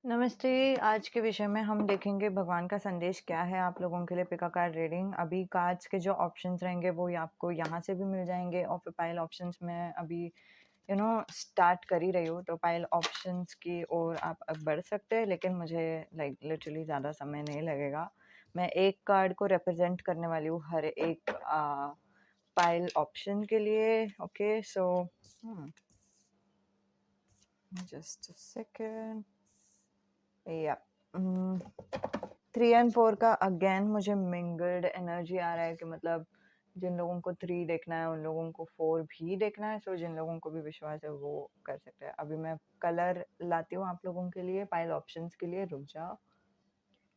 नमस्ते। आज के विषय में हम देखेंगे भगवान का संदेश क्या है आप लोगों के लिए। पिका कार्ड रीडिंग। अभी कार्ड्स के जो ऑप्शंस रहेंगे वो आपको यहाँ से भी मिल जाएंगे और फिर पाइल ऑप्शंस में अभी स्टार्ट कर ही रही हूँ, तो पाइल ऑप्शंस की ओर आप अब बढ़ सकते हैं, लेकिन मुझे लाइक लिटरली ज़्यादा समय नहीं लगेगा। मैं एक कार्ड को रिप्रेजेंट करने वाली हूँ हर एक पाइल ऑप्शन के लिए। Okay, so just a second. या 3 एंड 4 का अगेन मुझे मिंगल्ड एनर्जी आ रहा है कि मतलब जिन लोगों को 3 देखना है उन लोगों को 4 भी देखना है। सो जिन लोगों को भी विश्वास है वो कर सकते हैं। अभी मैं कलर लाती हूँ आप लोगों के लिए पाइल ऑप्शंस के लिए। रुक जाओ।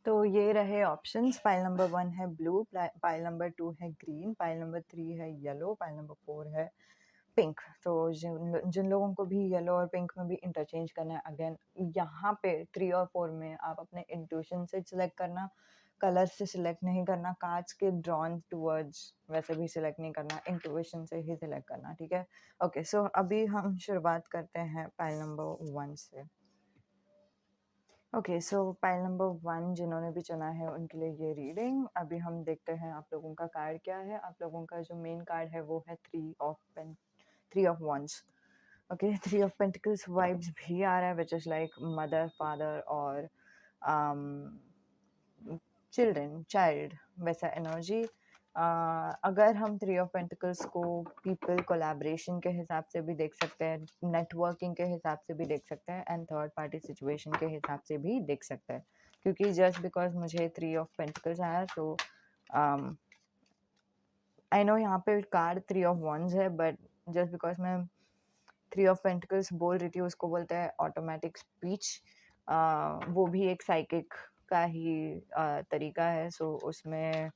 तो ये रहे ऑप्शंस। पाइल नंबर 1 है ब्लू, पाइल नंबर 2 है ग्रीन, पाइल नंबर 3 है येलो, पाइल नंबर 4 है पिंक। तो जिन जिन लोगों को भी येलो और पिंक में भी इंटरचेंज करना है, अगेन यहाँ पे 3 और 4 में आप अपने इंट्यूशन से सिलेक्ट करना, कलर से सिलेक्ट नहीं करना, कार्ड्स के ड्रॉन टूवर्ड्स वैसे भी सिलेक्ट नहीं करना, इंट्यूशन से ही सिलेक्ट करना। ठीक है, ओके। सो अभी हम शुरुआत करते हैं पाइल नंबर 1 से। ओके, सो पाइल नंबर 1 जिन्होंने भी चुना है उनके लिए ये रीडिंग। अभी हम देखते हैं आप लोगों का कार्ड क्या है। आप लोगों का जो मेन कार्ड है वो है 3 of wands। Okay, 3 of pentacles vibes भी आ रहा है, which is like mother, father और चिल्ड्रन, चाइल्ड, वैसा एनर्जी। अगर हम 3 ऑफ पेंटिकल्स को पीपल कोलैबोरेशन के हिसाब से भी देख सकते हैं, नेटवर्किंग के हिसाब से भी देख सकते हैं, एंड थर्ड पार्टी सिचुएशन के हिसाब से भी देख सकते हैं। क्योंकि जस्ट बिकॉज मुझे 3 ऑफ पेंटिकल्स आया तो आई नो यहाँ पे कार्ड 3 ऑफ wands है, बट जस्ट बिकॉज मैं 3 ऑफ पेंटिकल्स बोल रही थी, उसको बोलते हैं ऑटोमेटिक स्पीच। वो भी एक साइकिक का ही तरीका है। सो उसमें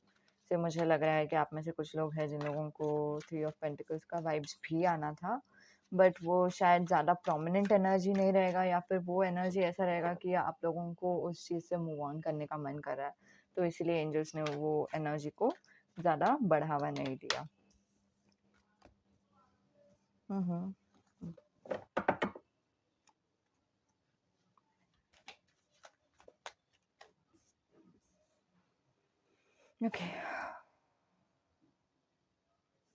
से मुझे लग रहा है कि आप में से कुछ लोग हैं जिन लोगों को 3 ऑफ पेंटिकल्स का वाइब्स भी आना था, बट वो शायद ज़्यादा प्रोमिनेंट एनर्जी नहीं रहेगा, या फिर वो एनर्जी ऐसा रहेगा कि आप लोगों को उस चीज़ से मूव ऑन करने का मन कर रहा है, तो इसीलिए एंजल्स ने वो एनर्जी को ज़्यादा बढ़ावा नहीं दिया। हम्म। ओके,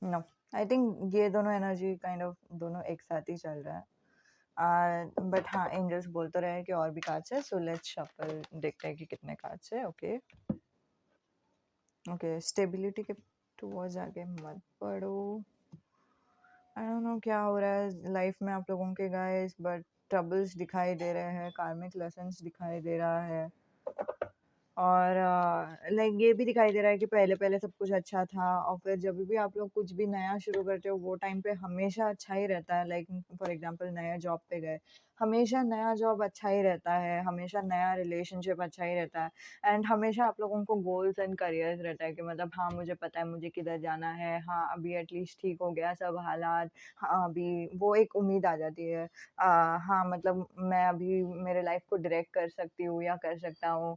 नो, आई थिंक ये दोनों एनर्जी काइंड ऑफ दोनों एक साथ ही चल रहा है। बट हाँ, एंजल्स बोल तो रहे हैं कि और भी कार्ड्स है, सो लेट्स शफल, देखते हैं कि कितने कार्ड्स है। ओके ओके, स्टेबिलिटी के टूवर्ड्स आगे मत बढ़ो। आई डोंट नो क्या हो रहा है लाइफ में आप लोगों के गाइस, बट ट्रबल्स दिखाई दे रहे हैं, कार्मिक लेसन्स दिखाई दे रहा है, और लाइक ये भी दिखाई दे रहा है कि पहले पहले सब कुछ अच्छा था, और फिर जब भी आप लोग कुछ भी नया शुरू करते हो वो टाइम पे हमेशा अच्छा ही रहता है। लाइक फॉर एग्जांपल नया जॉब पे गए, हमेशा नया जॉब अच्छा ही रहता है, हमेशा नया रिलेशनशिप अच्छा ही रहता है, एंड हमेशा आप लोगों को गोल्स एंड करियर्स रहता है कि मतलब हाँ मुझे पता है मुझे किधर जाना है, हाँ अभी एटलीस्ट ठीक हो गया सब हालात, हाँ अभी वो एक उम्मीद आ जाती है। हाँ मतलब मैं अभी मेरे लाइफ को डायरेक्ट कर सकती हूँ या कर सकता हूँ।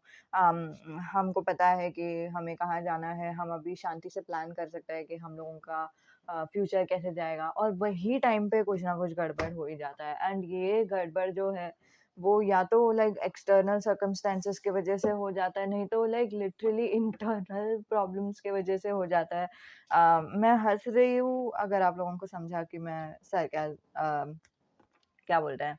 हमको पता है कि हमें कहाँ जाना है, हम अभी शांति से प्लान कर सकते हैं कि हम लोगों का फ्यूचर कैसे जाएगा, और वही टाइम पे कुछ ना कुछ गड़बड़ हो ही जाता है। एंड ये गड़बड़ जो है वो या तो लाइक एक्सटर्नल सर्कमस्टेंसेस की वजह से हो जाता है, नहीं तो लाइक लिटरली इंटरनल प्रॉब्लम्स की वजह से हो जाता है। मैं हंस रही हूँ अगर आप लोगों को समझा कि मैं क्या बोलते हैं,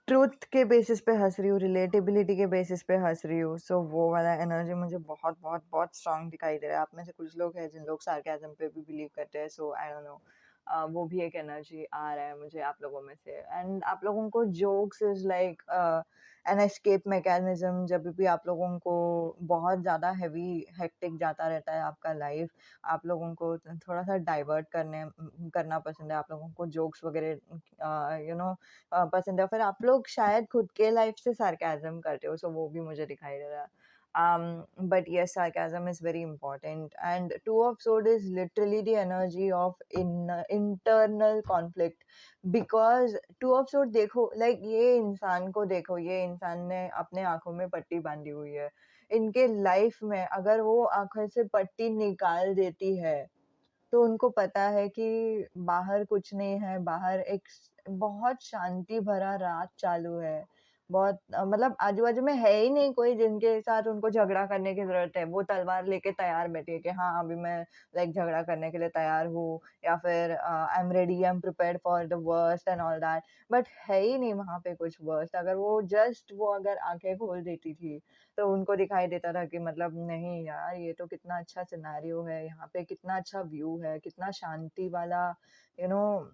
ट्रूथ के बेसिस पे हंस रही हूँ, रिलेटेबिलिटी के बेसिस पे हंस रही हूँ। सो वो वाला एनर्जी मुझे बहुत बहुत बहुत स्ट्रांग दिखाई दे रहा है। आप में से कुछ लोग हैं जिन लोग सार्केज्म पे भी बिलीव करते हैं, सो आई डोंट नो, वो भी एक एनर्जी आ रहा है मुझे आप लोगों में से। एंड आप लोगों को jokes is like an escape mechanism. जब भी आप लोगों को बहुत ज़्यादा हैवी हेक्टिक जाता रहता है आपका लाइफ, आप लोगों को थोड़ा सा डाइवर्ट करना पसंद है, आप लोगों को जोक्स वगैरह पसंद है, फिर आप लोग शायद खुद के लाइफ से सार्केज्म करते हो, सो वो भी मुझे दिखाई दे रहा है। But yes, sarcasm is very important, and two of sword is literally the energy of internal conflict, because two of sword देखो, like ये इंसान को देखो, ये इंसान ने अपने आंखों में पट्टी बांधी हुई है। इनके लाइफ में अगर वो आंखों से पट्टी निकाल देती है तो उनको पता है कि बाहर कुछ नहीं है, बाहर एक बहुत शांति भरा रात चालू है। बहुत मतलब आजू-बाजू में है ही नहीं कोई जिनके साथ उनको झगड़ा करने की ज़रूरत है। वो तलवार लेके तैयार बैठी है कि हाँ, अभी मैं लाइक झगड़ा करने के लिए तैयार हूँ या फिर I am ready, I am prepared for the worst and all that. But है ही नहीं वहाँ पे कुछ वर्स्ट। अगर वो अगर आँखें खोल देती थी, तो उनको दिखाई देता था कि मतलब नहीं यार, ये तो कितना अच्छा सिनेरियो है, यहाँ पे कितना अच्छा व्यू है, कितना शांति वाला यू नो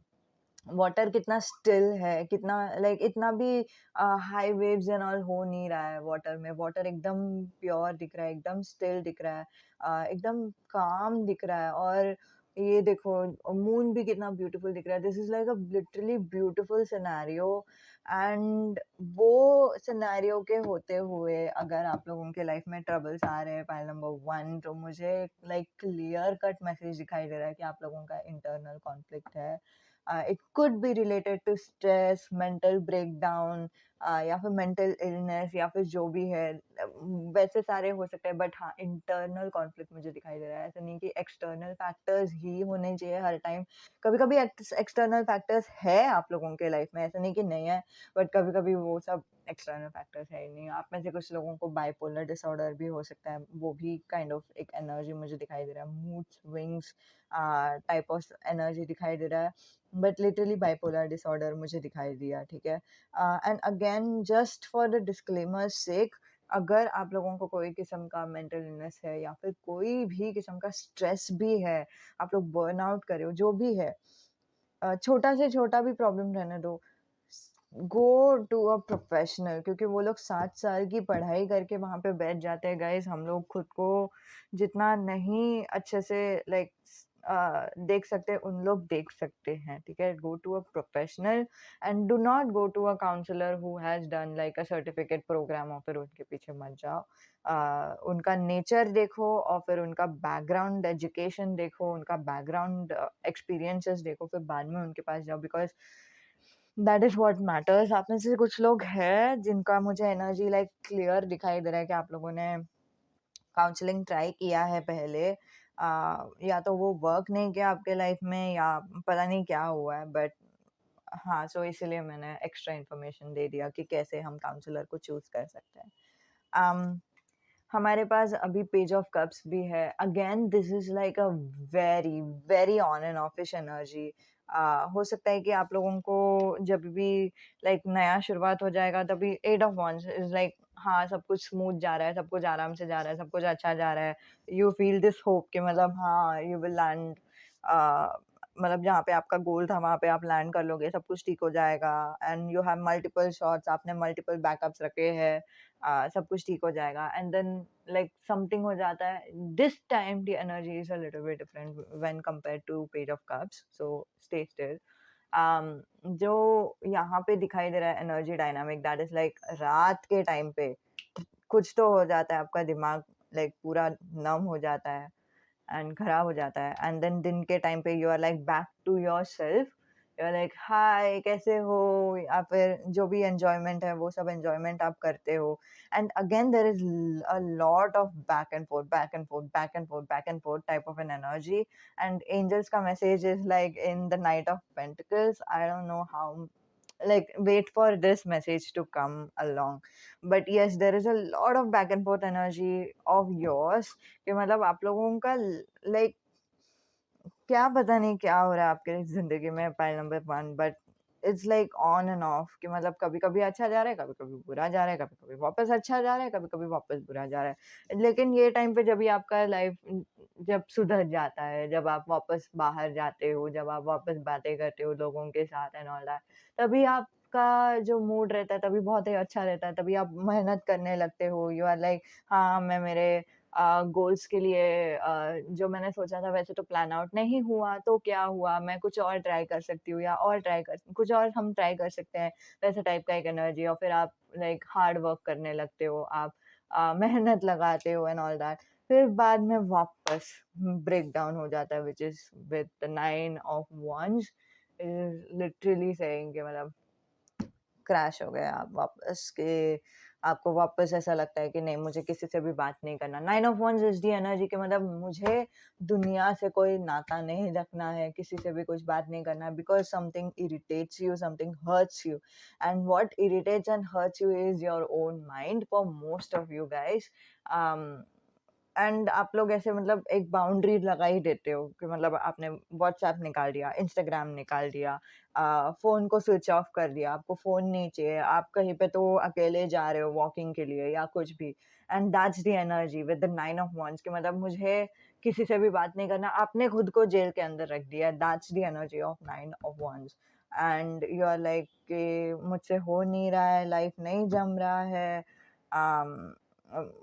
वाटर कितना स्टिल है, कितना लाइक इतना भी हाई वेव्स एंड ऑल हो नहीं रहा है वाटर में। वाटर एकदम प्योर दिख रहा है, एकदम स्टिल दिख रहा है, एकदम काम दिख रहा है। और ये देखो मून भी कितना ब्यूटीफुल दिख रहा है। This is like a literally beautiful scenario. And वो सिनेरियो के होते हुए अगर आप लोगों के लाइफ में ट्रबल्स आ रहे हैं, पॉइंट नंबर 1 तो मुझे लाइक क्लियर कट मैसेज दिखाई दे रहा है कि आप लोगों का इंटरनल कॉन्फ्लिक्ट है। It could be related to stress, mental breakdown, या फिर मेंटल इलनेस या फिर जो भी है। वैसे सारे हो सकते हैं, बट हाँ, इंटरनल कॉन्फ्लिक्ट मुझे दिखाई दे रहा है। ऐसा नहीं कि एक्सटर्नल फैक्टर्स ही होने चाहिए हर टाइम। कभी कभी एक्सटर्नल फैक्टर्स है आप लोगों के लाइफ में, ऐसा नहीं कि नहीं है, बट कभी कभी वो सब एक्सटर्नल फैक्टर्स है ही नहीं। आप में से कुछ लोगों को बाइपोलर डिसऑर्डर भी हो सकता है, वो भी काइंड ऑफ एक एनर्जी मुझे दिखाई दे रहा है। Mood swings type of energy दिखाई दे रहा है, बट लिटरली बाइपोलर डिसऑर्डर मुझे दिखाई दिया, ठीक है। And again just for the disclaimer sake, अगर आप लोगों को कोई किस्म का मेंटल इलनेस है या फिर कोई भी किस्म का स्ट्रेस भी है, आप लोग बर्नआउट करे हो, जो भी है, छोटा से छोटा भी प्रॉब्लम रहने दो, गो टू अ प्रोफेशनल। क्योंकि वो लोग 7 साल की पढ़ाई करके वहां पे बैठ जाते हैं गाइस। हम लोग खुद को जितना नहीं अच्छे से लाइक देख सकते उन लोग देख सकते हैं, ठीक है। Go to a professional and do not go to a counsellor who has done like a certificate programme, और फिर उनके पीछे मत जाओ। उनका नेचर देखो और फिर उनका बैकग्राउंड एजुकेशन देखो, उनका बैकग्राउंड एक्सपीरियंसेस देखो, फिर बाद में उनके पास जाओ, because that is what matters. आप में से कुछ लोग हैं जिनका मुझे एनर्जी लाइक क्लियर दिखाई दे रहा है कि आप लोगों ने काउंसलिंग ट्राई किया है पहले, या तो वो वर्क नहीं किया आपके लाइफ में या पता नहीं क्या हुआ है, बट हाँ, सो इसीलिए मैंने एक्स्ट्रा इन्फॉर्मेशन दे दिया कि कैसे हम काउंसलर को चूज कर सकते हैं। हमारे पास अभी पेज ऑफ कप्स भी है। Again this is like a very very on and offish energy. हो सकता है कि आप लोगों को जब भी लाइक नया शुरुआत हो जाएगा तभी eight of wands is like हाँ, सब कुछ स्मूथ जा रहा है, सब कुछ आराम से जा रहा है, सब कुछ अच्छा जा रहा है। यू फील दिस होप कि मतलब हाँ, यू विल लैंड, मतलब जहाँ पे आपका गोल था वहाँ पे आप लैंड कर लोगे, सब कुछ ठीक हो जाएगा। And you have multiple shots, आपने मल्टीपल बैकअप्स रखे हैं, सब कुछ ठीक हो जाएगा। एंड देन लाइक समथिंग हो जाता है। This time the energy is a little bit different when compared to page of cups, so stay still. जो यहाँ पे दिखाई दे रहा है energy dynamic, that is like रात के टाइम पे कुछ तो हो जाता है, आपका दिमाग लाइक पूरा नम हो जाता है एंड खराब हो जाता है। एंड देन दिन के टाइम पे you are like back to your self, you are like hi कैसे हो, या फिर जो भी एंजॉयमेंट है वो सब एंजॉयमेंट आप करते हो। And again there is a lot of back and forth, back and forth, back and forth, back and forth type of an energy. And angels का message is like in the knight of pentacles, I don't know how, like wait for this message to come along, but yes, there is a lot of back and forth energy of yours कि मतलब आप लोगों का like क्या पता नहीं क्या हो रहा है आपके जिंदगी में, pile number 1, but it's like on end of कि मतलब कभी कभी अच्छा जा रहा है, कभी कभी बुरा जा रहा है, कभी कभी वापस अच्छा जा रहा है, कभी कभी वापस बुरा जा रहा है। लेकिन ये टाइम पे जब भी आपका लाइफ जब सुधर जाता है, जब आप वापस बाहर जाते हो, जब आप वापस बातें करते हो लोगों के साथ एंड ऑल दैट, तभी आपका जो मूड रहता है तभी बहुत ही अच्छा रहता है, तभी आप मेहनत करने लगते हो। यू आर लाइक हाँ, मैं मेरे गोल्स के लिए जो मैंने सोचा था वैसे तो प्लान आउट नहीं हुआ, तो क्या हुआ, मैं कुछ और ट्राई कर सकती हूँ या और ट्राई कर कुछ और हम ट्राई कर सकते हैं, वैसे टाइप का एक एनर्जी। और फिर आप लाइक हार्ड वर्क करने लगते हो, आप मेहनत लगाते हो एंड ऑल दैट, फिर बाद में वापस ब्रेक डाउन हो जाता है, which is with the 9 of wands, is literally saying कि मतलब क्रैश हो गए आप वापस के आपको वापस ऐसा लगता है कि नहीं मुझे किसी से भी बात नहीं करना। 9 of wands is the energy कि मतलब मुझे दुनिया से कोई नाता नहीं रखना है, किसी से भी कुछ बात नहीं करना है because something irritates you, something hurts you and what irritates and hurts you is your own mind for most of you guys. um, and आप लोग ऐसे मतलब एक बाउंड्री लगा ही देते हो कि मतलब आपने व्हाट्सएप निकाल दिया, इंस्टाग्राम निकाल दिया, फ़ोन को स्विच ऑफ कर दिया, आपको फ़ोन नहीं चाहिए, आप कहीं पे तो अकेले जा रहे हो वॉकिंग के लिए या कुछ भी and that's the energy with the 9 of wands कि मतलब मुझे किसी से भी बात नहीं करना, आपने खुद को जेल के अंदर रख दिया, that's the energy of 9 of wands and you are like कि मुझसे हो नहीं रहा है, लाइफ नहीं जम रहा है,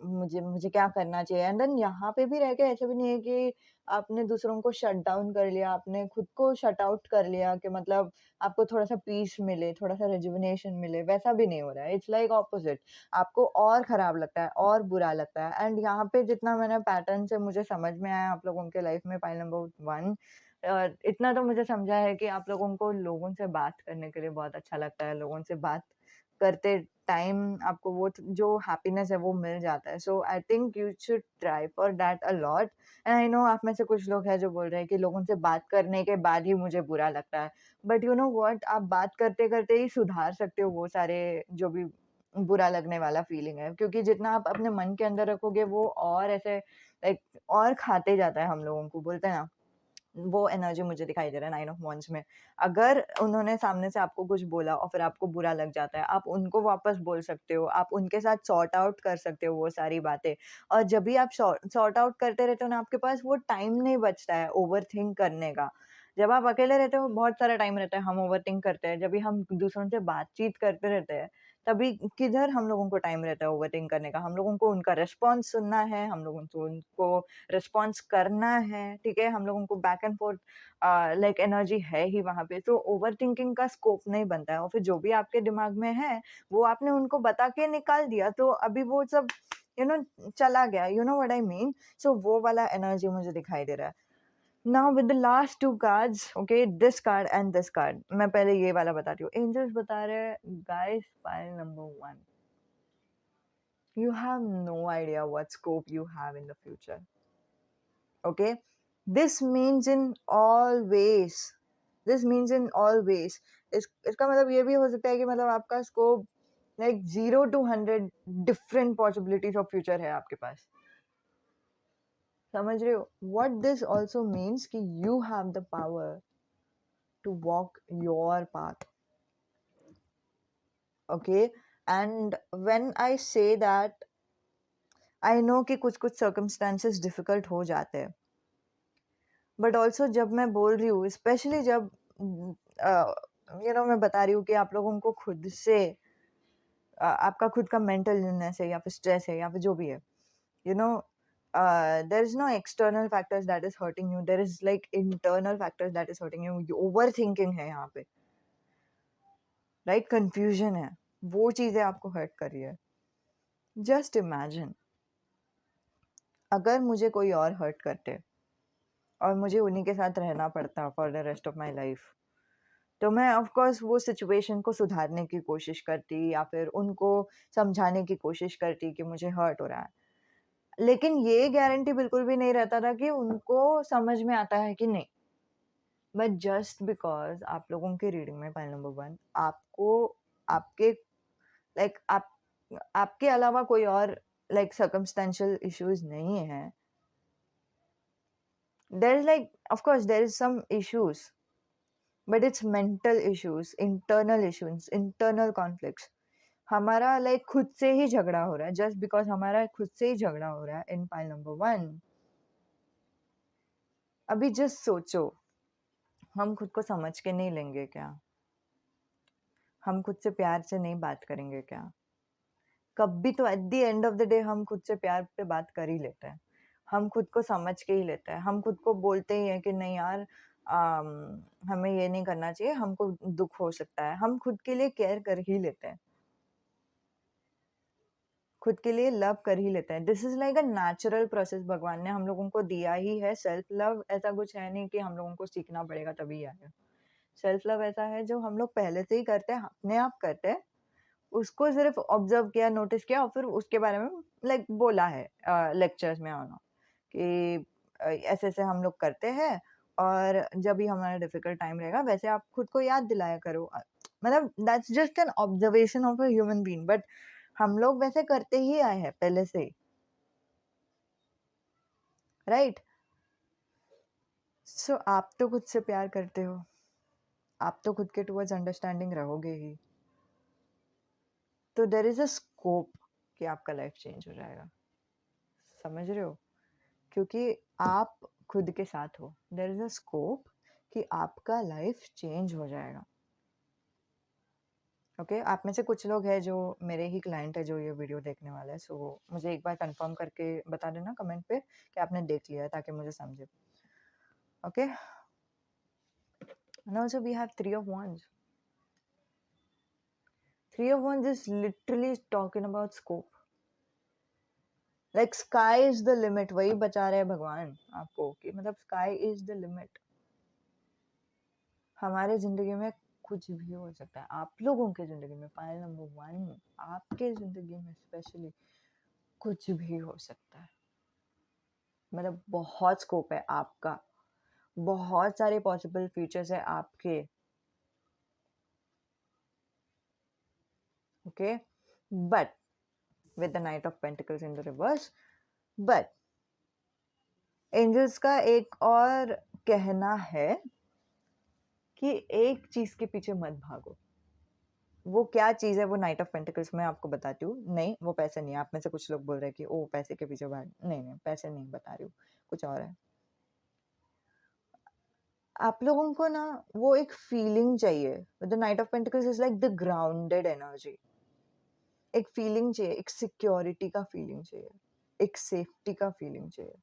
मुझे मुझे क्या करना चाहिए एंड देन यहाँ पे भी रह के ऐसा भी नहीं है कि आपने दूसरों को शट डाउन कर लिया, आपने खुद को शट आउट कर लिया कि मतलब आपको थोड़ा-सा पीस मिले, थोड़ा-सा रिजुविनेशन मिले, वैसा भी नहीं हो रहा है। इट्स लाइक ऑपोज़िट आपको और खराब लगता है और बुरा लगता है एंड यहाँ पे जितना मैंने पैटर्न से मुझे समझ में आया आप लोगों के लाइफ़ में पाइल नंबर 1 इतना तो मुझे समझा है कि आप लोगों को लोगों से बात करने के लिए बहुत अच्छा लगता है, लोगों से बात करते टाइम आपको वो जो हैप्पीनेस है वो मिल जाता है। So I think you should try for that a lot and I know आप में से कुछ लोग हैं जो बोल रहे हैं कि लोगों से बात करने के बाद ही मुझे बुरा लगता है। बट यू नो व्हाट आप बात करते-करते ही सुधार सकते हो वो सारे जो भी बुरा लगने वाला फीलिंग है। क्योंकि जितना आप अपने मन के अंदर रखोगे वो और ऐसे लाइक और खाते जाता है हम लोगों को, बोलते हैं ना वो एनर्जी मुझे दिखाई दे रहा है 9 ऑफ वांड्स में। अगर उन्होंने सामने से आपको कुछ बोला और फिर आपको बुरा लग जाता है, आप उनको वापस बोल सकते हो, आप उनके साथ सॉर्ट आउट कर सकते हो वो सारी बातें। और जब भी आप सॉर्ट आउट करते रहते हो ना, आपके पास वो टाइम नहीं बचता है ओवरथिंक करने का। जब आप अकेले रहते हो, बहुत सारा टाइम रहता है, हम ओवरथिंक करते हैं। जब भी हम दूसरों से बातचीत करते रहते हैं, तभी किधर हम लोगों को टाइम रहता है ओवरथिंक करने का। हम लोगों को उनका रिस्पॉन्स सुनना है, हम लोगों को उनको रिस्पॉन्स करना है, ठीक है? हम लोगों को back and forth like energy है ही वहाँ पे, तो ओवरथिंकिंग का स्कोप नहीं बनता है और फिर जो भी आपके दिमाग में है, वो आपने उनको बता के निकाल दिया, तो अभी वो सब यू नो चला गया, you know what I mean? So वो वाला एनर्जी मुझे दिखाई दे रहा है। Now with the last 2 cards, okay, this card and this card, मैं पहले ये वाला बताती हूँ। एंजल्स बता रहे हैं, guys pile number 1, you have no idea what scope you have in the future. Okay, this means in all ways, this means in all ways, इसका मतलब ये भी हो सकता है कि मतलब आपका scope like 0 to 100 different possibilities of future है आपके पास, समझ रहे हो? what this also means कि you have the power to walk your path, okay? And when I say that, I know कि कुछ कुछ circumstances difficult हो जाते हैं, बट ऑल्सो जब मैं बोल रही हूँ स्पेशली जब यू नो मैं बता रही हूँ कि आप लोगों को खुद से आपका खुद का मेंटल इलनेस है या फिर स्ट्रेस है या फिर जो भी है, you know there is no external factors that is hurting you, there is like internal factors that is hurting you. Overthinking है यहाँ पे, राइट? कंफ्यूजन है, वो चीजें आपको हर्ट कर रही है। जस्ट इमेजिन अगर मुझे कोई और हर्ट करते और मुझे उन्हीं के साथ रहना पड़ता for the rest of my life, तो मैं ऑफ कोर्स वो सिचुएशन को सुधारने की कोशिश करती या फिर उनको समझाने की कोशिश करती कि मुझे हर्ट हो रहा है। लेकिन ये गारंटी बिल्कुल भी नहीं रहता था कि उनको समझ में आता है कि नहीं। बट जस्ट बिकॉज़ आप लोगों के रीडिंग में पॉइंट नंबर 1 आपको आपके लाइक आपके अलावा कोई और लाइक सर्कमस्टेंशियल इश्यूज़ नहीं है। There is like of course there is some issues, but it's mental issues, internal conflicts. हमारा लाइक खुद से ही झगड़ा हो रहा है, जस्ट बिकॉज़ हमारा खुद से ही झगड़ा हो रहा है इन पाइल नंबर 1। अभी जस्ट सोचो, हम खुद को समझ के नहीं लेंगे क्या? हम खुद से प्यार से नहीं बात करेंगे क्या? कभी तो at the end of the day हम खुद से प्यार पे बात कर ही लेते हैं। हम खुद को समझ के ही लेते हैं। हम खुद को बोलते ही हैं कि नहीं यार हमें ये नहीं करना चाहिए, हमको दुःख हो सकता है। हम खुद के लिए केयर कर ही लेते हैं। खुद के लिए लव कर ही लेते हैं। This is like a natural process भगवान ने हम लोगों को दिया ही है। सेल्फ लव ऐसा कुछ है नहीं कि हम लोगों को सीखना पड़ेगा तभी आएगा। सेल्फ लव ऐसा है जो हम लोग पहले से ही करते हैं, अपने आप करते हैं। उसको सिर्फ ऑब्जर्व किया, नोटिस किया और फिर उसके बारे में लाइक बोला है लेक्चर्स में आना कि ऐसे-ऐसे हम लोग करते हैं और जब भी हमारा डिफिकल्ट टाइम रहेगा वैसे आप खुद को याद दिलाया करो। मतलब that's just an observation of a human being, but हम लोग वैसे करते ही आए हैं पहले से ही, राइट? सो आप तो खुद से प्यार करते हो, आप तो खुद के टुवर्ड्स अंडरस्टैंडिंग रहोगे ही, तो देयर इज अ स्कोप कि आपका लाइफ चेंज हो जाएगा। समझ रहे हो? क्योंकि आप खुद के साथ हो, देयर इज अ स्कोप कि आपका लाइफ चेंज हो जाएगा। ओके आप में से कुछ लोग हैं जो मेरे ही क्लाइंट है जो ये वीडियो देखने वाले हैं, सो मुझे एक बार कंफर्म करके बता देना कमेंट पे कि आपने देख लिया है ताकि मुझे समझे। Okay and also we have three of wands. Three of wands is literally talking about scope. Like sky is the limit. वही बचा रहे हैं भगवान आपको कि मतलब sky is the limit. हमारे जिंदगी में कुछ भी हो सकता है, आप लोगों के जिंदगी में, पायल नंबर 1 आपके जिंदगी में स्पेशली कुछ भी हो सकता है। मतलब बहुत स्कोप है आपका, बहुत सारे पॉसिबल फ्यूचर्स है आपके। Okay but with the knight of pentacles in the reverse, but angels का एक और कहना है कि एक चीज के पीछे मत भागो। वो क्या चीज है वो नाइट ऑफ पेंटिकल्स में आपको बताती हूँ। नहीं वो पैसे नहीं है। आप में से कुछ लोग बोल रहे हैं कि ओ पैसे के पीछे भाग, नहीं नहीं पैसे नहीं बता रही हूँ, कुछ और है। आप लोगों को ना वो एक फीलिंग चाहिए। The knight of pentacles is like the grounded energy. एक फीलिंग चाहिए, एक सिक्योरिटी का फीलिंग चाहिए, एक सेफ्टी का फीलिंग चाहिए।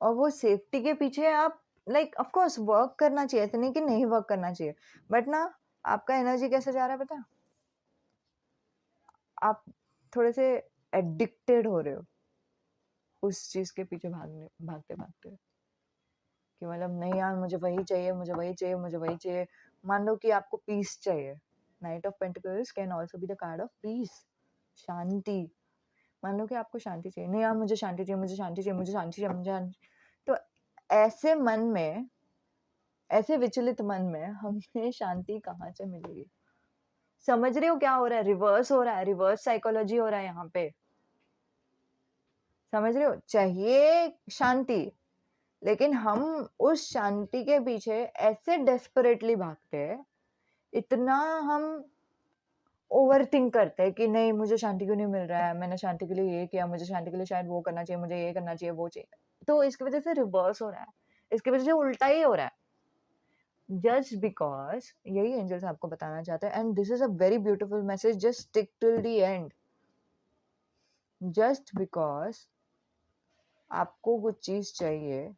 और वो सेफ्टी के पीछे आप लाइक ऑफ कोर्स वर्क करना चाहिए, ऐसा नहीं कि नहीं वर्क करना चाहिए, बट ना आपका एनर्जी कैसे जा रहा है पता है? आप थोड़े से एडिक्टेड हो रहे हो उस चीज के पीछे भागते भागते कि मतलब नहीं यार मुझे वही चाहिए, मुझे वही चाहिए, मुझे वही चाहिए। मान लो कि आपको पीस चाहिए, knight of pentacles can also be the card of peace, शांति। मान लो कि आपको शांति चाहिए, नहीं यार मुझे शांति चाहिए, मुझे शांति चाहिए, मुझे शांति चाहिए, मुझे तो ऐसे मन में, ऐसे विचलित मन में हमें शांति कहाँ से मिलेगी? समझ रहे हो क्या हो रहा है? रिवर्स हो रहा है, रिवर्स साइकोलॉजी हो रहा है यहाँ पे। समझ रहे हो? चाहिए शांति, लेकिन हम उस शांति के पीछे ऐसे डेस्परेटली भागते हैं, इतना हम ओवर थिंक करते हैं कि नहीं मुझे शांति क्यों नहीं मिल रहा है, मैंने शांति के लिए ये किया, मुझे शांति के लिए शायद वो करना चाहिए, मुझे ये करना चाहिए, वो चाहिए। तो इसकी वजह से रिवर्स हो रहा है, इसकी वजह से उल्टा ही हो रहा है। जस्ट बिकॉज यही एंजल्स आपको बताना चाहते हैं, and this is a very beautiful message, just stick till the and. Just because आपको कुछ चीज चाहिए,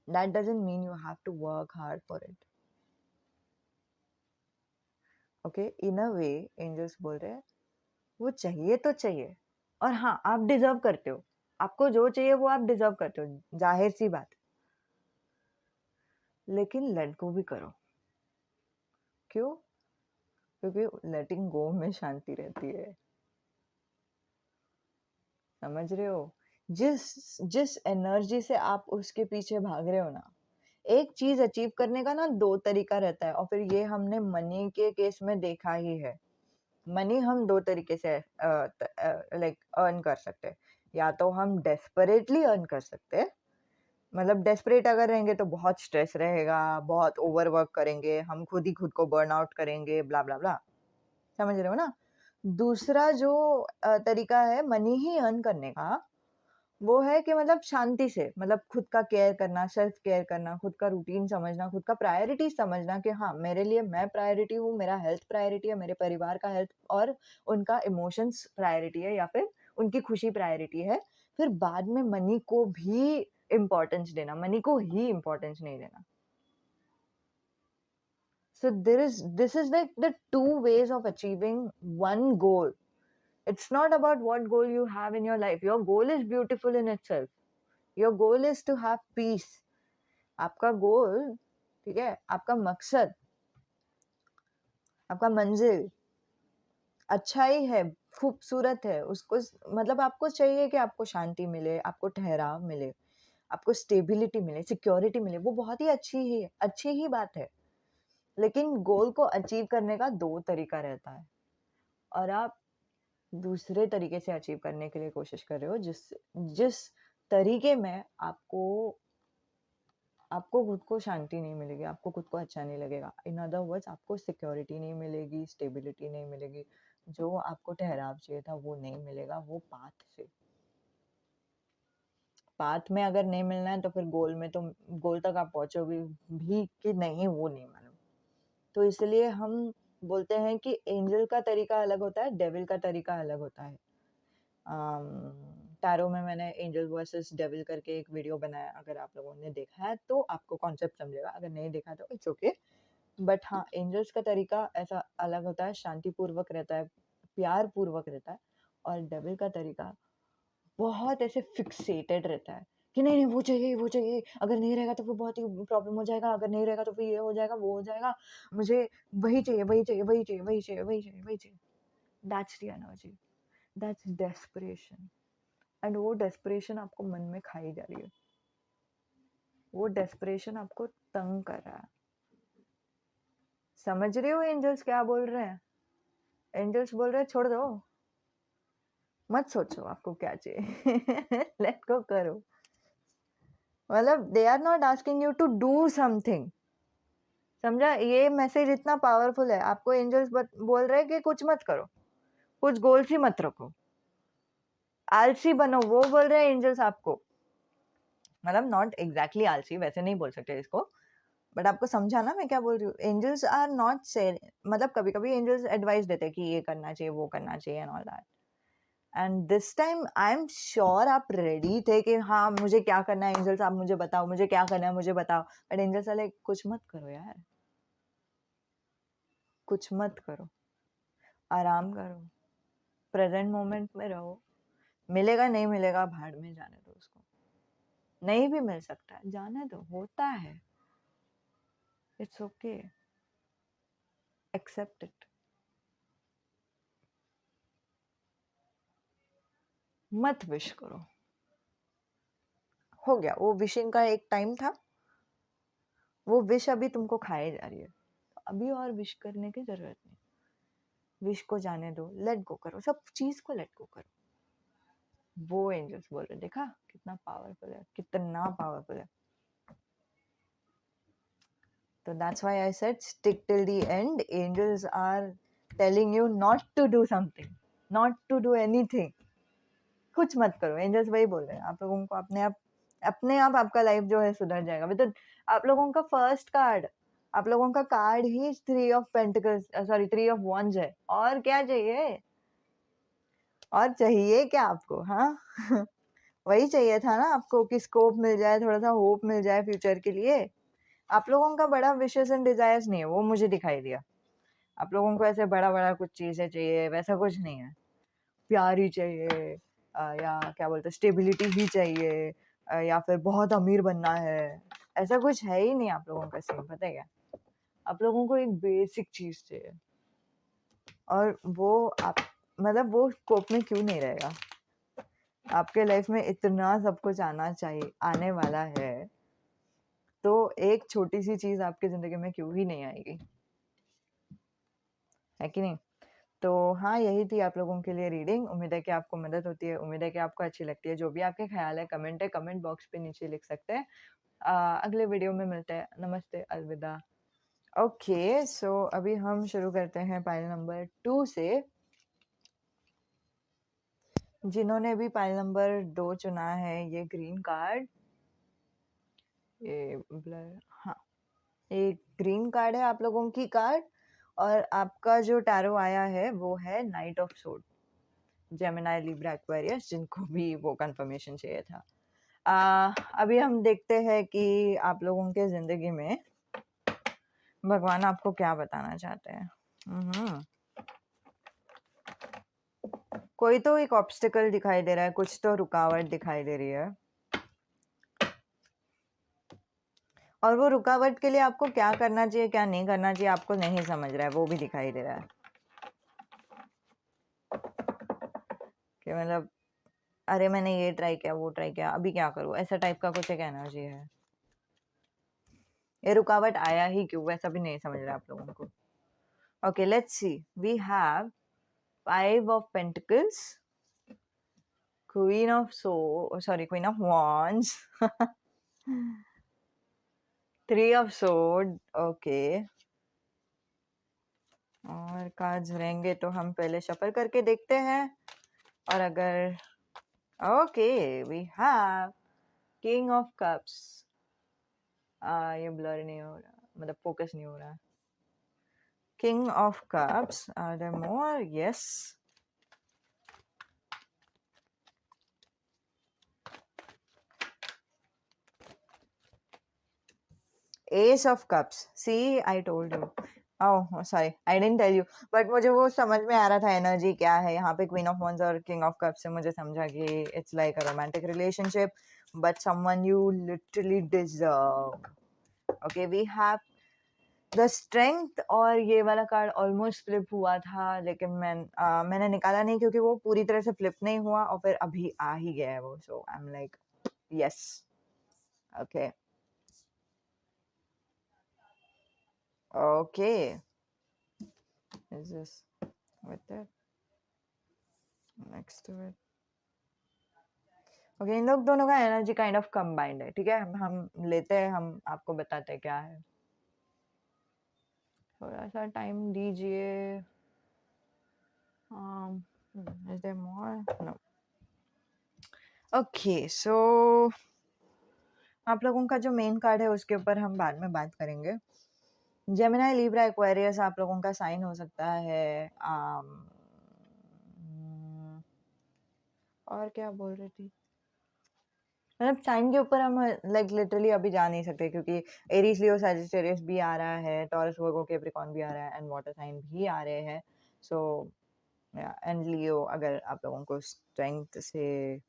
that doesn't mean you have to work hard for it. Okay, in a way angels बोल रहे हैं वो चाहिए तो चाहिए, और हाँ आप डिजर्व करते हो, आपको जो चाहिए वो आप डिजर्व करते हो, जाहिर सी बात। लेकिन लेट गो भी करो। क्यों? क्योंकि लेटिंग गो में शांति रहती है। समझ रहे हो? जिस एनर्जी से आप उसके पीछे भाग रहे हो ना, एक चीज अचीव करने का ना 2 तरीका रहता है, और फिर ये हमने मनी के केस में देखा ही है। मनी हम 2 तरीके से लाइक अर्न कर सकते हैं। या तो हम डेस्परेटली अर्न कर सकते हैं, मतलब डेस्परेट अगर रहेंगे तो बहुत स्ट्रेस रहेगा, बहुत ओवरवर्क करेंगे, हम खुद ही खुद को बर्न आउट करेंगे, ब्ला ब्ला ब्ला। समझ रहे हो ना? दूसरा जो तरीका है मनी ही अर्न करने का, वो है कि मतलब शांति से, मतलब खुद का केयर करना, सेल्फ केयर करना, खुद का रूटीन समझना, खुद का प्रायोरिटी समझना कि हाँ मेरे लिए मैं प्रायोरिटी हूँ, मेरा हेल्थ प्रायोरिटी है, मेरे परिवार का हेल्थ और उनका इमोशंस प्रायोरिटी है, या फिर उनकी खुशी प्रायोरिटी है। फिर बाद में मनी को भी इम्पोर्टेंस देना, मनी को ही इम्पोर्टेंस नहीं देना। So this is like the two ways of achieving one goal. It's not about what goal you have in your life. Your goal is beautiful in itself. Your goal is to have peace. आपका गोल, ठीक है, आपका मकसद, आपका मंजिल अच्छाई है, खूबसूरत है, उसको मतलब आपको चाहिए कि आपको शांति मिले, आपको ठहराव मिले, आपको स्टेबिलिटी मिले, सिक्योरिटी मिले, वो बहुत ही अच्छी ही बात है। लेकिन गोल को अचीव करने का 2 तरीका रहता है और आप दूसरे तरीके से अचीव करने के लिए कोशिश कर रहे हो, जिस जिस तरीके में आपको खुद को शांति नहीं मिलेगी, आपको खुद को अच्छा नहीं लगेगा। इन अदर वर्ड्स आपको सिक्योरिटी नहीं मिलेगी, स्टेबिलिटी नहीं मिलेगी, जो आपको ठहराव चाहिए था वो नहीं मिलेगा वो पाथ से। पाथ में अगर नहीं मिलना है तो फिर गोल तक आप पहुँचोगे भी कि नहीं वो नहीं मालूम। तो इसलिए हम बोलते हैं कि एंजल का तरीका अलग होता है, डेविल का तरीका अलग होता है। टैरो में मैंने एंजल वर्सेस डेविल करके एक वीडियो बनाया, अगर आप लोगों ने देखा है तो आपको कॉन्सेप्ट समझेगा, अगर नहीं देखा तो इट्स ओके। बट हाँ, एंजल्स का तरीका ऐसा अलग होता है, शांतिपूर्वक रहता है, प्यार पूर्वक रहता है, और डेविल का तरीका बहुत ऐसे फिक्सेटेड रहता है कि नहीं नहीं वो चाहिए, अगर नहीं रहेगा तो फिर बहुत ही प्रॉब्लम हो जाएगा, अगर नहीं रहेगा तो फिर ये हो जाएगा वो हो जाएगा, मुझे वही चाहिए वही चाहिए वही चाहिए वही चाहिए वही चाहिए वही चाहिए। That's the energy, that's desperation. And वो डेस्परेशन आपको मन में खाई जा रही है, वो डेस्परेशन आपको तंग कर रहा है। समझ रहे हो एंजल्स क्या बोल रहे हैं? एंजल्स बोल रहे हैं छोड़ दो, मत सोचो आपको क्या चाहिए लेट गो करो। मतलब they are not asking you to do something, समझा? ये मैसेज इतना पावरफुल है, आपको एंजल्स बोल रहे हैं कि कुछ मत करो, कुछ गोल्स ही मत रखो, आलसी बनो, वो बोल रहे हैं एंजल्स आपको। मतलब नॉट एग्जैक्टली आलसी, वैसे नहीं बोल सकते इसको, बट आपको समझा ना मैं क्या बोल रही हूँ? एंजल्स आर नॉट से, मतलब कभी कभी एंजल्स एडवाइस देते हैं कि ये करना चाहिए वो करना चाहिए and all that. And this time I am sure आप रेडी थे कि हाँ मुझे क्या करना है एंजल्स, आप मुझे बताओ मुझे क्या करना है, मुझे बताओ। बट एंजल्स वाले कुछ मत करो यार, कुछ मत करो, आराम करो, प्रेजेंट मोमेंट में रहो। मिलेगा नहीं मिलेगा भाड़ में जाने दो उसको, नहीं भी मिल सकता है जाने दो, होता है, इट्स ओके, एक्सेप्ट इट। मत विश करो, हो गया, वो विशिंग का एक टाइम था, वो विश अभी तुमको खाए जा रही है, अभी और विश करने की जरूरत नहीं। विश को जाने दो, लेट गो करो, सब चीज को लेट गो करो। वो एंजल्स बोल रहे, देखा कितना पावरफुल है, कितना पावरफुल है। तो that's why I said stick till the end. Angels are telling you not to do something, not to do anything, कुछ मत करो। एंजल्स वही बोल रहे हैं आप लोगों को, अपने आप आपका लाइफ जो है सुधर जाएगा। मतलब आप लोगों का फर्स्ट कार्ड, आप लोगों का card he 3 of pentacles, sorry 3 of wands है। और क्या चाहिए, और चाहिए क्या आपको? हाँ वही चाहिए था ना आपको कि स्कोप मिल जाए, थोड़ा सा होप मिल जाए फ्यूचर के लिए। आप लोगों का बड़ा विशेस एंड डिजायर्स नहीं है, वो मुझे दिखाई दिया। आप लोगों को ऐसे बड़ा बड़ा कुछ चीजें चाहिए, वैसा कुछ नहीं है। प्यार ही चाहिए, या क्या बोलते, स्टेबिलिटी ही चाहिए, या फिर बहुत अमीर बनना है, ऐसा कुछ है ही नहीं आप लोगों का सीन। पता है क्या, आप लोगों को एक बेसिक चीज चाहिए, और वो आप, मतलब वो स्कोप में क्यों नहीं रहेगा? आपके लाइफ में इतना सब कुछ आना चाहिए, आने वाला है, तो एक छोटी सी चीज आपकी जिंदगी में क्यों ही नहीं आएगी, है कि नहीं? तो हाँ, यही थी आप लोगों के लिए रीडिंग। उम्मीद है कि आपको मदद होती है, उम्मीद है कि आपको अच्छी लगती है। जो भी आपके ख्याल है कमेंट बॉक्स पे नीचे लिख सकते हैं। अगले वीडियो में मिलते हैं। नमस्ते, अलविदा। ओके, सो अभी हम शुरू करते हैं पाइल नंबर 2 से। जिन्होंने भी पाइल नंबर 2 चुना है, ये ग्रीन कार्ड, ये ब्लर, हाँ, ये ग्रीन कार्ड है आप लोगों की कार्ड, और आपका जो टैरो आया है वो है night of sword. Gemini, Libra, Aquarius, जिनको भी वो कंफर्मेशन चाहिए था। अभी हम देखते हैं कि आप लोगों के जिंदगी में भगवान आपको क्या बताना चाहते हैं। कोई तो एक ऑब्स्टिकल दिखाई दे रहा है, कुछ तो रुकावट दिखाई दे रही है, और वो रुकावट के लिए आपको क्या करना चाहिए क्या नहीं करना चाहिए आपको नहीं समझ रहा है, वो भी दिखाई दे रहा है। कि मतलब अरे मैंने ये ट्राई किया, वो ट्राई किया, अभी क्या करूँ, ऐसा टाइप का कुछ एक एनर्जी है। ये रुकावट आया ही क्यों, वैसा भी नहीं समझ रहा आप लोगों को। Okay, let's see, we have 5 of Pentacles, Queen of Queen of Wands, 3 of Swords, okay. और कार्ड्स रहेंगे तो हम पहले शफल करके देखते हैं, और अगर okay we have king of cups. ये ब्लर नहीं हो रहा, मतलब फोकस नहीं हो रहा। King of cups, are there more? Yes. Ace of cups, see I told you, oh sorry I didn't tell you, but मुझे वो समझ में आ रहा था एनर्जी क्या है यहाँ पे। क्वीन ऑफ वंस और किंग ऑफ कप्स से मुझे समझा कि it's like a romantic relationship, but someone you literally deserve. Okay, we have the strength, और ये वाला कार्ड ऑलमोस्ट फ्लिप हुआ था, लेकिन मैंने निकाला नहीं क्योंकि वो पूरी तरह से फ्लिप नहीं हुआ, और फिर अभी आ ही गया है वो, so I am like yes. Okay okay, is this with it next to it? Okay, इन लोग दोनों का एनर्जी काइंड ऑफ कंबाइंड है, ठीक है। हम लेते हैं, हम आपको बताते हैं क्या है। थोड़ा सा टाइम दीजिए। is there more? No. Okay, so आप लोगों का जो मेन कार्ड है उसके ऊपर हम बाद में बात करेंगे। जेमिनी, लिब्रा, एक्वेरियस आप लोगों का साइन हो सकता है। और क्या बोल रही थी, मतलब साइन के ऊपर हम लाइक लिटरली अभी जा नहीं सकते, क्योंकि एरीज, लियो, सैजिटेरियस भी आ रहा है, टॉरस, वर्गो, कैप्रिकॉर्न भी आ रहा है, एंड वाटर साइन भी आ रहे हैं। सो एंड लियो, अगर आप लोगों को स्ट्रेंथ से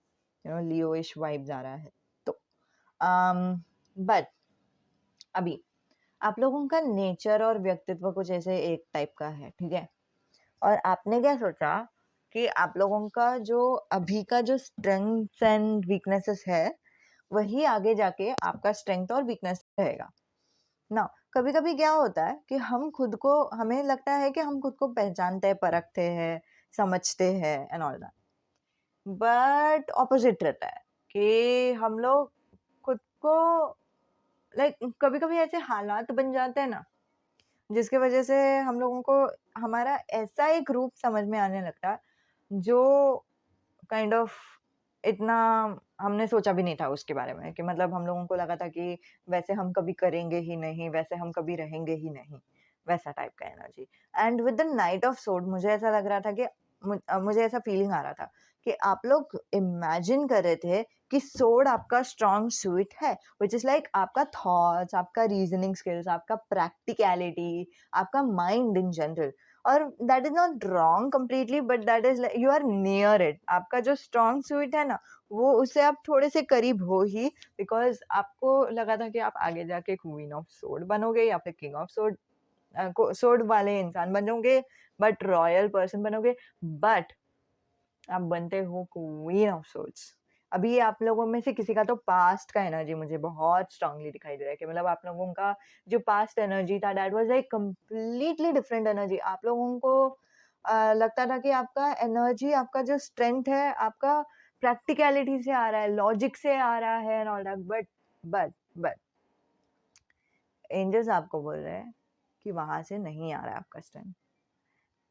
लियोइश वाइब्स आ रहा है तो बट अभी आप लोगों का नेचर और व्यक्तित्व कुछ ऐसे एक टाइप का है, ठीक है। और आपने क्या सोचा कि आप लोगों का जो अभी का जो स्ट्रेंथ एंड वीकनेसेस है वही आगे जाके आपका स्ट्रेंथ और वीकनेस रहेगा ना। कभी कभी क्या होता है कि हम खुद को, हमें लगता है कि हम खुद को पहचानते हैं, परखते हैं, समझते हैं and all that, but opposite रहता है कि हम लोग खुद को लाइक कभी कभी ऐसे हालात बन जाते हैं ना, जिसके वजह से हम लोगों को हमारा ऐसा एक रूप समझ में आने लगता है जो काइंड ऑफ इतना हमने सोचा भी नहीं था उसके बारे में, कि मतलब हम लोगों को लगा था कि वैसे हम कभी करेंगे ही नहीं, वैसे हम कभी रहेंगे ही नहीं, वैसा टाइप का energy. And with the knight of सोड मुझे ऐसा लग रहा था कि मुझे ऐसा फीलिंग आ रहा था कि आप लोग इमेजिन कर रहे थे कि सोड आपका स्ट्रॉन्ग स्वीट है, विच इज लाइक आपका थॉट्स, आपका रीजनिंग स्किल्स, आपका प्रैक्टिकलिटी, आपका माइंड इन जनरल। और that is not wrong completely, but that is you are near it. आपका जो स्ट्रॉन्ग स्वीट है ना, वो उससे आप थोड़े से करीब हो ही, बिकॉज आपको लगा था कि आप आगे जाके क्वीन ऑफ सोड बनोगे या फिर किंग ऑफ सोड, सोड वाले इंसान बनोगे, बट रॉयल पर्सन बनोगे, बट आप बनते हो क्वीन ऑफ सोड्स। अभी आप लोगों में से किसी का तो पास्ट का एनर्जी मुझे बहुत स्ट्रांगली दिखाई दे रहा है, कि मतलब आप लोगों का जो पास्ट एनर्जी था that was like completely different energy. आप लोगों को लगता था कि आपका एनर्जी, आपका जो स्ट्रेंथ है, आपका प्रैक्टिकलिटी से आ रहा है, लॉजिक से आ रहा है and all that, but angels आपको बोल रहे हैं कि वहां से नहीं आ रहा है आपका स्ट्रेंथ।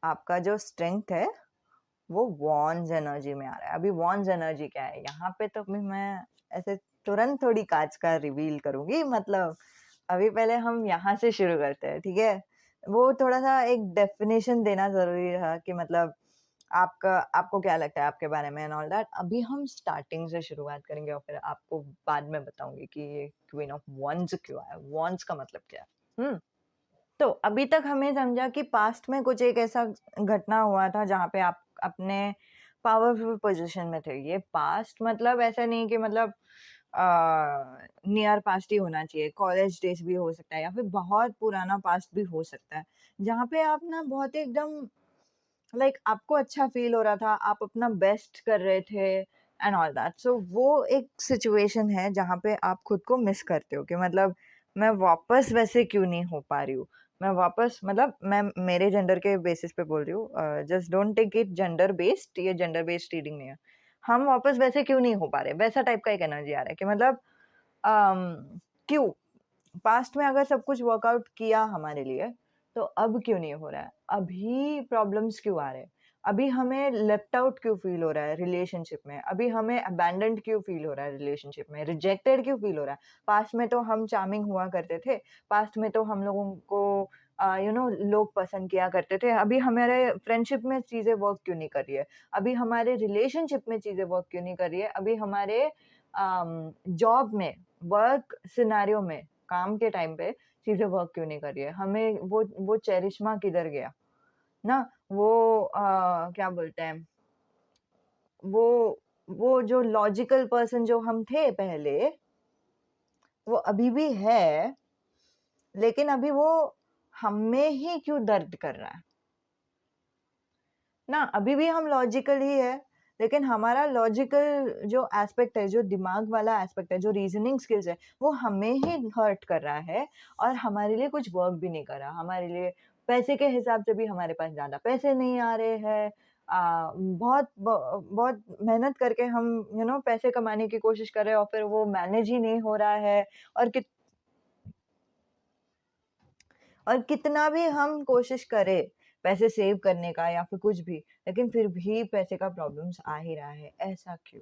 आपका जो स्ट्रेंथ है वो वॉन्स एनर्जी में आ रहा है। अभी वॉन्स एनर्जी क्या है यहाँ पे, तो अभी मैं ऐसे तुरंत थोड़ी कांच का रिवील करूंगी, मतलब अभी पहले हम यहाँ से शुरू करते हैं, ठीक है। वो थोड़ा सा एक डेफिनेशन देना जरूरी था कि मतलब आपको क्या लगता है आपके बारे में एंड ऑल दैट। अभी हम स्टार्टिंग से शुरुआत करेंगे और फिर आपको बाद में बताऊंगी कि ये क्वीन ऑफ वॉन्स क्यों है, वॉन्स का मतलब क्या है। तो अभी तक हमें समझा कि पास्ट में कुछ एक ऐसा घटना हुआ था जहाँ पे आप अपने पावरफुल पोजीशन में थे। ये पास्ट मतलब ऐसा नहीं कि मतलब नियर पास्ट ही होना चाहिए, कॉलेज डेज भी हो सकता है या फिर बहुत पुराना पास्ट भी हो सकता है, जहाँ पे आप ना बहुत एकदम लाइक आपको अच्छा फील हो रहा था, आप अपना बेस्ट कर रहे थे एंड ऑल दैट। सो वो एक सिचुएशन है जहाँ पे आप खुद को मिस करते हो कि मतलब मैं वापस वैसे क्यों नहीं हो पा रही हूँ। मैं वापस मतलब मैं मेरे जेंडर के बेसिस पे बोल रही हूँ, just don't take it gender based, ये जेंडर बेस्ड रीडिंग नहीं है। हम वापस वैसे क्यों नहीं हो पा रहे, वैसा टाइप का एक एनर्जी आ रहा है कि मतलब क्यों पास्ट में अगर सब कुछ वर्कआउट किया हमारे लिए तो अब क्यों नहीं हो रहा है, अभी प्रॉब्लम्स क्यों आ रहे हैं, अभी हमें लेफ्ट आउट क्यों फील हो रहा है रिलेशनशिप में, अभी हमें अबैंडन्ड क्यों फील हो रहा है रिलेशनशिप में, रिजेक्टेड क्यों फील हो रहा है। पास्ट में तो हम चार्मिंग हुआ करते थे, पास्ट में तो हम लोगों को लोग पसंद किया करते थे, अभी हमारे फ्रेंडशिप में चीजें वर्क क्यों नहीं कर रही है, अभी हमारे रिलेशनशिप में चीजें वर्क क्यों नहीं कर रही है, अभी हमारे जॉब में वर्क सिनेरियो में काम के टाइम पे चीजें वर्क क्यों नहीं कर रही है, हमें वो चेरिश्मा किधर गया ना, वो क्या बोलते हैं, वो वो जो लॉजिकल पर्सन जो हम थे पहले वो अभी भी है, लेकिन अभी वो हमें ही क्यों दर्द कर रहा है ना। अभी भी हम लॉजिकल ही है, लेकिन हमारा लॉजिकल जो एस्पेक्ट है, जो दिमाग वाला एस्पेक्ट है, जो रीजनिंग स्किल्स है, वो हमें ही हर्ट कर रहा है और हमारे लिए कुछ वर्क भी नहीं कर रहा। हमारे लिए पैसे के हिसाब से भी हमारे पास ज्यादा पैसे नहीं आ रहे हैं। बहुत मेहनत करके हम पैसे कमाने की कोशिश कर रहे हैं और फिर वो मैनेज ही नहीं हो रहा है। और और कितना भी हम कोशिश करें पैसे सेव करने का या फिर कुछ भी, लेकिन फिर भी पैसे का प्रॉब्लम्स आ ही रहा है। ऐसा क्यों?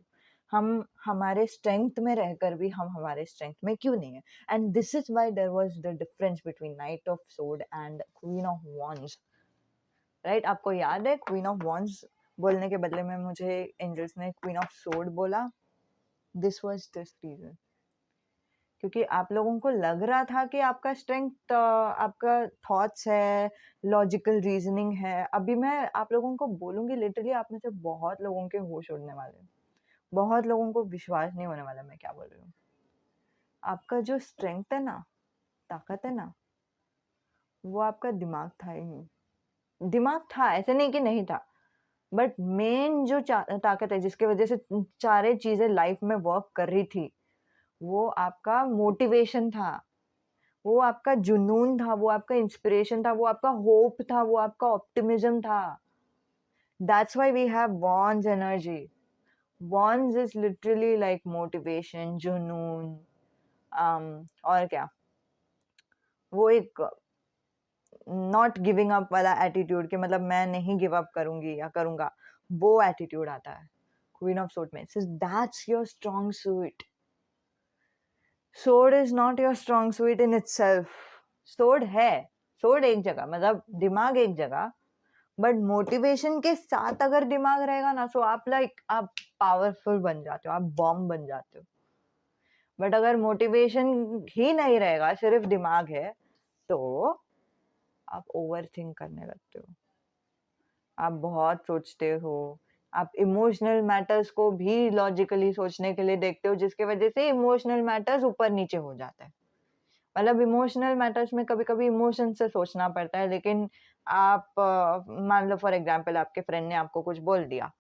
हम हमारे स्ट्रेंथ में रहकर भी हम हमारे स्ट्रेंथ में क्यों नहीं है? And this is why there was the difference between knight of sword and queen of wands. Right, आपको याद है क्वीन ऑफ वॉन्ड्स बोलने के बदले में मुझे एंजल्स ने क्वीन ऑफ सोर्ड बोला? दिस वाज दिस रीजन, क्योंकि आप लोगों को लग रहा था कि आपका स्ट्रेंथ आपका थॉट्स है, लॉजिकल रीजनिंग है। अभी मैं आप लोगों को बोलूंगी, लिटरली आप में से बहुत लोगों के होश उड़ने वाले हैं, बहुत लोगों को विश्वास नहीं होने वाला मैं क्या बोल रही हूँ। आपका जो स्ट्रेंथ है ना, ताकत है ना, वो आपका दिमाग था ही नहीं। दिमाग था, ऐसे नहीं कि नहीं था, बट मेन जो ताकत है जिसकी वजह से सारे चीजें लाइफ में वर्क कर रही थी, वो आपका मोटिवेशन था, वो आपका जुनून था, वो आपका इंस्पिरेशन था, वो आपका होप था, वो आपका ऑप्टिमिज्म था। That's why we have wands energy. Wands is literally like motivation, जुनून, और क्या, वो एक नॉट गिविंग अप वाला एटीट्यूड कि मतलब मैं नहीं गिव अप करूंगी या करूंगा, वो एटीट्यूड आता है क्वीन ऑफ सोर्ड में। So that's your strong suit. sword is not your strong suit in itself. sword है, sword एक जगह, मतलब दिमाग एक जगह, बट मोटिवेशन के साथ अगर दिमाग रहेगा ना, सो आप आप पावरफुल बन जाते हो, आप बॉम्ब बन जाते हो। बट अगर मोटिवेशन ही नहीं रहेगा, सिर्फ दिमाग है, तो आप ओवर थिंक करने लगते हो, आप बहुत सोचते हो, आप इमोशनल मैटर्स को भी लॉजिकली सोचने के लिए देखते हो, जिसके वजह से इमोशनल मैटर्स ऊपर नीचे हो जाता है। मतलब इमोशनल मैटर्स में कभी कभी इमोशन से सोचना पड़ता है, लेकिन आप मान लो फॉर एग्जांपल आपके फ्रेंड ने आपको कुछ बोल दिया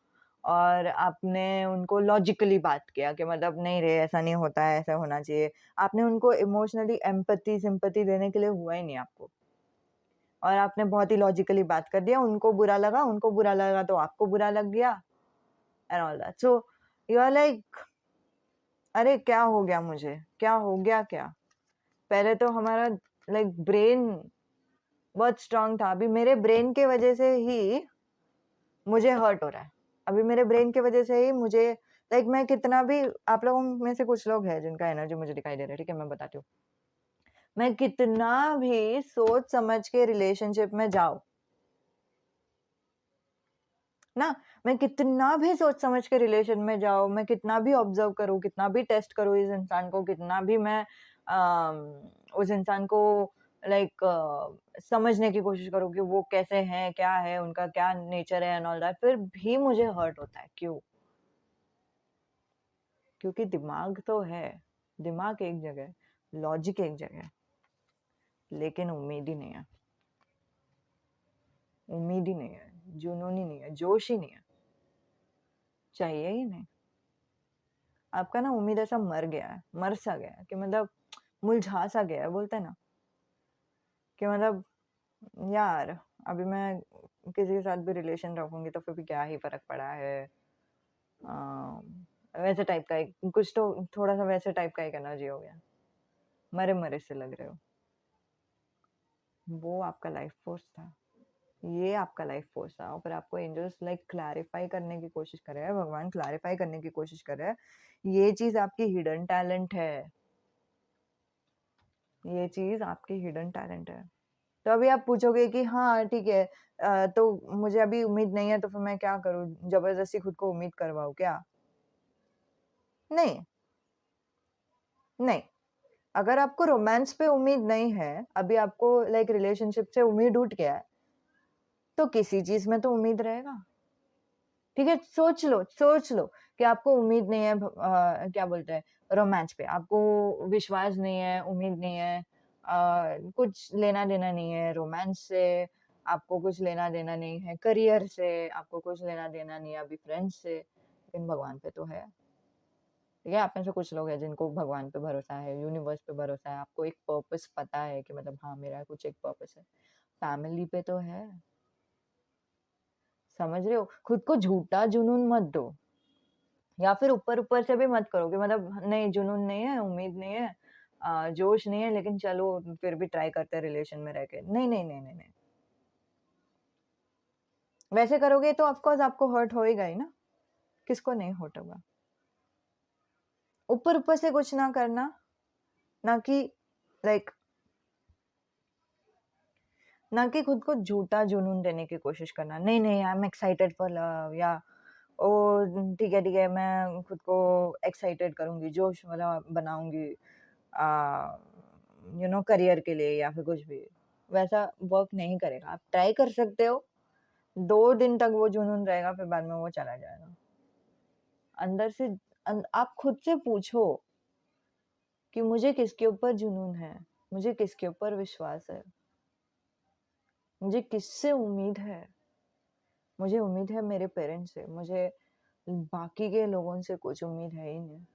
और आपने उनको लॉजिकली बात किया कि मतलब नहीं रे, ऐसा नहीं होता है, ऐसा होना चाहिए। आपने उनको इमोशनली एम्पैथी सिंपैथी देने के लिए हुआ ही नहीं आपको, और आपने बहुत ही लॉजिकली बात कर दिया, उनको बुरा लगा तो आपको बुरा लग गया and all that. So you are like, अरे क्या हो गया मुझे, क्या हो गया क्या? पहले तो हमारा ब्रेन बहुत स्ट्रांग था, अभी मेरे ब्रेन के वजह से ही मुझे हर्ट हो रहा है। अभी मेरे ब्रेन की वजह से ही मुझे मैं कितना भी, आप लोगों में से कुछ लोग हैं जिनका एनर्जी मुझे दिखाई दे रहा है, ठीक है, मैं बताती हूँ। मैं कितना भी सोच समझ के रिलेशनशिप में जाऊं ना, मैं कितना भी सोच समझ के रिलेशन में जाऊं, मैं कितना भी ऑब्जर्व करूं, कितना भी टेस्ट करूं इस इंसान को, कितना भी मैं उस इंसान को लाइक समझने की कोशिश करूं कि वो कैसे हैं, क्या है उनका, क्या नेचर है एंड ऑल दैट, फिर भी मुझे हर्ट होता है। क्यों? क्योंकि दिमाग तो है, दिमाग एक जगह, लॉजिक एक जगह, लेकिन उम्मीद ही नहीं है, उम्मीद ही नहीं है। जुनून ही नहीं है, जोश ही नहीं है, चाहिए ही नहीं। आपका ना उम्मीद ऐसा मर गया है, मर सा गया है कि मतलब मुरझा सा गया है, बोलते हैं ना कि मतलब यार अभी मैं किसी के साथ भी रिलेशन रखूंगी तो फिर भी क्या ही फर्क पड़ा है। वैसे टाइप का एक कुछ तो थोड़ा सा वैसे टाइप का एक एनर्जी हो गया, मरे मरे से लग रहे हो। वो आपका लाइफ फोर्स था, ये आपका लाइफ फोर्स था। और फिर आपको एंजल्स लाइक क्लैरिफाई करने की कोशिश कर रहे हैं, भगवान क्लैरिफाई करने की कोशिश कर रहे हैं, ये चीज आपकी हिडन टैलेंट है, ये चीज आपकी हिडन टैलेंट है। तो अभी आप पूछोगे कि हाँ ठीक है, तो मुझे अभी उम्मीद नहीं है तो फिर मैं क्या करूँ, जबरदस्ती खुद को उम्मीद करवाऊँ क्या? नहीं, नहीं। अगर आपको रोमांस पे उम्मीद नहीं है, अभी आपको लाइक रिलेशनशिप से उम्मीद उठ गया है, तो किसी चीज में तो उम्मीद रहेगा। ठीक है, सोच लो कि आपको उम्मीद नहीं है, क्या बोलते हैं, रोमांस पे आपको विश्वास नहीं है, उम्मीद नहीं है, कुछ लेना देना नहीं है रोमांस से, आपको कुछ लेना देना नहीं है करियर से, आपको कुछ लेना देना नहीं है अभी फ्रेंड्स से, लेकिन भगवान पे तो है। ठीक है, आप में से कुछ लोग हैं जिनको भगवान पे भरोसा है, यूनिवर्स पे भरोसा है, आपको एक पर्पस पता है कि मतलब हाँ मेरा कुछ एक पर्पस है। फैमिली पे तो है, समझ रहे हो? खुद को झूठा जुनून मत दो, या फिर ऊपर ऊपर से भी मत करो कि मतलब नहीं जुनून नहीं है, उम्मीद नहीं है, जोश नहीं है, लेकिन चलो फिर भी ट्राई करते हैं रिलेशन में रह के। नहीं नहीं नहीं नहीं नहीं, वैसे करोगे तो ऑफकोर्स आपको हर्ट होएगा ही ना, किसको नहीं हर्ट होगा। ऊपर ऊपर से कुछ ना करना, ना कि लाइक ना कि खुद को झूठा जुनून देने की कोशिश करना। नहीं नहीं, I am excited for love, या ओ ठीक है मैं खुद को एक्साइटेड करूंगी, जोश वाला बनाऊंगी करियर के लिए या फिर कुछ भी, वैसा वर्क नहीं करेगा। आप ट्राई कर सकते हो, 2 दिन तक वो जुनून रहेगा, फिर बाद में वो चला जाएगा। अंदर से आप खुद से पूछो कि मुझे किसके ऊपर जुनून है, मुझे किसके ऊपर विश्वास है, मुझे किससे उम्मीद है। मुझे उम्मीद है मेरे पेरेंट्स से, मुझे बाकी के लोगों से कुछ उम्मीद है ही नहीं।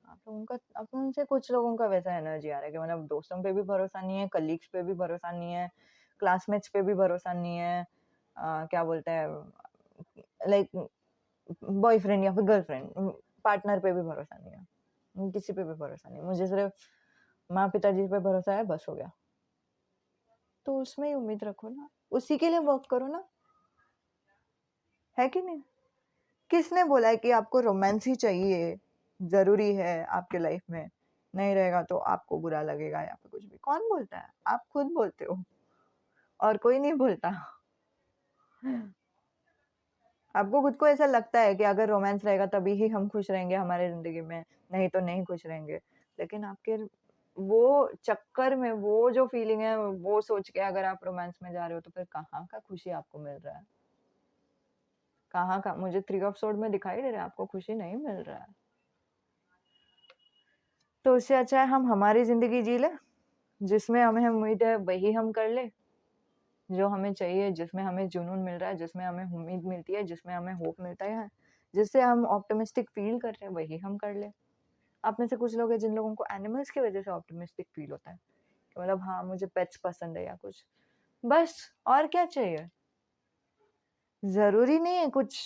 आप उनसे कुछ लोगों का वैसा एनर्जी आ रहा है कि मतलब दोस्तों पे भी भरोसा नहीं है, कलीग्स पे भी भरोसा नहीं है, क्लासमेट्स पे भी भरोसा नहीं है, क्या बोलते हैं लाइक बॉयफ्रेंड या फिर गर्लफ्रेंड पार्टनर पे भी भरोसा नहीं है, किसी पे भी भरोसा नहीं। मुझे सिर्फ माँ पिताजी पे भरोसा है, बस हो गया। तो उसमें ही उम्मीद रखो ना, उसी के लिए वर्क करो ना, है कि नहीं? किसने बोला है कि आपको रोमांस ही चाहिए, जरूरी है आपके लाइफ में, नहीं रहेगा तो आपको बुरा लगेगा या फिर कुछ भी? कौन बोलता है? आप खुद बोलते हो, और कोई नहीं बोलता। आपको खुद को ऐसा लगता है कि अगर रोमांस रहेगा तभी ही हम खुश रहेंगे हमारे जिंदगी में, नहीं तो नहीं खुश रहेंगे। लेकिन आपके वो चक्कर में वो जो फीलिंग है वो सोच के अगर आप रोमांस में जा रहे हो तो फिर कहाँ का खुशी आपको मिल रहा है? कहाँ का? मुझे 3 ऑफ सोर्ड में दिखाई दे रहा है आपको खुशी नहीं मिल रहा है। तो उससे अच्छा है हम हमारी जिंदगी जी ले, जिसमें हमें उम्मीद है वही हम कर ले, जो हमें चाहिए, जिसमें हमें जुनून मिल रहा है, जिसमें हमें उम्मीद मिलती है, जिसमें हमें होप मिलता है, जिससे हम ऑप्टिमिस्टिक फील कर रहे हैं वही हम कर ले। आप में से कुछ लोग हैं जिन लोगों को एनिमल्स की वजह से ऑप्टिमिस्टिक फील होता है कि मतलब हाँ मुझे पेट्स पसंद है या कुछ, बस। और क्या चाहिए? जरूरी नहीं है कुछ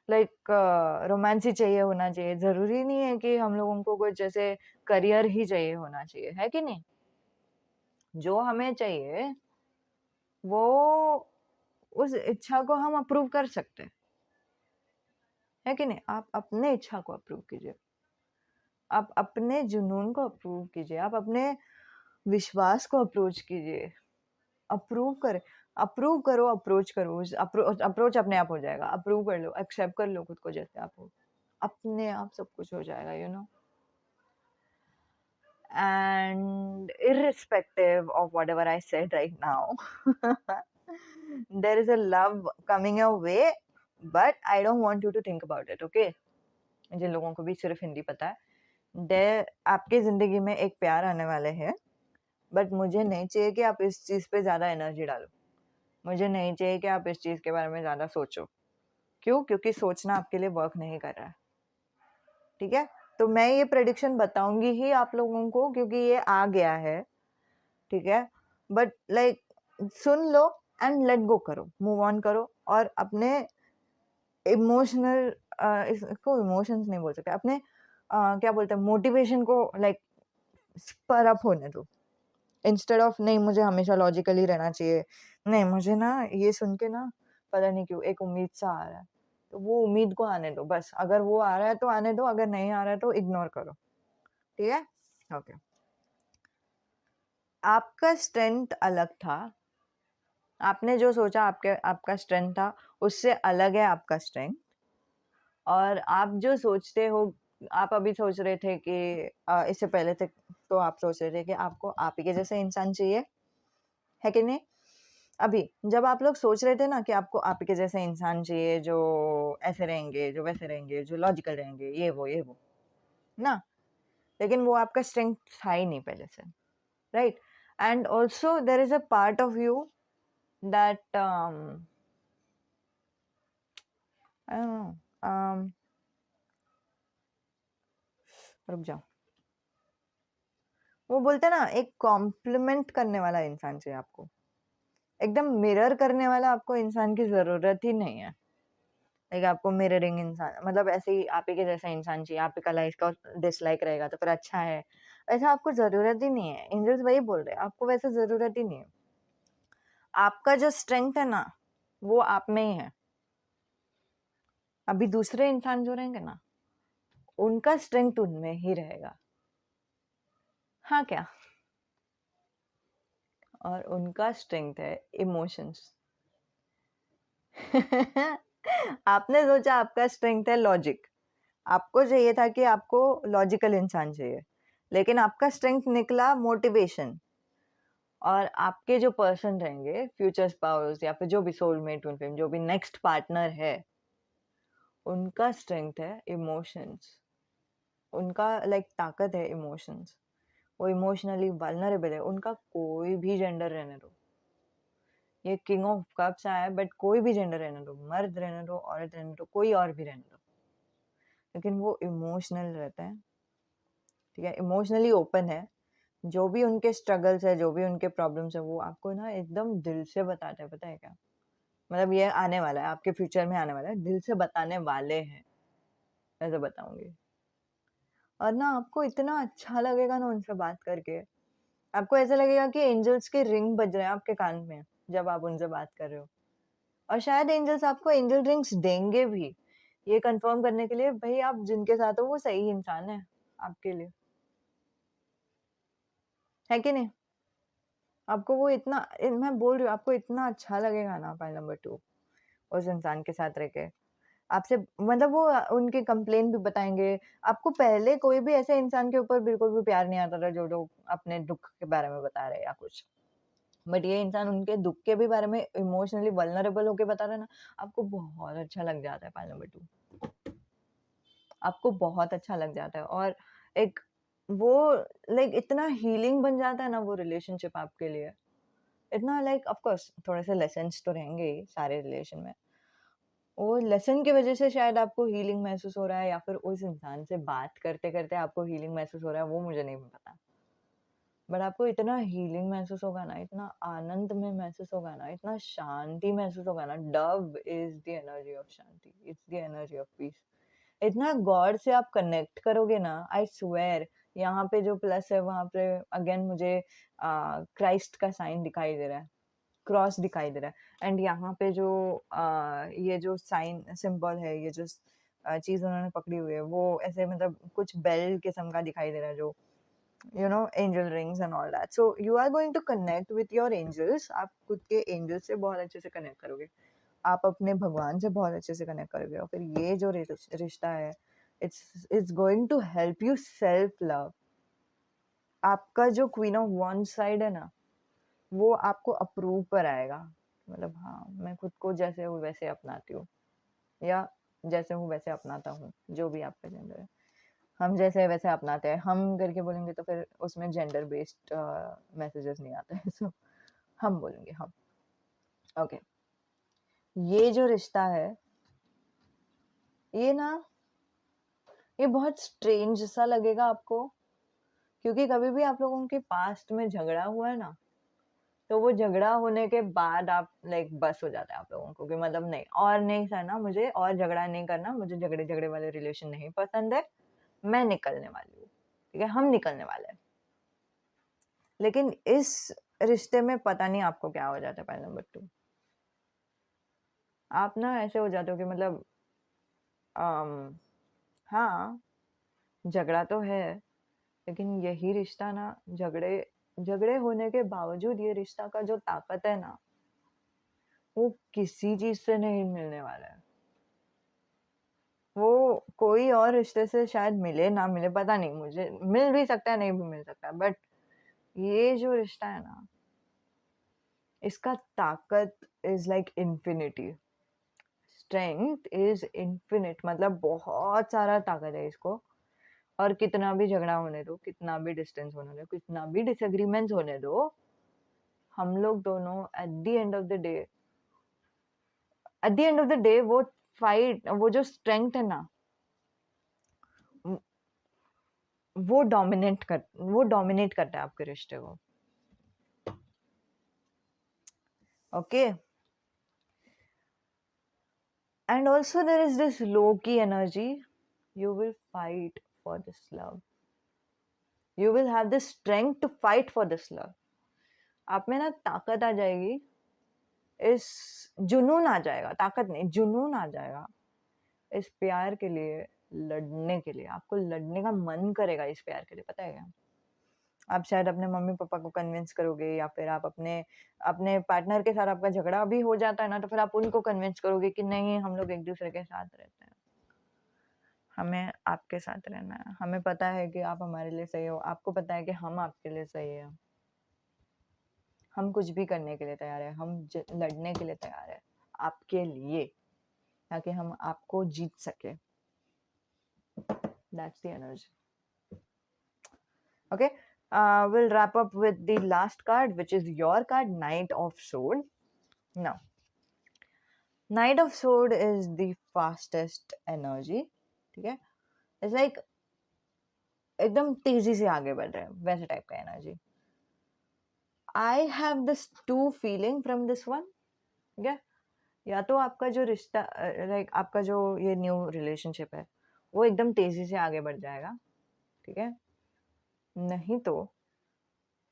लाइक रोमांस ही चाहिए होना चाहिए, जरूरी नहीं है कि हम लोगों को कुछ जैसे करियर ही चाहिए होना चाहिए, है कि नहीं? जो हमें चाहिए वो उस इच्छा को हम अप्रूव कर सकते हैं, है कि नहीं? आप अपने इच्छा को अप्रूव कीजिए, आप अपने जुनून को अप्रूव कीजिए, आप अपने विश्वास को अप्रोच कीजिए, अप्रूव कर अप्रूव करो, अप्रोच करो, अप्रोच अपने आप हो जाएगा। अप्रूव कर लो, एक्सेप्ट कर लो खुद को जैसे आप हो, अपने आप सब कुछ हो जाएगा, and irrespective of whatever I said right now, there is a love coming your way, but I don't want you to think about it, okay? जिन लोगों को भी सिर्फ हिंदी पता है, आपके जिंदगी में एक प्यार आने वाले हैं, बट मुझे नहीं चाहिए कि आप इस चीज पे ज्यादा एनर्जी डालो, मुझे नहीं चाहिए कि आप इस चीज के बारे में ज्यादा सोचो, क्यों? क्योंकि सोचना आपके लिए वर्क नहीं कर रहा है, ठीक है? तो मैं ये प्रेडिक्शन बताऊंगी ही आप लोगों को क्योंकि ये आ गया है, ठीक है? But like soon low and let go करो, मूव ऑन करो और अपने इमोशनल इसको इमोशंस नहीं बोल सकते, अपने क्या बोलते हैं, मोटिवेशन को लाइक स्पर अप होने दो, इंस्टेड ऑफ नहीं मुझे हमेशा लॉजिकली रहना चाहिए, नहीं मुझे ना ये सुन के ना पता नहीं क्यों एक उम्मीद सा आ रहा है, तो वो उम्मीद को आने दो बस, अगर वो आ रहा है तो आने दो, अगर नहीं आ रहा है तो इग्नोर करो, ठीक है? ओके। आपका स्ट्रेंथ अलग था, आपने जो सोचा आपका स्ट्रेंथ था, उससे अलग है आपका स्ट्रेंथ। और आप जो सोचते हो, आप अभी सोच रहे थे कि इससे पहले तक तो आप सोच रहे थे कि आपको आप ही के जैसे इंसान चाहिए, है कि नहीं? अभी जब आप लोग सोच रहे थे ना कि आपको आप ही के जैसे इंसान चाहिए, जो ऐसे रहेंगे, जो वैसे रहेंगे, जो लॉजिकल रहेंगे, ये वो ना, लेकिन वो आपका स्ट्रेंथ था ही नहीं पहले से, right? And also there is a part of you that I don't no, रुक जाओ, वो बोलते हैं ना एक कॉम्प्लीमेंट करने वाला इंसान चाहिए आपको, एकदम मिरर करने वाला आपको इंसान की जरूरत ही नहीं है। लाइक आपको मिररिंग इंसान, मतलब ऐसे ही आप ही के जैसा इंसान चाहिए, आप ही का लाइक का डिसलाइक रहेगा तो फिर अच्छा है, ऐसा आपको जरूरत ही नहीं है। एंजल्स वही बोल रहे हैं, आपको वैसे जरूरत ही नहीं है। आपका जो स्ट्रेंथ है ना वो आप में ही है। अभी दूसरे इंसान जो रहेंगे ना, उनका स्ट्रेंथ उनमें ही रहेगा, हाँ क्या? और उनका स्ट्रेंथ है इमोशंस। आपने सोचा आपका स्ट्रेंथ है लॉजिक, आपको चाहिए था कि आपको लॉजिकल इंसान चाहिए, लेकिन आपका स्ट्रेंथ निकला मोटिवेशन। और आपके जो पर्सन रहेंगे, फ्यूचर स्पाउस या फिर जो भी सोलमेट, ट्विन फ्लेम, जो भी नेक्स्ट पार्टनर है, उनका स्ट्रेंथ है इमोशंस, उनका लाइक ताकत है इमोशंस, वो इमोशनली वल्नरेबल है, उनका कोई भी जेंडर रहने दो, ये किंग ऑफ कप्स आया बट कोई भी जेंडर रहने दो, मर्द रहने दो, औरत रहने दो, कोई और भी रहने दो, लेकिन वो इमोशनल रहता है, ठीक है? इमोशनली ओपन है, जो भी उनके स्ट्रगल्स है, जो भी उनके प्रॉब्लम्स है, वो आपको ना एकदम दिल से बताते हैं, पता है क्या? मतलब ये आने वाला है, आपके फ्यूचर में आने वाला है, दिल से बताने वाले हैं, ऐसे बताऊंगी। और ना आपको इतना अच्छा लगेगा ना उनसे बात करके, आपको ऐसा लगेगा कि एंजल्स के रिंग बज रहे हैं आपके कान में जब आप उनसे बात कर रहे हो। और शायद एंजल्स आपको एंजल रिंग्स देंगे भी, ये कंफर्म करने के लिए भाई आप जिनके साथ हो वो सही इंसान है आपके लिए, है कि नहीं? आपको वो इतना, मैं बोल रही हूँ, आपको इतना अच्छा लगेगा ना पॉइंट नंबर 2, उस इंसान के साथ रह के। आपसे मतलब वो उनके कंप्लेन भी बताएंगे आपको। पहले कोई भी ऐसे इंसान के ऊपर बिल्कुल भी प्यार नहीं आता था जो लोग अपने दुख के बारे में बता रहे हैं या कुछ, बट ये इंसान उनके दुख के भी बारे में इमोशनली वल्नरेबल होके बता रहा है ना, आपको बहुत अच्छा लग जाता है पॉइंट नंबर 2, आपको बहुत अच्छा लग जाता है। और एक वो लाइक इतना हीलिंग बन जाता है ना वो रिलेशनशिप आपके लिए, इतना लाइक ऑफ कोर्स थोड़े से लेसन्स तो रहेंगे ही सारे रिलेशन में, वो लेसन की वजह से शायद आपको हीलिंग महसूस हो रहा है, या फिर उस इंसान से बात करते करते आपको हीलिंग महसूस हो रहा है, वो मुझे नहीं पता, बट आपको इतना हीलिंग महसूस होगा ना, इतना आनंद में महसूस होगा ना, इतना शांति महसूस होगा ना। Dove is the energy of Shanti, it's the energy of peace. इतना गॉड से आप कनेक्ट करोगे ना, आई स्वेयर। यहाँ पे जो प्लस है वहां पे अगेन मुझे क्राइस्ट का साइन दिखाई दे रहा है, क्रॉस दिखाई दे रहा है। एंड यहाँ पे जो ये जो साइन सिंबल है, ये जो चीज उन्होंने पकड़ी हुई है, वो ऐसे मतलब कुछ बेल किस्म का दिखाई दे रहा है, जो angel rings and all that. So you are going to connect with your angels, आप खुद के एंजल्स से बहुत अच्छे से कनेक्ट करोगे, आप अपने भगवान से बहुत अच्छे से कनेक्ट करोगे। और फिर ये जो रिश्ता है, it's going to help you self love. आपका जो क्वीन ऑफ वन साइड है ना, वो आपको अप्रूव पर आएगा, मतलब हाँ मैं खुद को जैसे हूँ वैसे अपनाती हूँ, या जैसे हूँ वैसे अपनाता हूँ, जो भी आपका जेंडर है, हम जैसे है वैसे अपनाते हैं। हम करके बोलेंगे तो फिर उसमें जेंडर बेस्ड मैसेजेस नहीं आते हैं, सो हम बोलेंगे हम। ओके, ये जो रिश्ता है ये ना, ये बहुत स्ट्रेंज सा लगेगा आपको, क्योंकि कभी भी आप लोगों के पास्ट में झगड़ा हुआ है ना, तो वो झगड़ा होने के बाद आप लाइक बस हो जाता है आप लोगों को कि मतलब नहीं और नहीं करना मुझे, और झगड़ा नहीं करना मुझे, झगड़े झगड़े वाले रिलेशन नहीं पसंद है, मैं निकलने वाली हूँ, ठीक है, हम निकलने वाले हैं। लेकिन इस रिश्ते में पता नहीं आपको क्या हो जाता है। पॉइंट नंबर 2, आप ना ऐसे हो जाते हो कि मतलब हाँ, झगड़ा तो है, लेकिन यही रिश्ता ना, झगड़े झगड़े होने के बावजूद ये रिश्ता का जो ताकत है ना, वो किसी चीज से नहीं मिलने वाला है। वो कोई और रिश्ते से शायद मिले ना मिले, पता नहीं, मुझे मिल भी सकता है, नहीं भी मिल सकता, बट ये जो रिश्ता है ना, इसका ताकत is like infinity, strength is infinite, मतलब बहुत सारा ताकत है इसको। और कितना भी झगड़ा होने दो, कितना भी डिस्टेंस होने दो, कितना भी डिसएग्रीमेंट्स होने दो, हम लोग दोनों at the end of the day वो फाइट, वो जो स्ट्रेंथ है ना, वो डोमिनेट करता है आपके रिश्ते को। Okay, and also there is this low key energy, you will fight for this love, you will have the strength to fight for this love. आप में ना ताकत आ जाएगी, इस जुनून आ जाएगा, ताकत नहीं जुनून आ जाएगा इस प्यार के लिए, लड़ने के लिए। आपको लड़ने का मन करेगा इस प्यार के लिए, पता है क्या? आप शायद अपने मम्मी पापा को कन्विंस करोगे, या फिर आप अपने अपने पार्टनर के साथ आपका झगड़ा भी हो जाता है ना, तो फिर आप उनको कन्विंस करोगे कि नहीं, हम लोग एक दूसरे के साथ रहते हैं, हमें आपके साथ रहना है, हमें पता है कि आप हमारे लिए सही हो, आपको पता है कि हम आपके लिए सही है, हम कुछ भी करने के लिए तैयार है, हम लड़ने के लिए तैयार है आपके लिए, ताकि हम आपको जीत सके। That's the energy. Okay, we'll wrap up with the last card, which is your card, Knight of Sword. Now, Knight of Sword is the fastest energy, ठीक है? It's like एकदम तेजी से आगे बढ़ रहे हैं, वैसे टाइप का energy. I have this two feeling from this one, ठीक है? या तो आपका जो रिश्ता लाइक आपका जो ये न्यू रिलेशनशिप है, वो एकदम तेजी से आगे बढ़ जाएगा, ठीक है? नहीं तो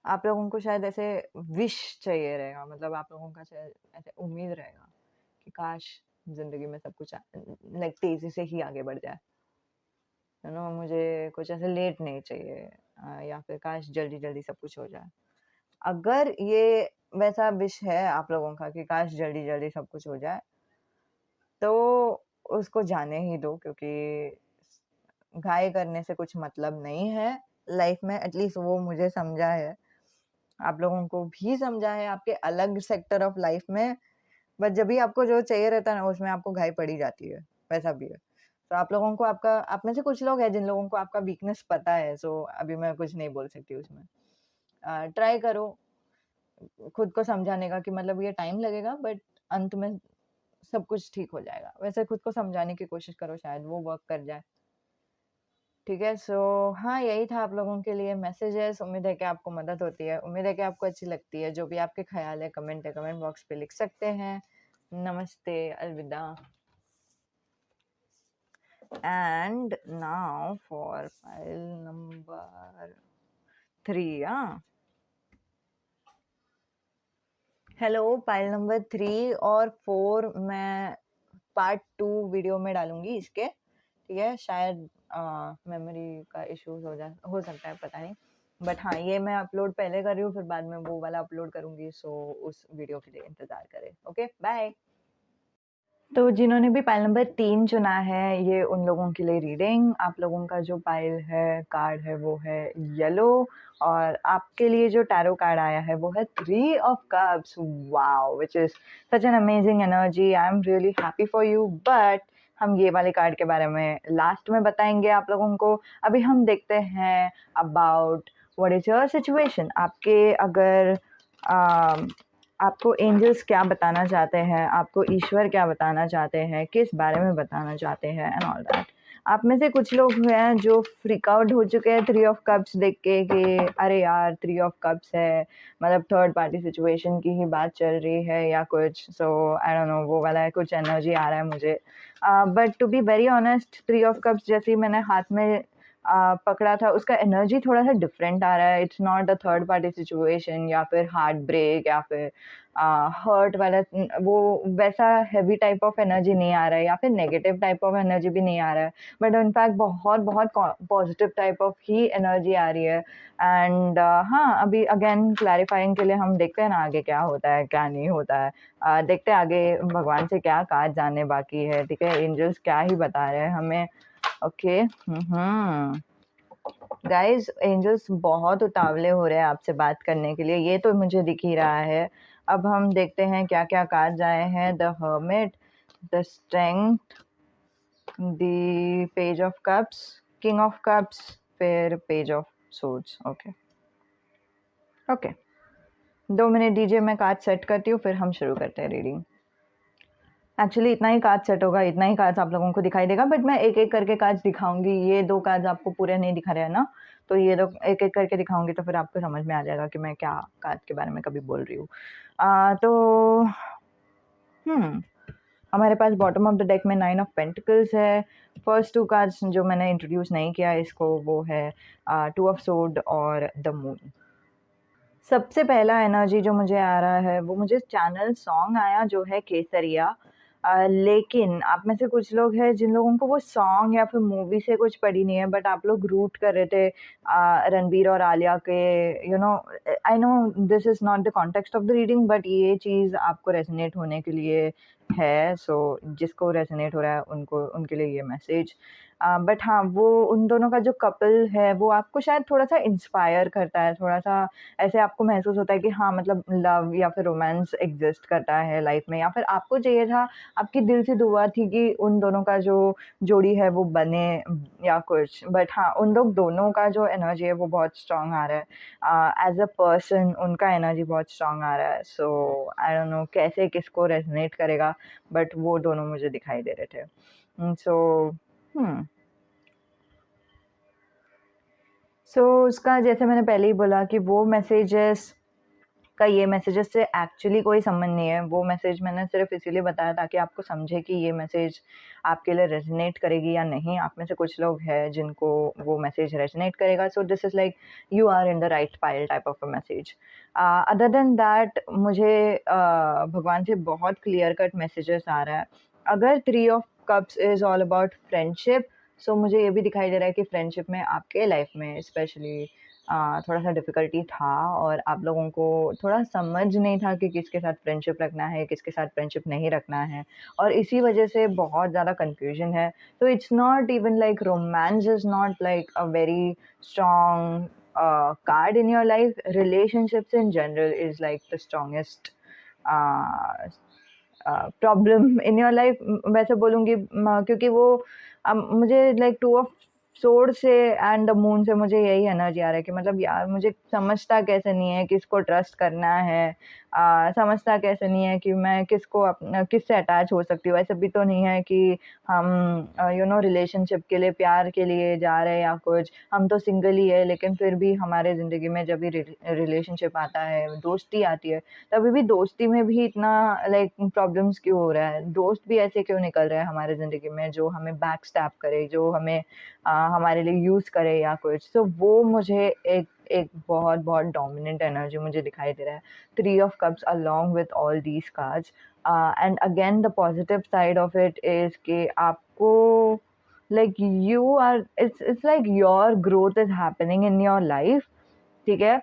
आप लोगों को शायद ऐसे विश चाहिए रहेगा, मतलब आप लोगों का शायद ऐसे उम्मीद रहेगा कि काश जिंदगी में सब कुछ लाइक तेजी से ही आगे बढ़ जाए, यू नो, मुझे कुछ ऐसे लेट नहीं चाहिए, या फिर काश जल्दी जल्दी सब कुछ हो जाए। अगर ये वैसा विश है आप लोगों का कि काश जल्दी जल्दी सब कुछ हो जाए, तो उसको जाने ही दो, क्योंकि घाई करने से कुछ मतलब नहीं है लाइफ में। एटलीस्ट वो मुझे समझा है, आप लोगों को भी समझा है आपके अलग सेक्टर ऑफ लाइफ में, बट जब भी आपको जो चाहिए रहता है ना, उसमें आपको घाई पड़ी जाती है, वैसा भी है। तो आप लोगों को आपका, आप में से कुछ लोग हैं जिन लोगों को आपका वीकनेस पता है, सो अभी मैं कुछ नहीं बोल सकती उसमें। ट्राई करो खुद को समझाने का कि मतलब ये टाइम लगेगा, बट अंत में सब कुछ ठीक हो जाएगा, वैसे खुद को समझाने की कोशिश करो, शायद वो वर्क कर जाए, ठीक है? सो हाँ, यही था आप लोगों के लिए मैसेजेस। उम्मीद है कि आपको मदद होती है, उम्मीद है कि आपको अच्छी लगती है। जो भी आपके ख्याल है कमेंट बॉक्स पे लिख सकते हैं। नमस्ते, अलविदा। And now for file number 3। Hello, file number 3 और 4 मैं पार्ट 2 वीडियो में डालूंगी इसके, ठीक है? शायद मेमोरी का इश्यूज हो सकता है, पता नहीं, बट हाँ, ये मैं अपलोड पहले कर रही हूँ, फिर बाद में वो वाला अपलोड करूंगी, सो उस वीडियो के लिए इंतजार करें। Okay, bye. तो जिन्होंने भी पाइल नंबर 3 चुना है, ये उन लोगों के लिए रीडिंग। आप लोगों का जो पाइल है, कार्ड है, वो है येलो, और आपके लिए जो टैरो कार्ड आया है वो है 3 of cups. Wow, which is such an amazing energy. I am really happy for you, but हम ये वाले कार्ड के बारे में लास्ट में बताएंगे आप लोगों को। अभी हम देखते हैं about what is your situation. आपके अगर आपको एंजल्स क्या बताना चाहते हैं, आपको ईश्वर क्या बताना चाहते हैं, किस बारे में बताना चाहते हैं एंड ऑल दैट। आप में से कुछ लोग हैं जो फ्रीक आउट हो चुके हैं 3 ऑफ कप्स देख के कि अरे यार 3 ऑफ कप्स है, मतलब थर्ड पार्टी सिचुएशन की ही बात चल रही है या कुछ। सो आई डोंट नो, वो वाला कुछ एनर्जी आ रहा है मुझे। But to be very honest, 3 of cups जैसे मैंने हाथ में पकड़ा था, उसका एनर्जी थोड़ा सा डिफरेंट आ रहा है। It's not a third party situation या फिर हार्ट ब्रेक या फिर हर्ट वाला, वो वैसा हैवी टाइप ऑफ एनर्जी नहीं आ रहा है या फिर नेगेटिव टाइप ऑफ एनर्जी भी नहीं आ रहा है, बट इनफैक्ट बहुत बहुत पॉजिटिव टाइप ऑफ ही एनर्जी आ रही है। एंड हाँ, अभी अगेन क्लैरिफाइंग के लिए हम देखते हैं ना आगे क्या होता है क्या नहीं होता है। देखते हैं आगे भगवान से क्या काज जाने बाकी है, ठीक है, एंजल्स क्या ही बता रहे हैं हमें। ओके, गाइज एंजल्स बहुत उतावले हो रहे हैं आपसे बात करने के लिए, ये तो मुझे दिख ही रहा है। अब हम देखते हैं क्या क्या कार्ड आए हैं। The hermit, the strength, the page of cups, king of cups, फिर page of swords. Okay okay, 2 minute दीजिए, मैं कार्ड सेट करती हूँ, फिर हम शुरू करते हैं रीडिंग। एक्चुअली इतना ही कार्ड सेट होगा, इतना ही कार्ड्स आप लोगों को दिखाई देगा, बट मैं एक एक करके कार्ड्स दिखाऊंगी। ये 2 कार्ड्स आपको पूरे नहीं दिखा रहे हैं ना, तो ये 2 एक एक करके दिखाऊंगी, तो फिर आपको समझ में आ जाएगा कि मैं क्या कार्ड के बारे में कभी बोल रही हूँ। तो हमारे पास बॉटम ऑफ द डेक में 9 ऑफ पेंटिकल्स है। फर्स्ट 2 कार्ड्स जो मैंने इंट्रोड्यूस नहीं किया इसको, वो है 2 ऑफ सोर्ड और द मून। सबसे पहला एनर्जी जो मुझे आ रहा है वो मुझे चैनल सॉन्ग आया जो है केसरिया। लेकिन आप में से कुछ लोग हैं जिन लोगों को वो सॉन्ग या फिर मूवी से कुछ पड़ी नहीं है, बट आप लोग रूट कर रहे थे रणबीर और आलिया के। You know, I know this is not the context of the reading, but ये चीज़ आपको रेजोनेट होने के लिए है। सो जिसको रेजोनेट हो रहा है उनको, उनके लिए ये मैसेज। बट हाँ, वो उन दोनों का जो कपल है वो आपको शायद थोड़ा सा इंस्पायर करता है, थोड़ा सा ऐसे आपको महसूस होता है कि हाँ, मतलब लव या फिर रोमांस एग्जिस्ट करता है लाइफ में, या फिर आपको चाहिए था, आपकी दिल से दुआ थी कि उन दोनों का जो जोड़ी है वो बने या कुछ। बट हाँ, उन लोग दोनों का जो एनर्जी है वो बहुत स्ट्रांग आ रहा है। एज अ पर्सन उनका एनर्जी बहुत स्ट्रांग आ रहा है। सो आई डोंट नो कैसे किसको रेजोनेट करेगा, बट वो दोनों मुझे दिखाई दे रहे थे। सो उसका जैसे मैंने पहले ही बोला कि वो मैसेजेस का ये मैसेजेस से एक्चुअली कोई संबंध नहीं है। वो मैसेज मैंने सिर्फ इसीलिए बताया ताकि आपको समझे कि ये मैसेज आपके लिए रेजोनेट करेगी या नहीं। आप में से कुछ लोग हैं जिनको वो मैसेज रेजोनेट करेगा, so this is like you are in the right pile type of a message. Other than that मुझे भगवान से बहुत क्लियर कट मैसेजेस आ रहा है। अगर 3 of cups is all about friendship, so मुझे ये भी दिखाई दे रहा है कि फ्रेंडशिप में आपके लाइफ में स्पेशली थोड़ा सा डिफ़िकल्टी था, और आप लोगों को थोड़ा समझ नहीं था कि किसके साथ फ्रेंडशिप रखना है, किसके साथ फ्रेंडशिप नहीं रखना है, और इसी वजह से बहुत ज़्यादा कन्फ्यूजन है। तो it's not even like romance is not like a very strong card in your life. Relationships in general is like the strongest problem in your life, वैसे बोलूँगी, क्योंकि वो मुझे लाइक 2 ऑफ सोर्ड से एंड द मून से मुझे यही energy आ रहा है कि मतलब यार मुझे समझता कैसे नहीं है किसको ट्रस्ट करना है, समझता कैसे नहीं है कि मैं किसको अपना किससे अटैच हो सकती हूँ। ऐसा भी तो नहीं है कि हम यू नो रिलेशनशिप के लिए, प्यार के लिए जा रहे हैं या कुछ, हम तो सिंगल ही है, लेकिन फिर भी हमारे ज़िंदगी में जब भी रिलेशनशिप आता है, दोस्ती आती है, तभी भी दोस्ती में भी इतना लाइक प्रॉब्लम्स क्यों हो रहा है? दोस्त भी ऐसे क्यों निकल रहे हैं हमारे ज़िंदगी में जो हमें बैक स्टैब करे, जो हमें हमारे लिए यूज़ करे या कुछ। तो वो मुझे एक एक बहुत बहुत डोमिनेंट एनर्जी मुझे दिखाई दे रहा है। 3 of cups along with all these cards, and again the positive side of it is कि आपको like you are, it's like your growth is happening in your life, ठीक है?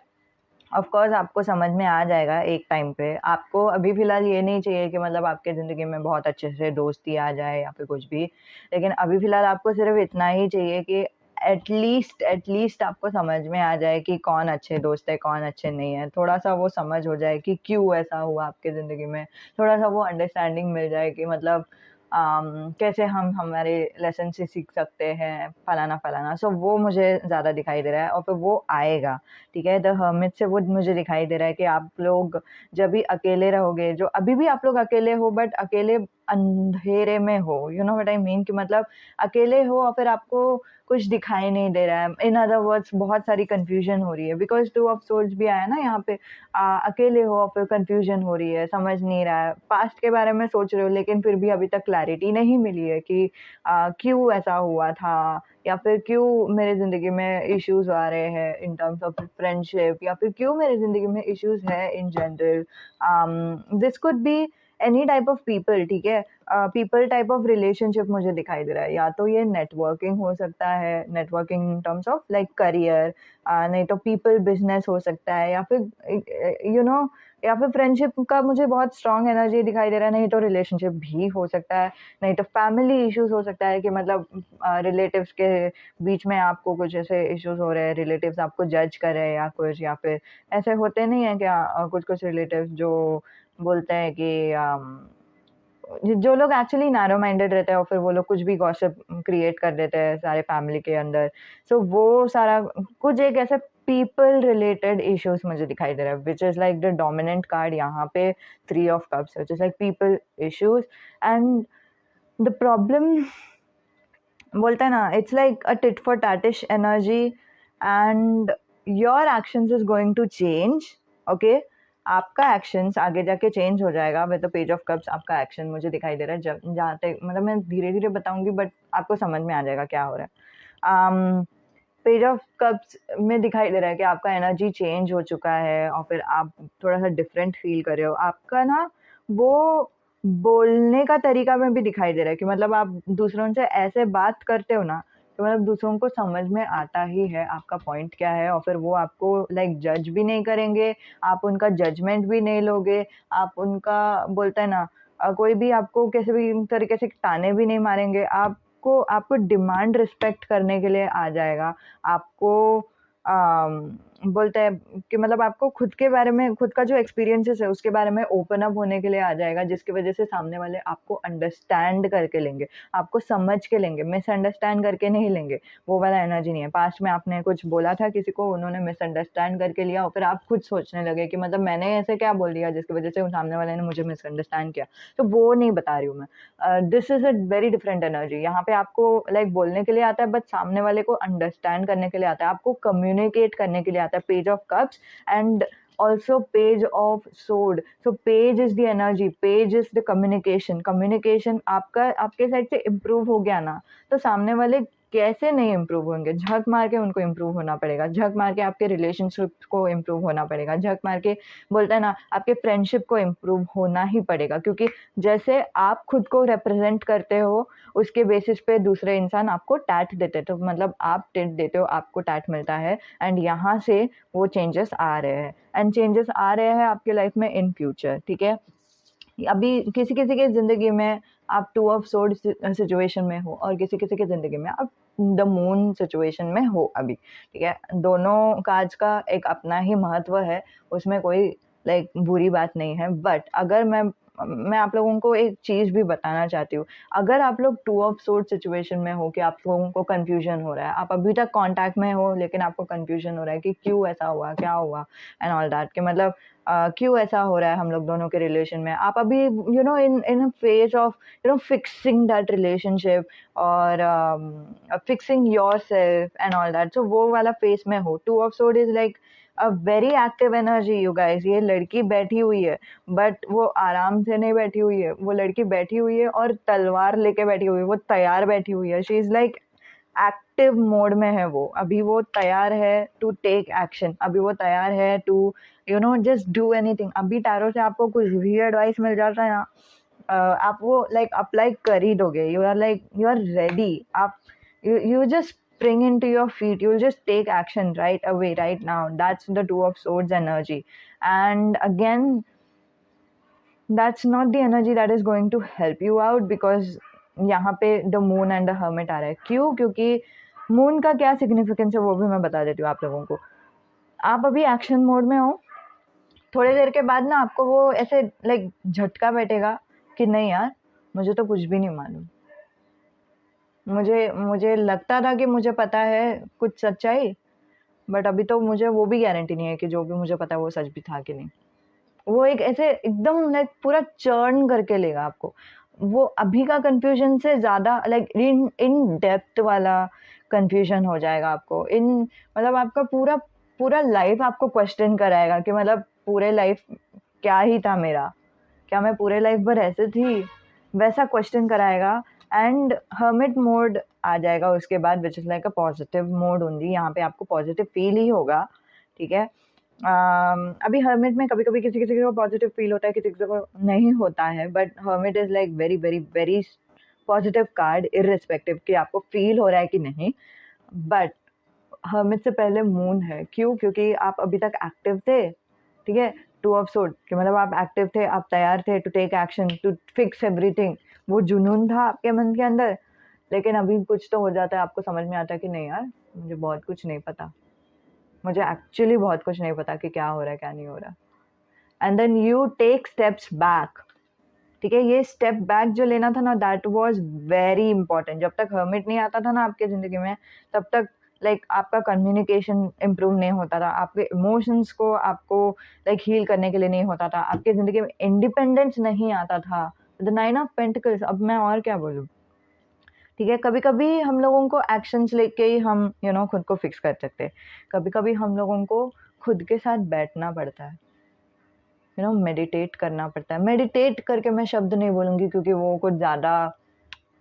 ऑफ कोर्स आपको समझ में आ जाएगा एक टाइम पे। आपको अभी फ़िलहाल ये नहीं चाहिए कि मतलब आपके ज़िंदगी में बहुत अच्छे से दोस्ती आ जाए या फिर कुछ भी। लेकिन अभी फ़िलहाल आपको सिर्फ़ इतना ही चाहिए कि एटलीस्ट आपको समझ में आ जाए कि कौन अच्छे दोस्त है, कौन अच्छे नहीं है। थोड़ा-सा वो समझ हो जाए कि क्यों ऐसा हुआ आपकी ज़िंदगी में। थोड़ा-सा वो अंडरस्टैंडिंग मिल जाए कि मतलब कैसे हम हमारे लेसन से सीख सकते हैं, फलाना। सो वो मुझे ज़्यादा दिखाई दे रहा है और फिर वो आएगा, ठीक है? द हर्मिट से वो मुझे दिखाई दे रहा है कि आप लोग जब भी अकेले रहोगे, जो अभी भी आप लोग अकेले हो बट अकेले अंधेरे में हो, you know what I mean? कि मतलब अकेले हो और फिर आपको कुछ दिखाई नहीं दे रहा है। इन अदर वर्ड्स बहुत सारी कन्फ्यूज़न हो रही है, बिकॉज़ टू ऑफ सोर्ड्स भी आया ना यहाँ पे। अकेले हो और फिर कन्फ्यूज़न हो रही है, समझ नहीं रहा है। पास्ट के बारे में सोच रहे हो लेकिन फिर भी अभी तक क्लैरिटी नहीं मिली है कि क्यों ऐसा हुआ था या फिर क्यों मेरे ज़िंदगी में इश्यूज़ आ रहे हैं इन टर्म्स ऑफ फ्रेंडशिप, या फिर क्यों मेरी ज़िंदगी में इश्यूज़ है in general. This could be any type of people, ठीक है? पीपल टाइप ऑफ रिलेशनशिप मुझे दिखाई दे रहा है। या तो ये नेटवर्किंग हो सकता है, networking in terms of like career, नहीं तो पीपल बिजनेस हो सकता है, या फिर यू नो या फिर फ्रेंडशिप का मुझे बहुत स्ट्रॉन्ग एनर्जी दिखाई दे रहा है। नहीं तो रिलेशनशिप भी हो सकता है, नहीं तो फैमिली इश्यूज हो सकता है कि मतलब रिलेटिव्स के बीच में आपको कुछ ऐसे इश्यूज हो रहे हैं, रिलेटिव्स आपको जज कर रहे हैं या कुछ, या फिर ऐसे होते नहीं है क्या कुछ कुछ रिलेटिव्स जो बोलते हैं कि जो लोग एक्चुअली नैरो माइंडेड रहते हैं और फिर वो लोग कुछ भी गॉसिप क्रिएट कर देते हैं सारे फैमिली के अंदर। सो वो सारा कुछ एक ऐसे पीपल रिलेटेड इश्यूज मुझे दिखाई दे रहा है, which is like the dominant card यहाँ पे 3 of cups, which is like people issues. And the problem बोलते हैं ना, it's like a tit for tattish energy and your actions is going to change, okay? आपका actions आगे जाके change हो जाएगा with the page of cups. आपका action मुझे दिखाई दे रहा है, जब जहाँ तक मतलब मैं धीरे धीरे बताऊंगी बट आपको समझ में आ जाएगा क्या हो रहा है। पेज ऑफ कप्स में दिखाई दे रहा है कि आपका एनर्जी चेंज हो चुका है और फिर आप थोड़ा सा डिफरेंट फील कर रहे हो। आपका ना वो बोलने का तरीका में भी दिखाई दे रहा है कि मतलब आप दूसरों से ऐसे बात करते हो ना कि मतलब दूसरों को समझ में आता ही है आपका पॉइंट क्या है, और फिर वो आपको लाइक जज भी नहीं करेंगे, आप उनका जजमेंट भी नहीं लोगे, आप उनका बोलते हैं ना कोई भी आपको किसी भी तरीके से ताने भी नहीं मारेंगे। आपको आपको डिमांड रिस्पेक्ट करने के लिए आ जाएगा। आपको बोलते हैं कि मतलब आपको खुद के बारे में, खुद का जो एक्सपीरियंसेस है उसके बारे में ओपन अप होने के लिए आ जाएगा, जिसकी वजह से सामने वाले आपको अंडरस्टैंड करके लेंगे, आपको समझ के लेंगे, मिसअंडरस्टैंड करके नहीं लेंगे। वो वाला एनर्जी नहीं है। पास्ट में आपने कुछ बोला था किसी को, उन्होंने मिसअंडरस्टैंड करके लिया और फिर आप खुद सोचने लगे कि मतलब मैंने ऐसे क्या बोल दिया जिसकी वजह से सामने वाले ने मुझे मिसअंडरस्टैंड किया। तो वो नहीं बता रही हूँ मैं। This is a very different energy. यहाँ पे आपको लाइक बोलने के लिए आता है बट सामने वाले को अंडरस्टैंड करने के लिए आता है, आपको कम्युनिकेट करने के लिए आता है। Page of cups and also page of sword. So page is the energy, page is the communication आपका आपके साइड से इम्प्रूव हो गया ना, तो सामने वाले कैसे नहीं इम्प्रूव होंगे? झक मार के उनको इम्प्रूव होना पड़ेगा, झक मार के आपके रिलेशनशिप को इम्प्रूव होना पड़ेगा, झक मार के बोलते हैं ना आपके फ्रेंडशिप को इम्प्रूव होना ही पड़ेगा, क्योंकि जैसे आप खुद को रिप्रेजेंट करते हो उसके बेसिस पे दूसरे इंसान आपको टैट देते, तो मतलब आप टिट देते हो, आपको टैट मिलता है। एंड यहाँ से वो चेंजेस आ रहे हैं, एंड चेंजेस आ रहे हैं आपके लाइफ में इन फ्यूचर, ठीक है? अभी किसी किसी के जिंदगी में आप 2 ऑफ सोर्ड सिचुएशन में हो और किसी किसी के जिंदगी में आप द मून सिचुएशन में हो अभी, ठीक है? दोनों कार्ड्स का एक अपना ही महत्व है, उसमें कोई लाइक बुरी बात नहीं है। बट अगर मैं आप लोगों को एक चीज भी बताना चाहती हूँ। अगर आप लोग 2 ऑफ सोर्ड सिचुएशन में हो कि आप लोगों को कंफ्यूजन हो रहा है, आप अभी तक कांटेक्ट में हो लेकिन आपको कंफ्यूजन हो रहा है कि क्यों ऐसा हुआ, क्या हुआ एंड ऑल दैट, कि मतलब क्यों ऐसा हो रहा है हम लोग दोनों के रिलेशन में, आप अभी you know in phase of you know fixing that relationship और fixing yourself and all that, so वो वाला फेज में हो। 2 of sword is like a very active energy you guys. ये लड़की बैठी हुई है बट वो आराम से नहीं बैठी हुई है, वो लड़की बैठी हुई है और तलवार लेके बैठी हुई है, वो तैयार बैठी हुई है। She is like active mode में है वो, अभी वो तैयार है टू टेक एक्शन, अभी वो तैयार है to you know just do anything. अभी टैरो से आपको कुछ भी एडवाइस मिल जाता है ना, आप वो लाइक अप्लाई कर ही दोगे। You are like you are ready, आप you just spring into your feet, you'll just take action right away right now. That's the 2 of swords energy. And again, that's not the energy that is going to help you out, because यहाँ पे the moon and the hermit आ रहा है। क्यों? क्योंकि moon का क्या significance है वो भी मैं बता देती हूँ आप लोगों को। आप अभी एक्शन मोड में हो, थोड़ी देर के बाद ना आपको वो ऐसे लाइक झटका बैठेगा कि नहीं यार, मुझे तो कुछ भी नहीं मालूम। मुझे मुझे लगता था कि मुझे पता है कुछ सच्चाई, बट अभी तो मुझे वो भी गारंटी नहीं है कि जो भी मुझे पता है वो सच भी था कि नहीं। वो एक ऐसे एकदम लाइक पूरा चर्न करके लेगा आपको। वो अभी का कंफ्यूजन से ज़्यादा लाइक इन इन डेप्थ वाला कंफ्यूजन हो जाएगा आपको। इन मतलब आपका पूरा पूरा लाइफ आपको क्वेश्चन कराएगा कि मतलब पूरे लाइफ क्या ही था मेरा, क्या मैं पूरे लाइफ भर ऐसे थी, वैसा क्वेश्चन कराएगा। एंड हर्मिट मोड आ जाएगा उसके बाद, which is like a positive mode only. यहाँ पे आपको पॉजिटिव फील ही होगा, ठीक है। अभी हर्मिट में कभी कभी किसी किसी को पॉजिटिव फील होता है, किसी किसी को नहीं होता है, but hermit is like very very very positive card, irrespective कि आपको फील हो रहा है कि नहीं। बट हर्मिट से पहले मून है। क्यों? क्योंकि आप अभी तक एक्टिव थे, ठीक है। टू ऑफ सोर्ड कि मतलब आप एक्टिव थे, आप तैयार थे to take action, to fix everything. वो जुनून था आपके मन के अंदर। लेकिन अभी कुछ तो हो जाता है, आपको समझ में आता है कि नहीं यार, मुझे बहुत कुछ नहीं पता, मुझे एक्चुअली बहुत कुछ नहीं पता कि क्या हो रहा है क्या नहीं हो रहा। And then you take steps back, ठीक है। ये स्टेप बैक जो लेना था ना, दैट वाज वेरी इंपॉर्टेंट। जब तक हर्मिट नहीं आता था ना आपके ज़िंदगी में, तब तक लाइक आपका कम्युनिकेशन इम्प्रूव नहीं होता था, आपके इमोशंस को आपको लाइक हील करने के लिए नहीं होता था, आपके ज़िंदगी में इंडिपेंडेंस नहीं आता था। द नाइन ऑफ पेंटिकल्स, अब मैं और क्या बोलूँ, ठीक है। कभी कभी हम लोगों को एक्शंस लेके ही हम खुद को फिक्स कर सकते हैं। कभी कभी हम लोगों को खुद के साथ बैठना पड़ता है, मेडिटेट करना पड़ता है। मेडिटेट करके मैं शब्द नहीं बोलूँगी क्योंकि वो कुछ ज़्यादा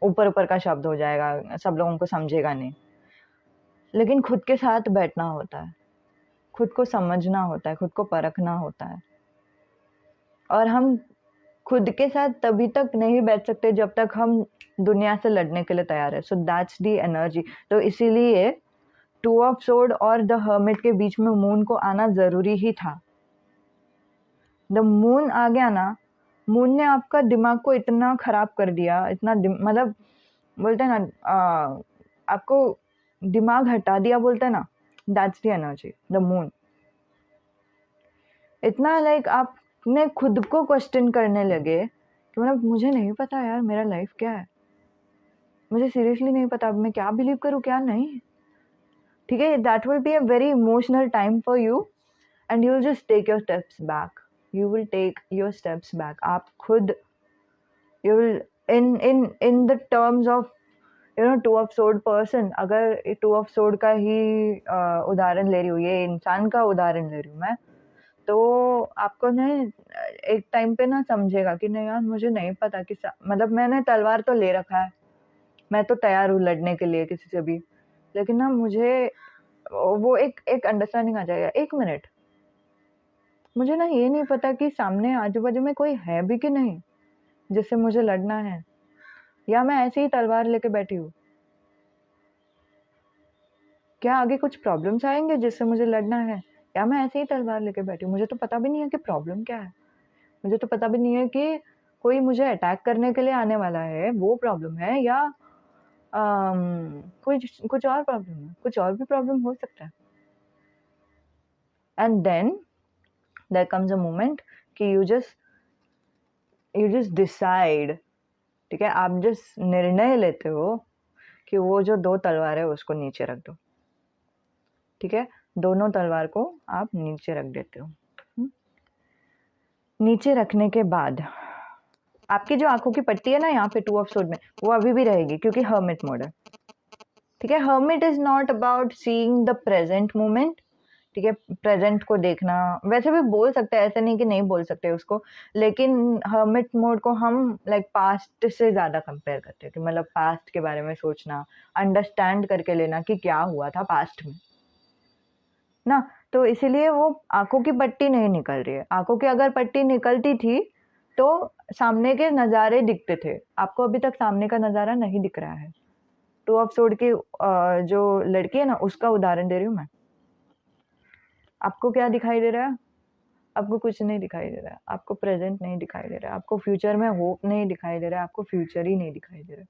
ऊपर ऊपर का शब्द हो जाएगा, सब लोगों को समझेगा नहीं। लेकिन खुद के साथ बैठना होता है, खुद को समझना होता है, खुद को परखना होता है। और हम खुद के साथ तभी तक नहीं बैठ सकते जब तक हम दुनिया से लड़ने के लिए तैयार है। So that's the energy. तो इसीलिए टू ऑफ सोर्ड और द हर्मिट के बीच में मून को आना ज़रूरी ही था। द मून आ गया ना, मून ने आपका दिमाग को इतना खराब कर दिया, इतना मतलब बोलते हैं ना, आपको दिमाग हटा दिया बोलते हैं ना, that's the energy, the moon. इतना लाइक आपने खुद को क्वेश्चन करने लगे कि मतलब मुझे नहीं पता यार मेरा लाइफ क्या है, मुझे सीरियसली नहीं पता अब मैं क्या बिलीव करूँ क्या नहीं, ठीक है। That will be a very emotional time for you and you will just take your steps back, you will take your steps back. आप खुद you will in the terms of two of sword person, अगर two of sword का ही उदाहरण ले रही हूँ, ये इंसान का उदाहरण ले रही हूँ मैं, तो आपको ना एक टाइम पे ना समझेगा कि नहीं यार मुझे नहीं पता कि मतलब मैंने तलवार तो ले रखा है, मैं तो तैयार हूँ लड़ने के लिए किसी से भी, लेकिन ना मुझे वो एक एक अंडरस्टैंडिंग आ जाएगा, एक मिनट मुझे ना ये नहीं पता कि सामने आजू बाजू में कोई है भी कि नहीं जिससे मुझे लड़ना है, या मैं ऐसे ही तलवार लेके बैठी हूँ। क्या आगे कुछ प्रॉब्लम्स आएंगे जिससे मुझे लड़ना है, या मैं ऐसे ही तलवार लेके बैठी हूँ। मुझे तो पता भी नहीं है कि प्रॉब्लम क्या है, मुझे तो पता भी नहीं है कि कोई मुझे अटैक करने के लिए आने वाला है, वो प्रॉब्लम है, या कुछ कुछ और प्रॉब्लम है, कुछ और भी प्रॉब्लम हो सकता है। And then there comes a moment कि यू जस्ट डिसाइड, ठीक है। आप जस्ट निर्णय लेते हो कि वो जो दो तलवार है उसको नीचे रख दो, ठीक है। दोनों तलवार को आप नीचे रख देते हो। नीचे रखने के बाद आपकी जो आंखों की पट्टी है ना यहाँ पे टू ऑफ सोर्ड में, वो अभी भी रहेगी क्योंकि हर्मिट मोड है, ठीक है। Hermit is not about seeing the present moment, ठीक है। प्रेजेंट को देखना वैसे भी बोल सकते हैं, ऐसे नहीं कि नहीं बोल सकते उसको, लेकिन हर्मिट मोड को हम लाइक पास्ट से ज़्यादा कंपेयर करते हैं कि मतलब पास्ट के बारे में सोचना, अंडरस्टैंड करके लेना कि क्या हुआ था पास्ट में ना। तो इसीलिए वो आंखों की पट्टी नहीं निकल रही है। आंखों की अगर पट्टी निकलती थी तो सामने के नज़ारे दिखते थे, आपको अभी तक सामने का नज़ारा नहीं दिख रहा है। टू ऑफ सोर्ड की जो लड़की है ना उसका उदाहरण दे रही हूँ मैं। आपको क्या दिखाई दे रहा है? आपको कुछ नहीं दिखाई दे रहा है, आपको प्रेजेंट नहीं दिखाई दे रहा है, आपको फ्यूचर में होप नहीं दिखाई दे रहा है, आपको फ्यूचर ही नहीं दिखाई दे रहा।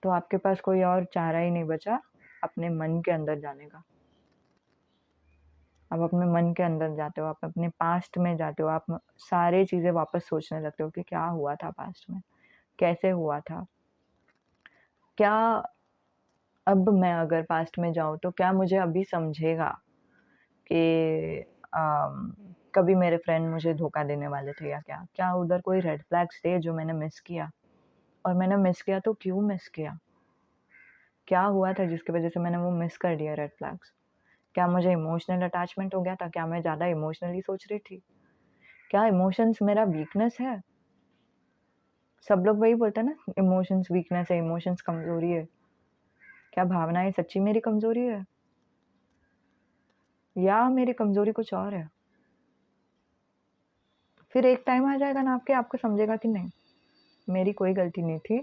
तो आपके पास कोई और चारा ही नहीं बचा अपने मन के अंदर जाने का, आप अपने मन के अंदर जाते हो, आप अपने पास्ट में जाते हो, आप सारी चीज़ें वापस सोचने लगते हो कि क्या हुआ था पास्ट में, कैसे हुआ था, क्या अब मैं अगर पास्ट में जाऊँ तो क्या मुझे अभी समझेगा कि कभी मेरे फ्रेंड मुझे धोखा देने वाले थे या क्या? क्या उधर कोई रेड फ्लैग्स थे जो मैंने मिस किया? और मैंने मिस किया तो क्यों मिस किया? क्या हुआ था जिसकी वज़ह से मैंने वो मिस कर दिया रेड फ्लैग्स? क्या मुझे इमोशनल अटैचमेंट हो गया था? क्या मैं ज़्यादा इमोशनली सोच रही थी? क्या इमोशंस मेरा वीकनेस है? सब लोग वही बोलते हैं ना, इमोशंस वीकनेस है, इमोशंस कमज़ोरी है। क्या भावनाएँ सच्ची मेरी कमज़ोरी है? या मेरी कमज़ोरी कुछ और है? फिर एक टाइम आ जाएगा ना आपको समझेगा कि नहीं, मेरी कोई गलती नहीं थी,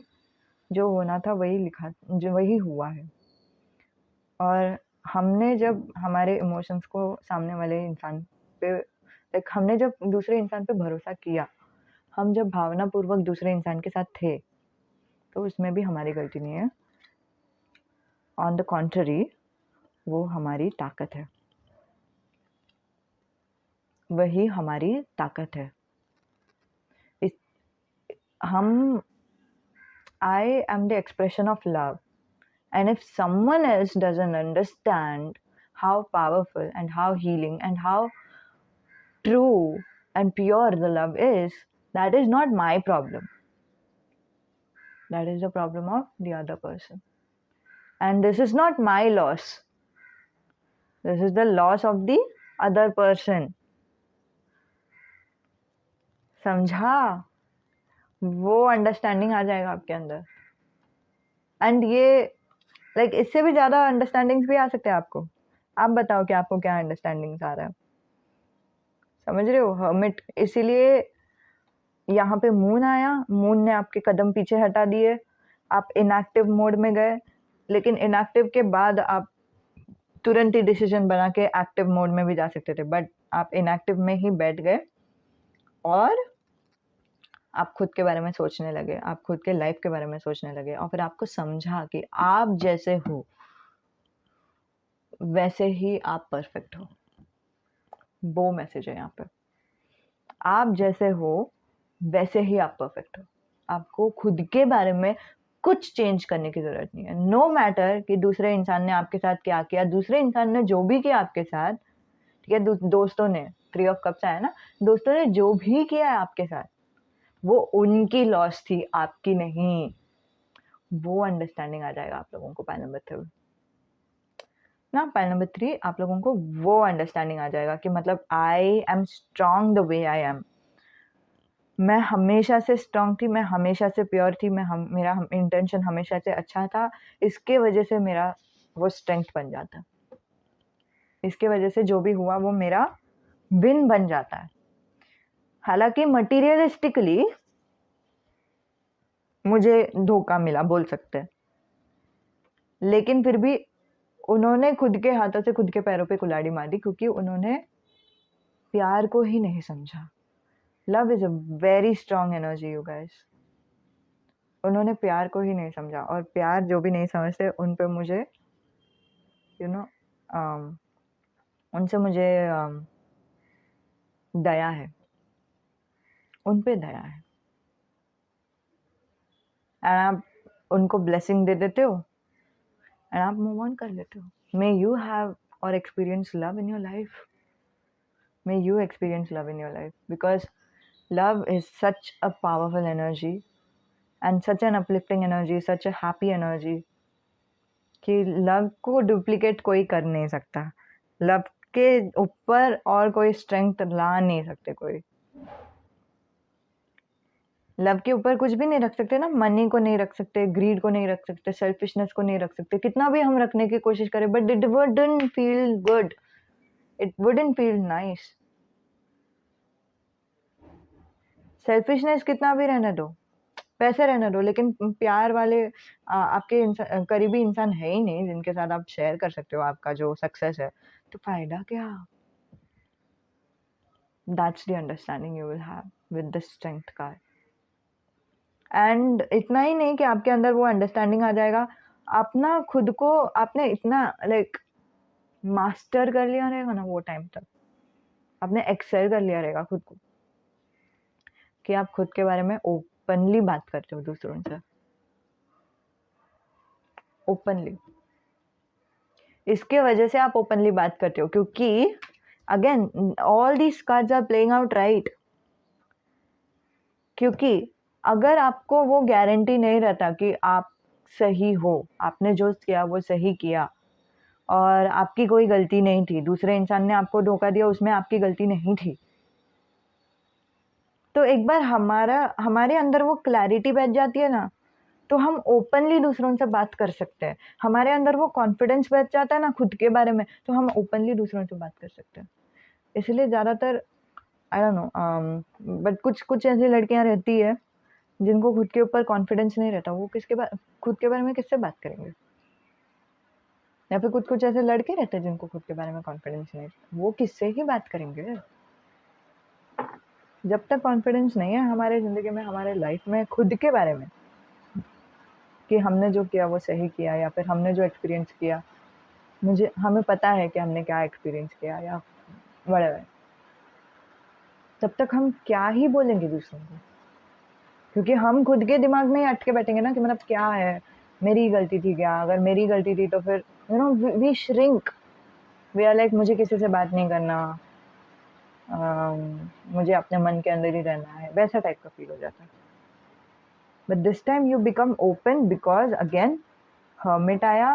जो होना था जो वही हुआ है। और हमने जब हमारे इमोशंस को सामने वाले इंसान पे हमने जब दूसरे इंसान पे भरोसा किया, हम जब भावनापूर्वक दूसरे इंसान के साथ थे, तो उसमें भी हमारी गलती नहीं है। ऑन द कॉन्ट्ररी, वो हमारी ताकत है। वही हमारी ताकत है। इस हम I am the expression of love. And if someone else doesn't understand how powerful and how healing and how true and pure the love is, that is not my problem. That is the problem of the other person. And this is not my loss. This is the loss of the other person. समझा? वो understanding आ जाएगा आपके अंदर. And ये इससे भी ज़्यादा understandings भी आ सकते हैं आपको. आप बताओ कि आपको क्या अंडरस्टैंडिंग्स आ रहा है. समझ रहे हो? हर्मिट, इसीलिए यहाँ पे मून आया, मून ने आपके कदम पीछे हटा दिए, आप इनएक्टिव मोड में गए, लेकिन इनएक्टिव के बाद आप तुरंत ही डिसीजन बना के एक्टिव मोड में भी जा सकते थे, बट आप इनएक्टिव में ही बैठ गए और आप खुद के बारे में सोचने लगे, आप खुद के लाइफ के बारे में सोचने लगे, और फिर आपको समझा कि आप जैसे हो वैसे ही आप परफेक्ट हो. वो मैसेज है यहाँ पे. आप जैसे हो वैसे ही आप परफेक्ट हो. आपको खुद के बारे में कुछ चेंज करने की ज़रूरत नहीं है. नो मैटर कि दूसरे इंसान ने आपके साथ क्या किया, दूसरे इंसान ने जो भी किया आपके साथ, ठीक है, दोस्तों ने, थ्री ऑफ कप्स आया ना, दोस्तों ने जो भी किया है आपके साथ, वो उनकी लॉस थी, आपकी नहीं. वो अंडरस्टैंडिंग आ जाएगा आप लोगों को. पाइल नंबर 3 ना, पाइल नंबर 3 आप लोगों को वो अंडरस्टैंडिंग आ जाएगा कि मतलब I am strong the way I am. मैं हमेशा से स्ट्रांग थी, मैं हमेशा से प्योर थी, मेरा इंटेंशन हमेशा से अच्छा था. इसके वजह से मेरा वो स्ट्रेंथ बन जाता. इसके वजह से जो भी हुआ वो मेरा विन बन जाता है. हालांकि मटीरियलिस्टिकली मुझे धोखा मिला बोल सकते हैं, लेकिन फिर भी उन्होंने खुद के हाथों से खुद के पैरों पे कुल्हाड़ी मार दी, क्योंकि उन्होंने प्यार को ही नहीं समझा. Love is a very strong energy you guys. उन्होंने प्यार को ही नहीं समझा, और प्यार जो भी नहीं समझते उन पे मुझे उनसे मुझे दया है. उन पे दया है. एंड आप उनको ब्लेसिंग दे देते हो एंड आप मूव ऑन कर लेते हो. मे यू हैव और experience love in your life. May you experience love in your life, because love is such a powerful energy and such an uplifting energy, such a happy energy कि love को duplicate कोई कर नहीं सकता. Love के ऊपर और कोई स्ट्रेंथ ला नहीं सकते कोई. लव के ऊपर कुछ भी नहीं रख सकते ना. मनी को नहीं रख सकते, ग्रीड को नहीं रख सकते, सेल्फिशनेस को नहीं रख सकते. कितना भी हम रखने की कोशिश करें, but it wouldn't feel good, it wouldn't feel nice. Selfishness कितना भी रहने दो, पैसे रहने दो, लेकिन प्यार वाले आपके करीबी इंसान है ही नहीं जिनके साथ आप शेयर कर सकते हो आपका जो सक्सेस है, तो फायदा क्या. That's the understanding you will have with the strength card. And इतना ही नहीं कि आपके अंदर वो अंडरस्टैंडिंग आ जाएगा, अपना खुद को आपने इतना मास्टर कर लिया रहेगा ना वो टाइम तक, आपने एक्सेल कर लिया रहेगा खुद को, कि आप खुद के बारे में ओपनली बात करते हो दूसरों से, ओपनली। इसके वजह से आप ओपनली बात करते हो, क्योंकि again all these cards are playing out right. क्योंकि अगर आपको वो गारंटी नहीं रहता कि आप सही हो, आपने जो किया वो सही किया, और आपकी कोई गलती नहीं थी, दूसरे इंसान ने आपको धोखा दिया, उसमें आपकी गलती नहीं थी, तो एक बार हमारे अंदर वो क्लैरिटी बैठ जाती है ना, तो हम ओपनली दूसरों से बात कर सकते हैं। हमारे अंदर वो कॉन्फिडेंस बैठ जाता है ना खुद के बारे में, तो हम ओपनली दूसरों से बात कर सकते हैं। इसलिए ज़्यादातर आई डोंट नो, बट कुछ कुछ ऐसी लड़कियां रहती है जिनको खुद के ऊपर कॉन्फिडेंस नहीं रहता, वो खुद के बारे में किससे बात करेंगे? या फिर कुछ कुछ ऐसे लड़के रहते हैं जिनको खुद के बारे में कॉन्फिडेंस नहीं रहता, वो किससे ही बात करेंगे? जब तक कॉन्फिडेंस नहीं है हमारे ज़िंदगी में, हमारे लाइफ में, खुद के बारे में, कि हमने जो किया वो सही किया, या फिर हमने जो एक्सपीरियंस किया, हमें पता है कि हमने क्या एक्सपीरियंस किया, या व्हाटएवर, तब तक हम क्या ही बोलेंगे दूसरों को? क्योंकि हम खुद के दिमाग में ही अटके बैठेंगे ना, कि मतलब क्या है, मेरी गलती थी क्या? अगर मेरी गलती थी तो फिर you know we shrink, we are like मुझे किसी से बात नहीं करना, मुझे अपने मन के अंदर ही रहना है, वैसा टाइप का फील हो जाता है। But this time you become open, because again hermit आया,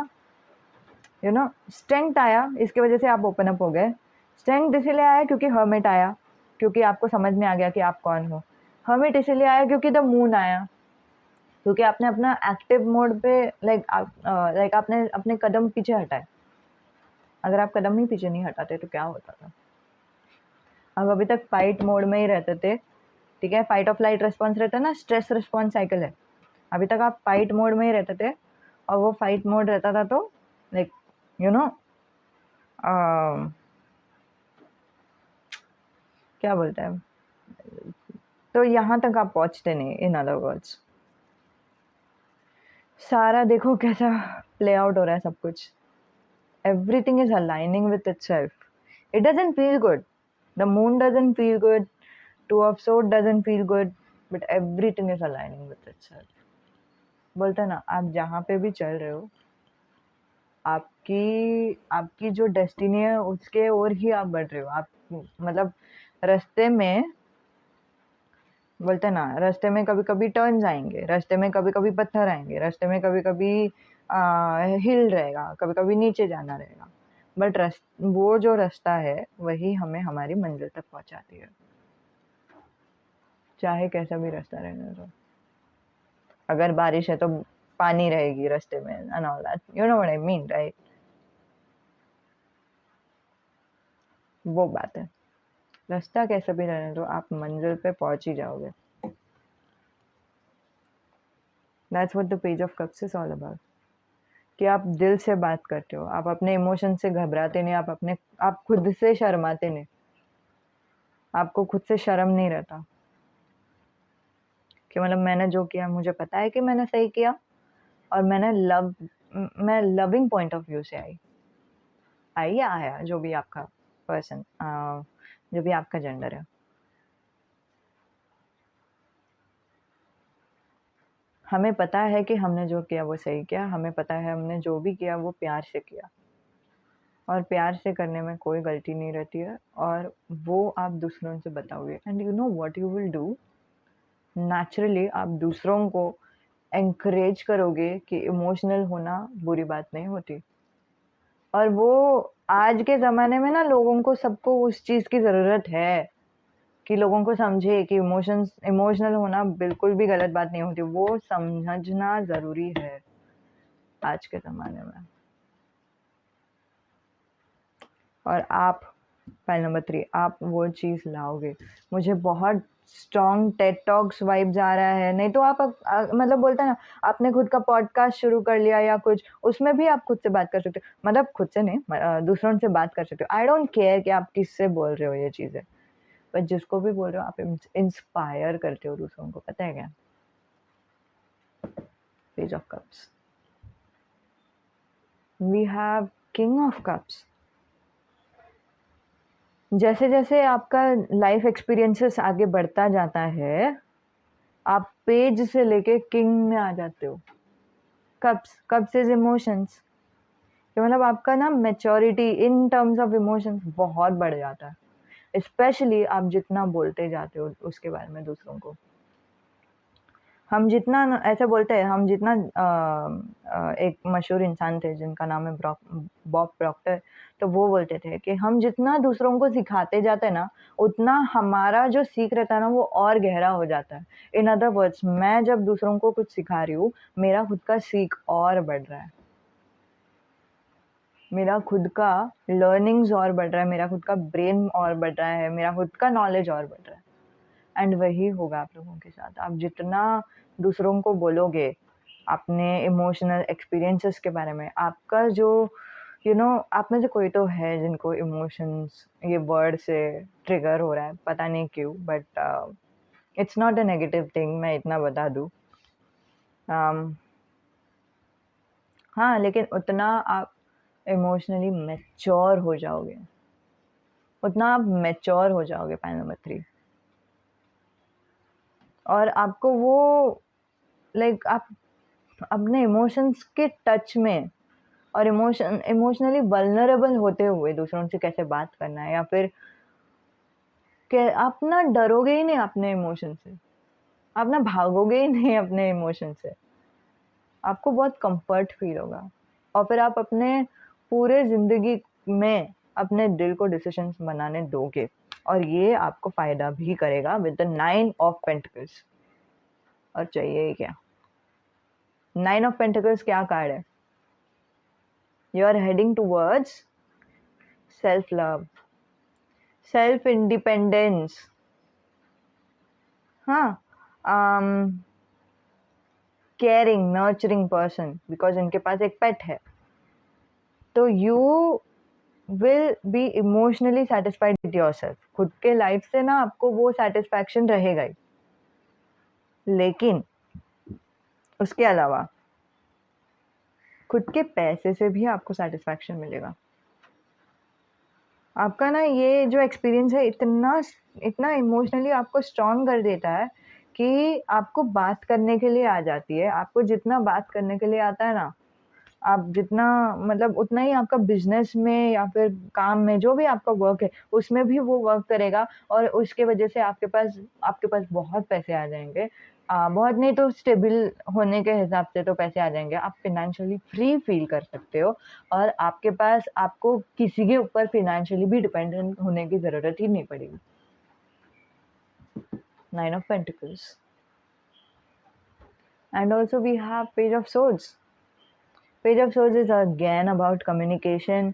यू नो स्ट्रेंथ आया, इसकी वजह से आप ओपन अप हो गए। स्ट्रेंथ इसलिए आया क्योंकि हर्मिट आया, क्योंकि आपको समझ में आ गया कि आप कौन हो। हर्मिट इसलिए आया क्योंकि द मून आया, क्योंकि आपने अपना एक्टिव मोड पे लाइक आपने अपने कदम पीछे हटाए। अगर आप कदम ही पीछे नहीं हटाते तो क्या होता था? अब अभी तक फाइट मोड में ही रहते थे, ठीक है, फाइट और फ्लाइट रिस्पॉन्स रहता है ना, स्ट्रेस रिस्पॉन्स साइकिल है। अभी तक आप फाइट मोड में ही रहते थे, और वो फाइट मोड रहता था तो लाइक यू नो क्या बोलते हैं, तो यहाँ तक आप पहुँचते नहीं। इन अदर वर्ड्स, सारा देखो कैसा प्ले आउट हो रहा है सब कुछ। Everything is aligning with itself. It doesn't feel good. The moon doesn't feel good. Two of Swords doesn't feel good. But everything is aligning with itself. बोलते हैं ना, आप जहाँ पे भी चल रहे हो, आपकी आपकी जो डेस्टिनी है उसके ओर ही आप बढ़ रहे हो। आप मतलब रास्ते में, बोलते हैं ना, रास्ते में कभी कभी टर्न्स आएंगे, रास्ते में कभी कभी पत्थर आएंगे, रास्ते में कभी कभी हिल रहेगा, कभी कभी नीचे जाना रहेगा, बट वो जो रास्ता है वही हमें हमारी मंजिल तक पहुंचाती है, चाहे कैसा भी रास्ता रहने दो। अगर बारिश है तो पानी रहेगी रास्ते में, and all that, you know what I mean, right? वो बात है, रास्ता कैसा भी रहने दो, आप मंजिल पे पहुंच ही जाओगे। That's what the page of cups is all about. कि आप दिल से बात करते हो, आप अपने इमोशन से घबराते नहीं, आप खुद से शर्माते नहीं, आपको खुद से शर्म नहीं रहता कि मतलब मैंने जो किया मुझे पता है कि मैंने सही किया, और मैं लविंग पॉइंट ऑफ व्यू से आई या आया, जो भी आपका पर्सन, जो भी आपका जेंडर है। हमें पता है कि हमने जो किया वो सही किया, हमें पता है हमने जो भी किया वो प्यार से किया, और प्यार से करने में कोई गलती नहीं रहती है, और वो आप दूसरों से बताओगे, and you know what you will do, naturally आप दूसरों को एनकरेज करोगे कि इमोशनल होना बुरी बात नहीं होती। और वो आज के ज़माने में ना, लोगों को सबको उस चीज़ की ज़रूरत है कि लोगों को समझे कि इमोशनल होना बिल्कुल भी गलत बात नहीं होती, वो समझना ज़रूरी है आज के ज़माने में। और आप फाइल नंबर 3, आप वो चीज़ लाओगे। मुझे बहुत स्ट्रॉन्ग टेड टॉक्स वाइब्स आ रहा है, नहीं तो आप मतलब बोलते हैं ना, आपने खुद का पॉडकास्ट शुरू कर लिया या कुछ, उसमें भी आप खुद से बात कर सकते हो, मतलब खुद से नहीं, दूसरों से बात कर सकते हो। आई डोंट केयर कि आप किससे बोल रहे हो ये चीज़ें, पर जिसको भी बोल रहे हो आप इंस्पायर करते हो दूसरों को, पता है क्या? Page of cups, we have king of cups, जैसे जैसे आपका लाइफ एक्सपीरियंसेस आगे बढ़ता जाता है, आप पेज से लेके किंग में आ जाते हो। कब्स इज इमोशंस, कि मतलब आपका ना maturity in terms of emotions बहुत बढ़ जाता है, स्पेशली आप जितना बोलते जाते हो उसके बारे में दूसरों को। हम जितना ऐसे बोलते हैं, हम जितना एक मशहूर इंसान थे जिनका नाम है बॉब प्रॉक्टर, तो वो बोलते थे कि हम जितना दूसरों को सिखाते जाते हैं ना, उतना हमारा जो सीख रहता है ना वो और गहरा हो जाता है। इन अदर वर्ड्स, मैं जब दूसरों को कुछ सिखा रही हूँ, मेरा खुद का सीख और बढ़ रहा है, मेरा खुद का लर्निंग्स और बढ़ रहा है, मेरा खुद का ब्रेन और बढ़ रहा है, मेरा खुद का नॉलेज और बढ़ रहा है। एंड वही होगा आप लोगों के साथ। आप जितना दूसरों को बोलोगे अपने इमोशनल एक्सपीरियंसेस के बारे में, आपका जो आप में से कोई तो है जिनको इमोशंस ये वर्ड से ट्रिगर हो रहा है, पता नहीं क्यों, but it's not a negative thing, मैं इतना बता दूँ। हाँ, लेकिन उतना आप इमोशनली मैच्योर हो जाओगे, उतना आप मैच्योर हो जाओगे। पॉइंट नंबर 3, और आपको वो आप अपने इमोशंस के टच में और इमोशनली वल्नरेबल होते हुए दूसरों से कैसे बात करना है, या फिर आप ना डरोगे ही नहीं अपने इमोशन से, आप ना भागोगे ही नहीं अपने इमोशन से, आपको बहुत कंफर्ट फील होगा, और फिर आप अपने पूरे जिंदगी में अपने दिल को डिसीजंस बनाने दोगे, और ये आपको फायदा भी करेगा विद द 9 ऑफ पेंटिकल्स। और चाहिए ही क्या? 9 ऑफ पेंटिकल्स क्या कार्ड है? You are heading towards self love, self independence. हाँ, केयरिंग नर्चरिंग पर्सन, बिकॉज इनके पास एक पेट है, तो you will be emotionally satisfied with yourself. खुद के लाइफ से ना आपको वो सेटिस्फैक्शन रहेगा ही, लेकिन उसके अलावा खुद के पैसे से भी आपको सेटिस्फैक्शन मिलेगा। आपका ना ये जो एक्सपीरियंस है इतना इमोशनली आपको स्ट्रॉन्ग कर देता है कि आपको बात करने के लिए आ जाती है। आपको जितना बात करने के लिए आता है ना, आप जितना मतलब उतना ही आपका बिजनेस में या फिर काम में जो भी आपका वर्क है उसमें भी वो वर्क करेगा, और उसके वजह से आपके पास बहुत पैसे आ जाएंगे। बहुत नहीं तो स्टेबल होने के हिसाब से तो पैसे आ जाएंगे, आप फाइनेंशियली फ्री फील कर सकते हो, और आपके पास आपको किसी के ऊपर फाइनेंशियली भी डिपेंडेंट होने की ज़रूरत ही नहीं पड़ेगी। 9 of pentacles, and also we have page of swords. Page of Swords is again about communication.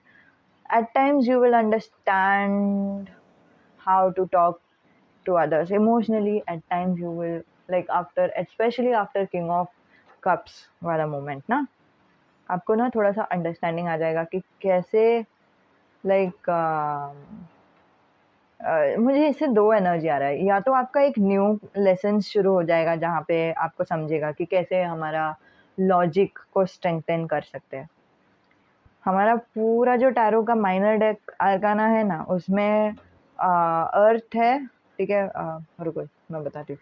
At times, you will understand how to talk to others emotionally. At times, you will especially after King of Cups वाला moment ना, आपको ना थोड़ा सा understanding आ जाएगा कि कैसे like मुझे इससे 2 एनर्जी आ रहा है। या तो आपका एक न्यू लेसन शुरू हो जाएगा जहाँ पे आपको समझेगा कि कैसे हमारा लॉजिक को स्ट्रेंथन कर सकते हैं। हमारा पूरा जो टैरो का माइनर डेक आर्काना है ना, उसमें अर्थ है, ठीक है। रुको मैं बताती हूँ।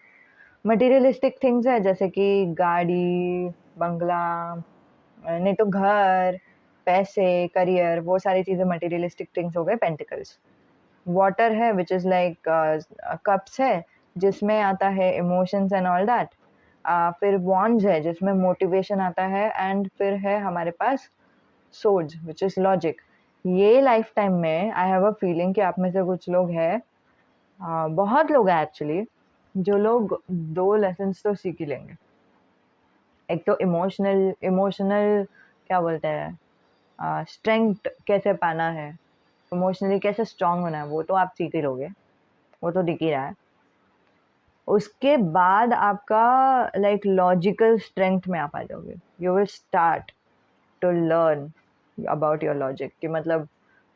मटेरियलिस्टिक थिंग्स है, जैसे कि गाड़ी, बंगला, नहीं तो घर, पैसे, करियर, वो सारी चीज़ें मटेरियलिस्टिक थिंग्स हो गए। पेंटिकल्स वाटर है, विच इज़ लाइक कप्स है, जिसमें आता है इमोशंस एंड ऑल दैट। फिर वॉन्ड्स है जिसमें मोटिवेशन आता है, एंड फिर है हमारे पास सोर्ड्स विच इज लॉजिक। ये लाइफ टाइम में आई हैव अ फीलिंग कि आप में से कुछ लोग हैं, बहुत लोग हैं एक्चुअली, जो लोग 2 लेसन्स तो सीख ही लेंगे। एक तो इमोशनल क्या बोलते हैं, स्ट्रेंथ कैसे पाना है, इमोशनली कैसे स्ट्रांग होना है, वो तो आप सीख ही लोगे, वो तो दिख ही रहा है। उसके बाद आपका लॉजिकल स्ट्रेंथ में आप आ जाओगे। You will start to learn about your logic, कि मतलब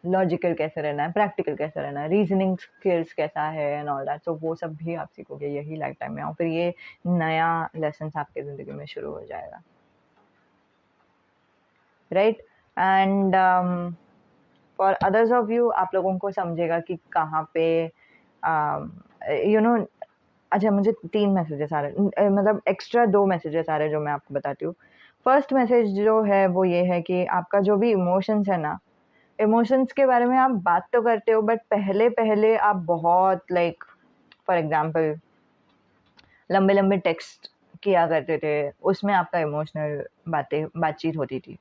लॉजिकल कैसे रहना है, प्रैक्टिकल कैसे रहना है, रीजनिंग स्किल्स कैसा है एंड ऑल दैट। तो वो सब भी आप सीखोगे यही लाइफ टाइम में, और फिर ये नया लेसन आपके ज़िंदगी में शुरू हो जाएगा, right. And for others of you आप लोगों को समझेगा कि कहाँ पे यू नो अच्छा मुझे 3 मैसेजेस आ रहे मतलब एक्स्ट्रा 2 मैसेजेस आ रहे हैं जो मैं आपको बताती हूँ। फर्स्ट मैसेज जो है वो ये है कि आपका जो भी इमोशंस है ना, इमोशंस के बारे में आप बात तो करते हो बट पहले आप बहुत लाइक फॉर एग्ज़ाम्पल लंबे-लंबे टेक्स्ट किया करते थे, उसमें आपका इमोशनल बातचीत होती थी।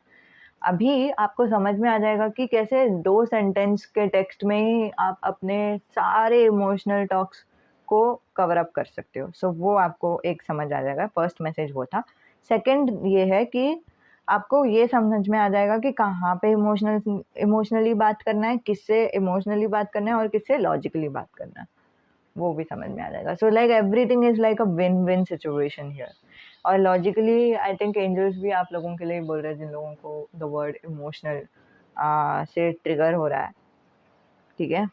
अभी आपको समझ में आ जाएगा कि कैसे 2 सेंटेंस के टेक्स्ट में ही आप अपने सारे इमोशनल टॉक्स को कवर अप कर सकते हो। सो वो आपको एक समझ आ जाएगा, फर्स्ट मैसेज वो था। सेकंड ये है कि आपको ये समझ में आ जाएगा कि कहाँ पे इमोशनली बात करना है, किससे इमोशनली बात करना है और किससे लॉजिकली बात करना है, वो भी समझ में आ जाएगा। So like everything is like a win win situation here. और लॉजिकली आई थिंक एंजल्स भी आप लोगों के लिए बोल रहे हैं जिन लोगों को द वर्ड इमोशनल से ट्रिगर हो रहा है, ठीक है?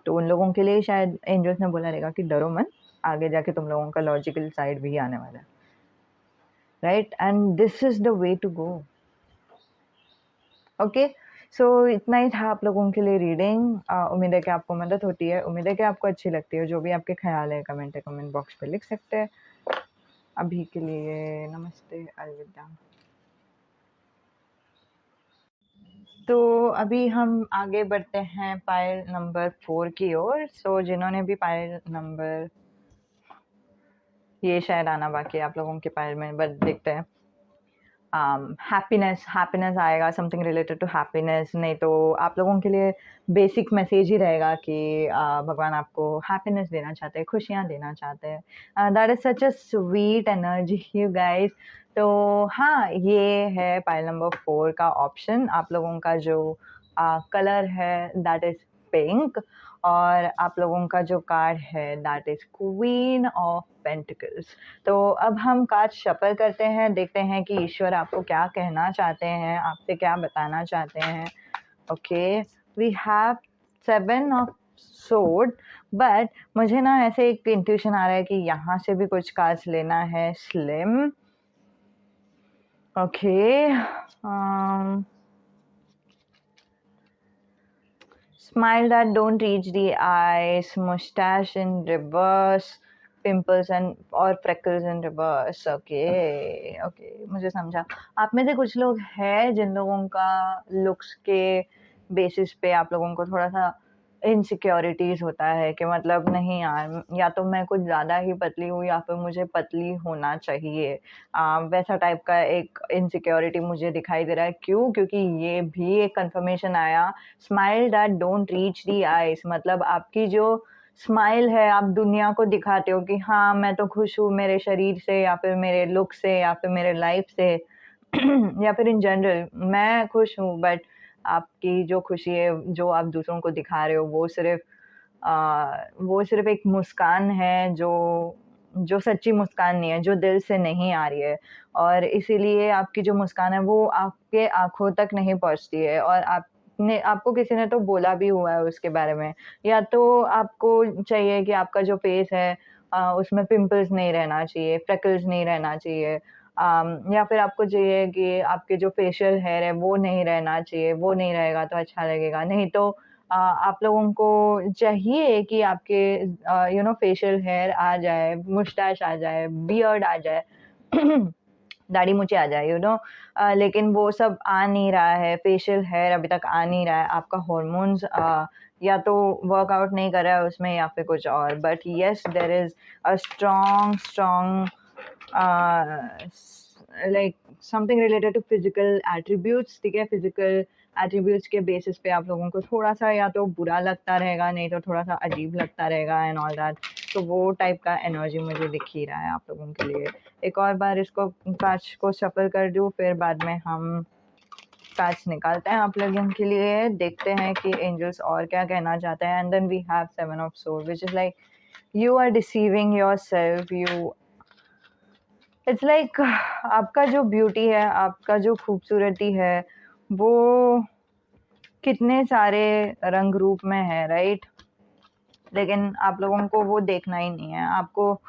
तो उन लोगों के लिए शायद एंजल्स ने बोला रहेगा कि डरो मत, आगे जाके तुम लोगों का लॉजिकल साइड भी आने वाला है, right? And this is the way to go. Okay, so इतना ही था आप लोगों के लिए रीडिंग। उम्मीद है कि आपको मदद होती है, उम्मीद है कि आपको अच्छी लगती है। जो भी आपके ख्याल है कमेंट बॉक्स पे लिख सकते हैं। अभी के लिए नमस्ते, अलविदा। तो अभी हम आगे बढ़ते हैं पाइल नंबर 4 की ओर। सो जिन्होंने भी पाइल नंबर, ये शायद आना बाकी है आप लोगों के पाइल में, बट देखते हैं। हैप्पीनेस आएगा, समथिंग रिलेटेड टू हैप्पीनेस। नहीं तो आप लोगों के लिए बेसिक मैसेज ही रहेगा कि भगवान आपको हैप्पीनेस देना चाहते हैं, खुशियाँ देना चाहते हैं। That is such a sweet energy you guys. तो हाँ, ये है पाइल नंबर 4 का ऑप्शन। आप लोगों का जो कलर है दैट इज़ पिंक, और आप लोगों का जो कार्ड है that is queen of pentacles. तो अब हम कार्ड शफल करते हैं, देखते हैं कि ईश्वर आपको क्या कहना चाहते हैं, आपसे क्या बताना चाहते हैं। Okay, we have 7 of sword, but मुझे ना ऐसे एक इंट्यूशन आ रहा है कि यहाँ से भी कुछ कार्ड्स लेना है slim. Okay, smile that don't reach the eyes, mustache in reverse, pimples and और freckles in reverse. ओके, मुझे समझा। आप में से कुछ लोग हैं जिन लोगों का लुक्स के बेसिस पे आप लोगों को थोड़ा सा इनसिक्योरिटीज होता है कि मतलब नहीं यार, या तो मैं कुछ ज़्यादा ही पतली हूँ या फिर मुझे पतली होना चाहिए। वैसा टाइप का एक इनसिक्योरिटी मुझे दिखाई दे रहा है। क्यों? क्योंकि ये भी एक कंफर्मेशन आया, smile that don't reach the eyes. मतलब आपकी जो स्माइल है, आप दुनिया को दिखाते हो कि हाँ मैं तो खुश हूँ मेरे शरीर से या फिर मेरे लुक से या फिर मेरे लाइफ से या फिर इन जनरल मैं खुश हूँ, बट आपकी जो खुशी है जो आप दूसरों को दिखा रहे हो वो सिर्फ एक मुस्कान है जो सच्ची मुस्कान नहीं है, जो दिल से नहीं आ रही है। और इसीलिए आपकी जो मुस्कान है वो आपके आँखों तक नहीं पहुँचती है। और आपको किसी ने तो बोला भी हुआ है उसके बारे में। या तो आपको चाहिए कि आपका जो फेस है उसमें पिंपल्स नहीं रहना चाहिए, फ्रेकल्स नहीं रहना चाहिए, या फिर आपको चाहिए कि आपके जो फेशियल हेयर है वो नहीं रहना चाहिए, वो नहीं रहेगा तो अच्छा लगेगा। नहीं तो आप लोगों को चाहिए कि आपके फेशियल हेयर आ जाए, मुस्टैच आ जाए, बियर्ड आ जाए, दाढ़ी मूंछें आ जाए, लेकिन वो सब आ नहीं रहा है, फेशियल हेयर अभी तक आ नहीं रहा है। आपका हॉर्मोन्स या तो वर्कआउट नहीं कर रहा है उसमें या फिर कुछ और। But yes, there is a strong like something related to physical attributes, ठीक है? फिजिकल एट्रीब्यूट्स के बेसिस पे आप लोगों को थोड़ा सा या तो बुरा लगता रहेगा, नहीं तो थोड़ा सा अजीब लगता रहेगा एंड ऑल दैट। तो वो टाइप का एनर्जी मुझे दिख ही रहा है आप लोगों के लिए। एक और बार इसको कांच को शफल कर दूँ, फिर बाद में हम कांच निकालते हैं आप लोगों के लिए, देखते हैं कि एंजल्स और क्या कहना चाहते हैं। And then we have 7 of sword which is like you are deceiving yourself, it's like आपका जो ब्यूटी है, आपका जो खूबसूरती है वो कितने सारे रंग रूप में है, राइट? लेकिन आप लोगों को वो देखना ही नहीं है। आपको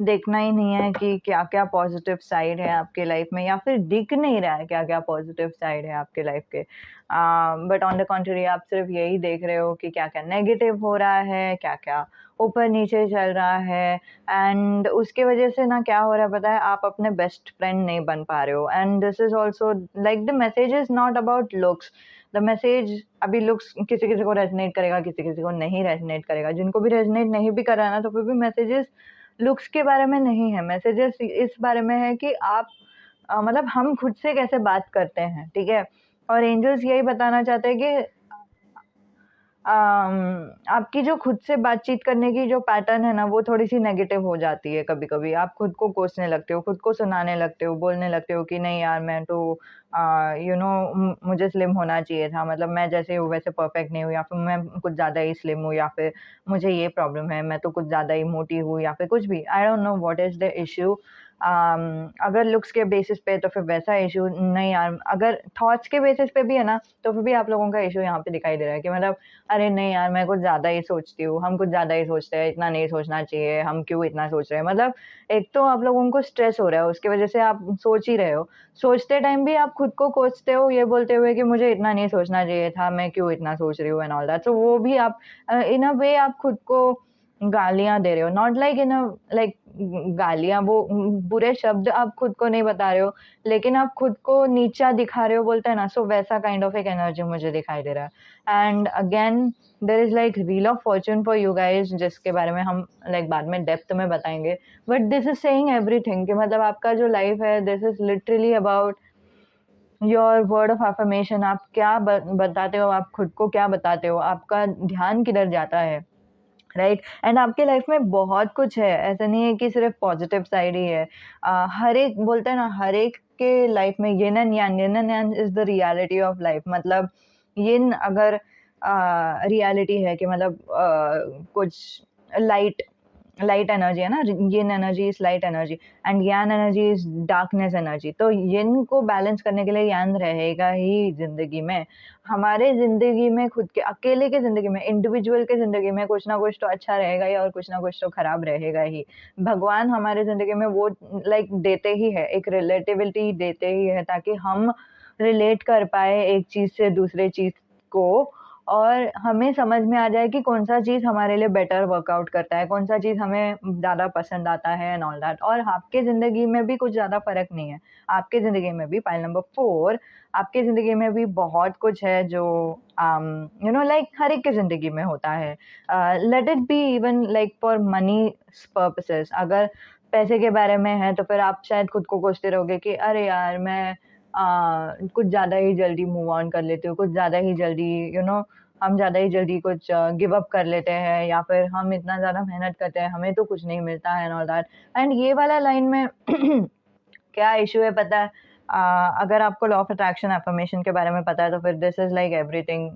देखना ही नहीं है कि क्या-क्या पॉज़िटिव साइड है आपके लाइफ़ में, या फिर दिख नहीं रहा है क्या-क्या पॉज़िटिव साइड है आपके लाइफ़ के। बट ऑन द कॉन्ट्ररी आप सिर्फ़ यही देख रहे हो कि क्या-क्या नेगेटिव हो रहा है, क्या-क्या ऊपर-नीचे चल रहा है, एंड उसके वज़ह से ना क्या हो रहा है पता है, आप अपने बेस्ट फ्रेंड नहीं बन पा रहे हो। And this is also like the message is not about looks. The message अभी लुक्स किसी-किसी को रेज़ोनेट करेगा, किसी-किसी को नहीं रेज़ोनेट करेगा। जिनको भी रेज़ोनेट नहीं भी कर रहा है ना, तो फिर भी मैसेजेस लुक्स के बारे में नहीं है, मैसेजेस इस बारे में है कि आप मतलब हम खुद से कैसे बात करते हैं, ठीक है? और एंजल्स यही बताना चाहते हैं कि आपकी जो खुद से बातचीत करने की जो पैटर्न है ना, वो थोड़ी-सी नेगेटिव हो जाती है कभी-कभी। आप खुद को कोसने लगते हो, खुद को सुनाने लगते हो, बोलने लगते हो कि नहीं यार मैं तो मुझे स्लिम होना चाहिए था, मतलब मैं जैसे हूँ वैसे परफेक्ट नहीं हूँ, या फिर मैं कुछ ज़्यादा ही स्लिम हूँ, या फिर मुझे ये प्रॉब्लम है, मैं तो कुछ ज़्यादा ही मोटी हूँ, या फिर कुछ भी। आई don't know what is the issue. अगर लुक्स के बेसिस पे तो फिर वैसा इश्यू नहीं यार, अगर थॉट्स के बेसिस पे भी है ना, तो फिर भी आप लोगों का इश्यू यहाँ पे दिखाई दे रहा है कि मतलब अरे नहीं यार, मैं कुछ ज़्यादा ही सोचती हूँ, हम कुछ ज़्यादा ही सोचते हैं, इतना नहीं सोचना चाहिए, हम क्यों इतना सोच रहे हैं। मतलब एक तो आप लोगों को स्ट्रेस हो रहा है, उसकी वज़ह से आप सोच ही रहे हो। सोचते टाइम भी आप खुद को कोसते हो ये बोलते हुए कि मुझे इतना नहीं सोचना चाहिए था, मैं क्यों इतना सोच रही हूँ एंड ऑल दैट। सो वो भी आप इन अ वे आप खुद को गालियाँ दे रहे हो, not like in a like गालियाँ वो बुरे शब्द आप खुद को नहीं बता रहे हो, लेकिन आप खुद को नीचा दिखा रहे हो बोलते हैं ना, सो वैसा काइंड ऑफ एक एनर्जी मुझे दिखाई दे रहा है। And again there is like wheel of fortune for you guys, जिसके बारे में हम लाइक बाद में डेप्थ में बताएँगे। But this is saying everything कि मतलब आपका जो लाइफ़ है, this is literally about your word of affirmation. आप क्या बताते हो, आप खुद को क्या बताते हो, आपका ध्यान किधर जाता है। राइट, एंड आपके लाइफ में बहुत कुछ है, ऐसा नहीं है कि सिर्फ पॉजिटिव साइड ही है। हर एक बोलते हैं ना, हर एक के लाइफ में yin and yang is the reality of life. मतलब यिन अगर रियलिटी है कि मतलब कुछ लाइट लाइट एनर्जी है ना, yin energy is light energy and yan energy is darkness energy. तो यिन को बैलेंस करने के लिए यान रहेगा ही जिंदगी में। हमारे ज़िंदगी में खुद के अकेले के ज़िंदगी में, इंडिविजुअल के ज़िंदगी में कुछ ना कुछ तो अच्छा रहेगा ही और कुछ ना कुछ तो खराब रहेगा ही। भगवान हमारे ज़िंदगी में वो लाइक देते ही है, एक रिलेटिविटी देते ही है ताकि हम रिलेट कर पाएँ एक चीज़ से दूसरे चीज़ को, और हमें समझ में आ जाए कि कौन-सा चीज़ हमारे लिए बेटर वर्कआउट करता है, कौन-सा चीज़ हमें ज़्यादा पसंद आता है एंड ऑल दैट। और आपके ज़िंदगी में भी कुछ ज़्यादा फ़र्क नहीं है। आपके ज़िंदगी में भी पाइल नंबर 4, आपकी ज़िंदगी में भी बहुत कुछ है जो लाइक हर एक की ज़िंदगी में होता है। Let it be even like for money's purposes. अगर पैसे के बारे में है तो फिर आप शायद खुद को कोसते रहोगे कि अरे यार मैं कुछ ज़्यादा ही जल्दी मूव ऑन कर लेती हूँ, कुछ ज़्यादा ही जल्दी हम ज़्यादा ही जल्दी कुछ गिव अप कर लेते हैं, या फिर हम इतना ज़्यादा मेहनत करते हैं, हमें तो कुछ नहीं मिलता है एंड ऑल दैट। एंड ये वाला लाइन में क्या इश्यू है पता है? अगर आपको लॉ ऑफ अट्रैक्शन अफ़र्मेशन के बारे में पता है तो फिर दिस इज़ लाइक एवरीथिंग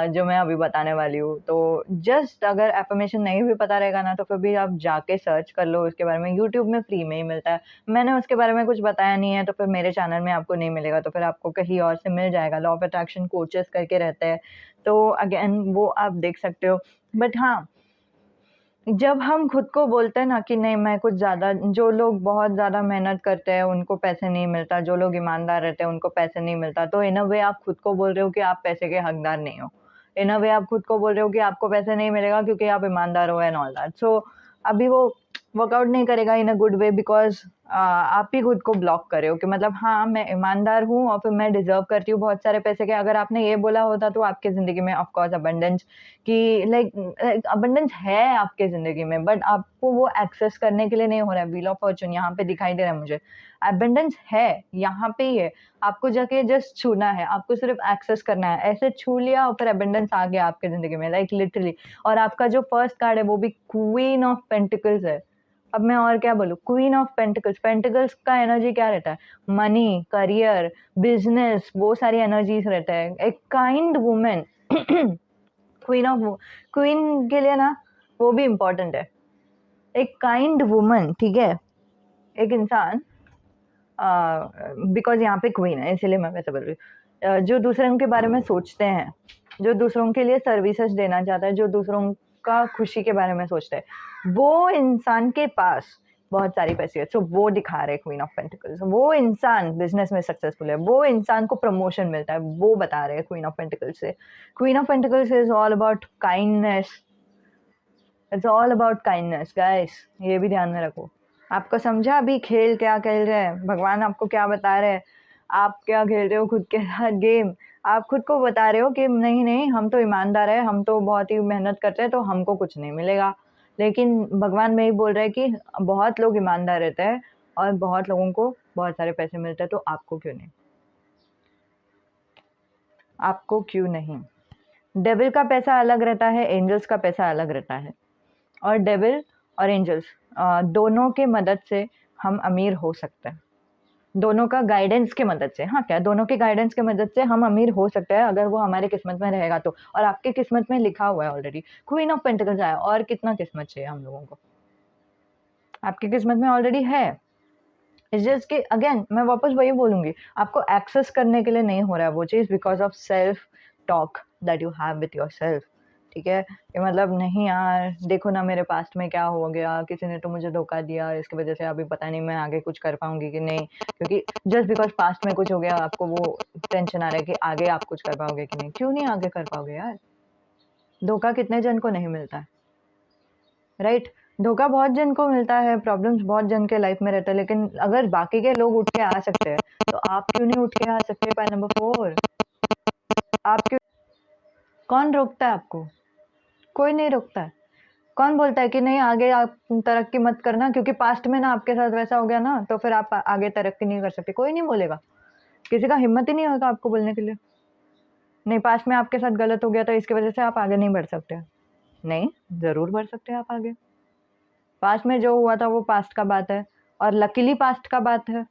जो मैं अभी बताने वाली हूँ। तो जस्ट अगर अफ़र्मेशन नहीं भी पता रहेगा ना, तो फिर भी आप जाके सर्च कर लो उसके बारे में, यूट्यूब में फ्री में ही मिलता है। मैंने उसके बारे में कुछ बताया नहीं है तो फिर मेरे चैनल में आपको नहीं मिलेगा, तो फिर आपको कहीं और से मिल जाएगा। लॉ ऑफ अट्रैक्शन कोचेस करके रहते हैं, तो अगेन वो आप देख सकते हो। बट हाँ, जब हम खुद को बोलते हैं ना कि नहीं मैं कुछ ज़्यादा, जो लोग बहुत ज़्यादा मेहनत करते हैं उनको पैसे नहीं मिलता, जो लोग ईमानदार रहते हैं उनको पैसे नहीं मिलता, तो इन अ वे आप खुद को बोल रहे हो कि आप पैसे के हकदार नहीं हो। इन अ वे आप खुद को बोल रहे हो कि आपको पैसे नहीं मिलेगा क्योंकि आप ईमानदार हो एंड ऑल दैट। सो अभी वो वर्कआउट नहीं करेगा इन अ गुड वे, बिकॉज़ आप ही खुद को ब्लॉक कर रहे हो कि मतलब हाँ, मैं ईमानदार हूँ और फिर मैं डिज़र्व करती हूँ बहुत सारे पैसे के। अगर आपने ये बोला होता तो आपकी ज़िंदगी में ऑफ कोर्स अबंडेंस कि लाइक अबंडेंस है आपके ज़िंदगी में, बट आपको वो एक्सेस करने के लिए नहीं हो रहा है। व्हील ऑफ फॉर्च्यून यहाँ पे दिखाई दे रहा है मुझे। अबंडेंस है, यहाँ पे ही है। आपको जाके जस्ट छूना है, आपको सिर्फ़ एक्सेस करना है। ऐसे छू लिया और फिर अबंडेंस आ गया आपकी ज़िंदगी में, लाइक लिटरली। और आपका जो फर्स्ट कार्ड है वो भी क्वीन ऑफ पेंटिकल्स है। अब मैं और क्या बोलूँ? क्वीन ऑफ पेंटिकल्स, पेंटिकल्स का एनर्जी क्या रहता है? मनी, करियर, बिज़नेस, वो सारी एनर्जीज़ रहता है। एक kind woman queen of queen के लिए ना वो भी इम्पोर्टेंट है। एक काइंड वुमन, ठीक है? एक इंसान बिकॉज़ यहाँ पे क्वीन है इसीलिए मैं वैसे बोल रही हूँ। जो दूसरों के बारे में सोचते हैं, जो दूसरों के लिए सर्विसेज़ देना चाहता है, जो दूसरों आपका खुशी के बारे में सोचता है, वो इंसान के पास बहुत सारी पैसे है। सो वो दिखा रहे क्वीन ऑफ पेंटिकल्स। वो इंसान बिजनेस में सक्सेसफुल है, वो इंसान को प्रमोशन मिलता है, वो बता रहे हैं क्वीन ऑफ पेंटिकल्स से। Queen of pentacles is all about kindness, it's all about kindness guys, ये भी ध्यान में रखो। आपको समझा अभी खेल क्या खेल रहे हैं, भगवान आपको क्या बता रहे हैं, आप क्या खेल रहे हो खुद के साथ गेम। आप खुद को बता रहे हो कि नहीं नहीं, हम तो ईमानदार है, हम तो बहुत ही मेहनत करते हैं, तो हमको कुछ नहीं मिलेगा। लेकिन भगवान में ही बोल रहे हैं कि बहुत लोग ईमानदार रहते हैं और बहुत लोगों को बहुत सारे पैसे मिलते हैं, तो आपको क्यों नहीं, आपको क्यों नहीं। डेविल का पैसा अलग रहता है, एंजल्स का पैसा अलग रहता है। और डेविल और एंजल्स दोनों के मदद से हम अमीर हो सकते हैं, दोनों का गाइडेंस के मदद से। हाँ, क्या दोनों के गाइडेंस के मदद से हम अमीर हो सकते हैं, अगर वो हमारी किस्मत में रहेगा तो। और आपकी किस्मत में लिखा हुआ है ऑलरेडी, क्वीन ऑफ पेंटिकल्स आया, और कितना किस्मत चाहिए हम लोगों को, आपकी किस्मत में ऑलरेडी है। इट्स जस्ट कि अगेन मैं वापस वही बोलूंगी, आपको एक्सेस करने के लिए नहीं हो रहा है वो चीज़, because of self talk that you have with yourself. ठीक है, कि मतलब नहीं यार, देखो ना मेरे पास्ट में क्या हो गया, किसी ने तो मुझे धोखा दिया, इसकी वजह से अभी पता नहीं मैं आगे कुछ कर पाऊंगी कि नहीं। क्योंकि जस्ट बिकॉज पास्ट में कुछ हो गया, आपको वो टेंशन आ रहा है कि आगे आप कुछ कर पाओगे कि नहीं। क्यों नहीं आगे कर पाओगे यार, धोखा कितने जन को नहीं मिलता है, राइट। धोखा बहुत जन को मिलता है, प्रॉब्लम्स बहुत जन के लाइफ में रहता है, लेकिन अगर बाकी के लोग उठ के आ सकते हैं, तो आप क्यों नहीं उठ के आ सकते। पॉइंट नंबर 4, आप क्यों, कौन रोकता है आपको, कोई नहीं रोकता है। कौन बोलता है कि नहीं आगे आप तरक्की मत करना, क्योंकि पास्ट में ना आपके साथ वैसा हो गया ना, तो फिर आप आगे तरक्की नहीं कर सकते। कोई नहीं बोलेगा, किसी का हिम्मत ही नहीं होगा आपको बोलने के लिए, नहीं पास्ट में आपके साथ गलत हो गया तो इसकी वजह से आप आगे नहीं बढ़ सकते। नहीं, जरूर बढ़ सकते हैं आप आगे। पास्ट में जो हुआ था वो पास्ट का बात है, और लकीली पास्ट का बात है,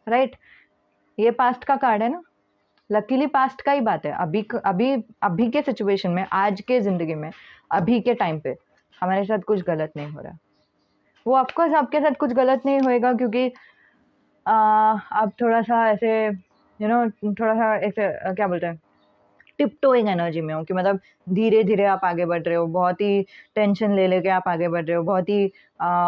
राइट। ये पास्ट का कार्ड है ना, लकीली पास्ट का ही बात है। अभी अभी अभी के सिचुएशन में, आज के जिंदगी में, अभी के टाइम पे हमारे साथ कुछ गलत नहीं हो रहा। वो ऑफकोर्स आपके साथ कुछ गलत नहीं होएगा, क्योंकि आप थोड़ा सा ऐसे थोड़ा सा ऐसे क्या बोलते हैं, टिपटोइंग एनर्जी में हो, कि मतलब धीरे धीरे आप आगे बढ़ रहे हो, बहुत ही टेंशन ले लेके आप आगे बढ़ रहे हो, बहुत ही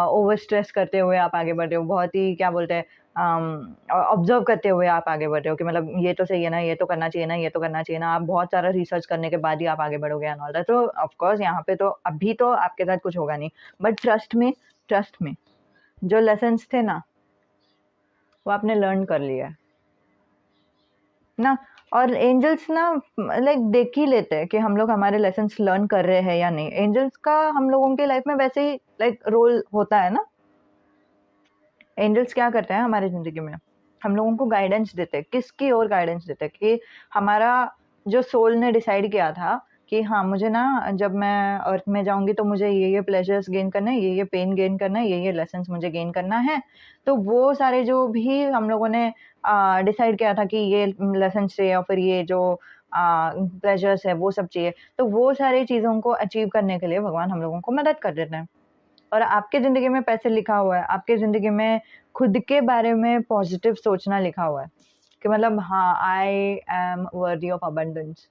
ओवर स्ट्रेस करते हुए आप आगे बढ़ रहे हो, बहुत ही क्या बोलते हैं ऑब्जर्व करते हुए आप आगे बढ़ रहे हो, कि मतलब ये तो सही है ना, ये तो करना चाहिए ना, ये तो करना चाहिए ना। आप बहुत सारा रिसर्च करने के बाद ही आप आगे बढ़ोगे एंड ऑल दैट। तो ऑफकोर्स यहाँ पे तो अभी तो आपके साथ कुछ होगा नहीं, बट ट्रस्ट में जो लेसन्स थे ना, वो आपने लर्न कर लिया है ना। और एंजल्स ना लाइक देख ही लेते हैं कि हम लोग हमारे लेसन्स लर्न कर रहे हैं या नहीं। एंजल्स का हम लोगों के लाइफ में वैसे ही लाइक रोल होता है ना। एंजल्स क्या करते हैं हमारी ज़िंदगी में, हम लोगों को गाइडेंस देते हैं। किसकी ओर गाइडेंस देते हैं, कि हमारा जो सोल ने डिसाइड किया था कि हाँ मुझे ना जब मैं अर्थ में जाऊंगी तो मुझे ये प्लेजर्स गेन करना है, ये पेन गेन करना है, ये लेसन्स मुझे गेन करना है। तो वो सारे जो भी हम लोगों ने डिसाइड किया था कि ये लेसन्स चाहिए और फिर ये जो प्लेजर्स है वो सब चाहिए, तो वो सारी चीज़ों को अचीव करने के लिए भगवान हम लोगों को मदद कर देते हैं। और आपके ज़िंदगी में पैसे लिखा हुआ है, आपके ज़िंदगी में खुद के बारे में पॉजिटिव सोचना लिखा हुआ है, कि मतलब हाँ आई एम वर्दी ऑफ अबंडेंस।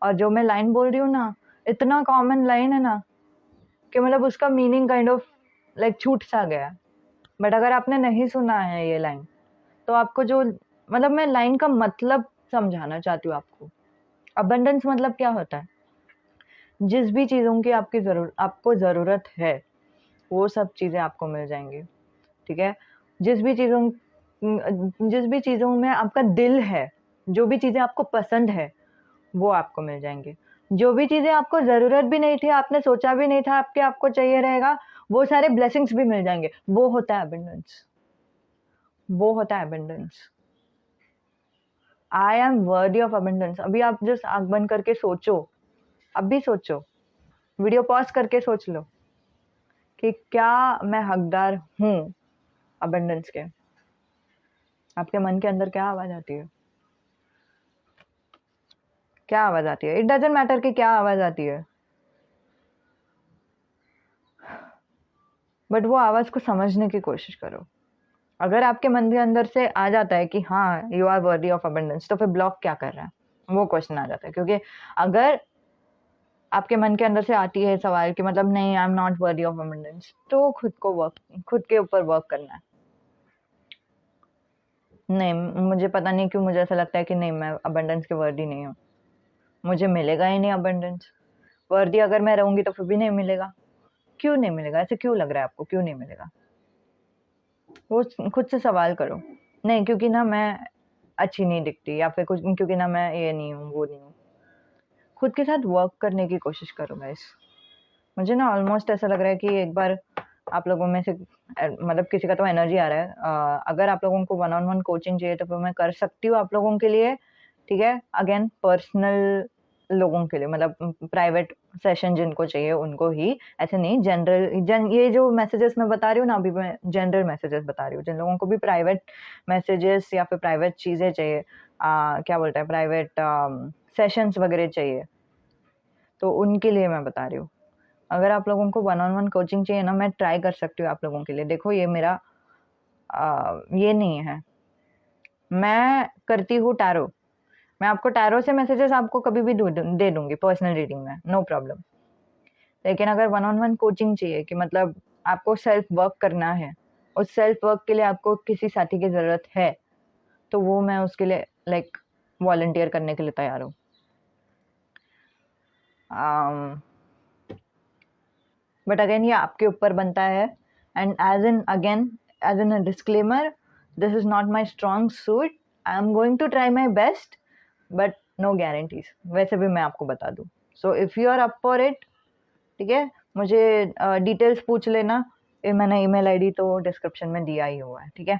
और जो मैं लाइन बोल रही हूँ ना, इतना कॉमन लाइन है ना, कि मतलब उसका मीनिंग काइंड ऑफ लाइक छूट सा गया है। बट अगर आपने नहीं सुना है ये लाइन, तो आपको जो मतलब मैं लाइन का मतलब समझाना चाहती हूँ आपको। अबंडेंस मतलब क्या होता है, जिस भी चीज़ों की आपको ज़रूरत है वो सब चीज़ें आपको मिल जाएंगी। ठीक है, जिस भी चीज़ों में आपका दिल है, जो भी चीज़ें आपको पसंद है, वो आपको मिल जाएंगी। जो भी चीज़ें आपको ज़रूरत भी नहीं थी, आपने सोचा भी नहीं था आपके आपको चाहिए रहेगा, वो सारे ब्लेसिंग्स भी मिल जाएंगे। वो होता है अबंडेंस, वो होता है अबंडेंस। आई एम वर्दी ऑफ अबंडेंस। अभी आप जस्ट आंख बंद करके सोचो, अभी सोचो, वीडियो पॉज करके सोच लो कि क्या मैं हकदार हूँ अबंडेंस के। आपके मन के अंदर क्या आवाज आती है, क्या आवाज आती है? इट डजेंट मैटर कि क्या आवाज आती है, बट वो आवाज को समझने की कोशिश करो। अगर आपके मन के अंदर से आ जाता है कि हाँ you are worthy of abundance, तो फिर ब्लॉक क्या कर रहा है, वो क्वेश्चन आ जाता है। क्योंकि अगर आपके मन के अंदर से आती है सवाल कि मतलब नहीं, I am not worthy of abundance, तो खुद के ऊपर वर्क करना है। नहीं, मुझे पता नहीं क्यों मुझे ऐसा लगता है कि नहीं, मैं अबंडेंस के वर्दी नहीं हूँ, मुझे मिलेगा ही नहीं अबंडेंस। वर्दी अगर मैं रहूंगी तो फिर भी नहीं मिलेगा। क्यों नहीं मिलेगा? ऐसे क्यों लग रहा है आपको, क्यों नहीं मिलेगा? वो खुद से सवाल करो। नहीं, क्योंकि ना मैं अच्छी नहीं दिखती, या फिर कुछ, क्योंकि ना मैं ये नहीं हूँ, वो नहीं हूँ। खुद के साथ वर्क करने की कोशिश करो गाइस। मुझे ना ऑलमोस्ट ऐसा लग रहा है कि एक बार आप लोगों में से मतलब किसी का तो एनर्जी आ रहा है, अगर आप लोगों को वन ऑन वन कोचिंग चाहिए तो फिर मैं कर सकती हूँ आप लोगों के लिए, ठीक है। अगेन पर्सनल लोगों के लिए, मतलब प्राइवेट सेशन जिनको चाहिए उनको ही, ऐसे नहीं जनरल। ये जो मैसेजेस मैं बता रही हूँ ना, अभी मैं जनरल मैसेजेस बता रही हूँ। जिन लोगों को भी प्राइवेट मैसेजेस या फिर प्राइवेट चीज़ें चाहिए, क्या बोलते हैं, प्राइवेट सेशंस वगैरह चाहिए, तो उनके लिए मैं बता रही हूँ। अगर आप लोगों को वन ऑन वन कोचिंग चाहिए ना, मैं ट्राई कर सकती हूँ आप लोगों के लिए। देखो, ये मेरा ये नहीं है, मैं करती हूँ टैरो। मैं आपको टैरो से मैसेजेस आपको कभी भी दे दूंगी पर्सनल रीडिंग में, नो प्रॉब्लम। लेकिन अगर वन ऑन वन कोचिंग चाहिए कि मतलब आपको सेल्फ वर्क करना है, उस सेल्फ वर्क के लिए आपको किसी साथी की ज़रूरत है, तो वो मैं उसके लिए लाइक वॉलंटियर करने के लिए तैयार हूँ। बट अगेन ये आपके ऊपर बनता है। And as in a disclaimer, this is not my strong suit. I am going to try my best, but no guarantees, वैसे भी मैं आपको बता दूँ। So if you are up for it, ठीक है, मुझे डिटेल्स पूछ लेना। मैंने ईमेल आईडी तो डिस्क्रिप्शन में दिया ही हुआ है, ठीक है।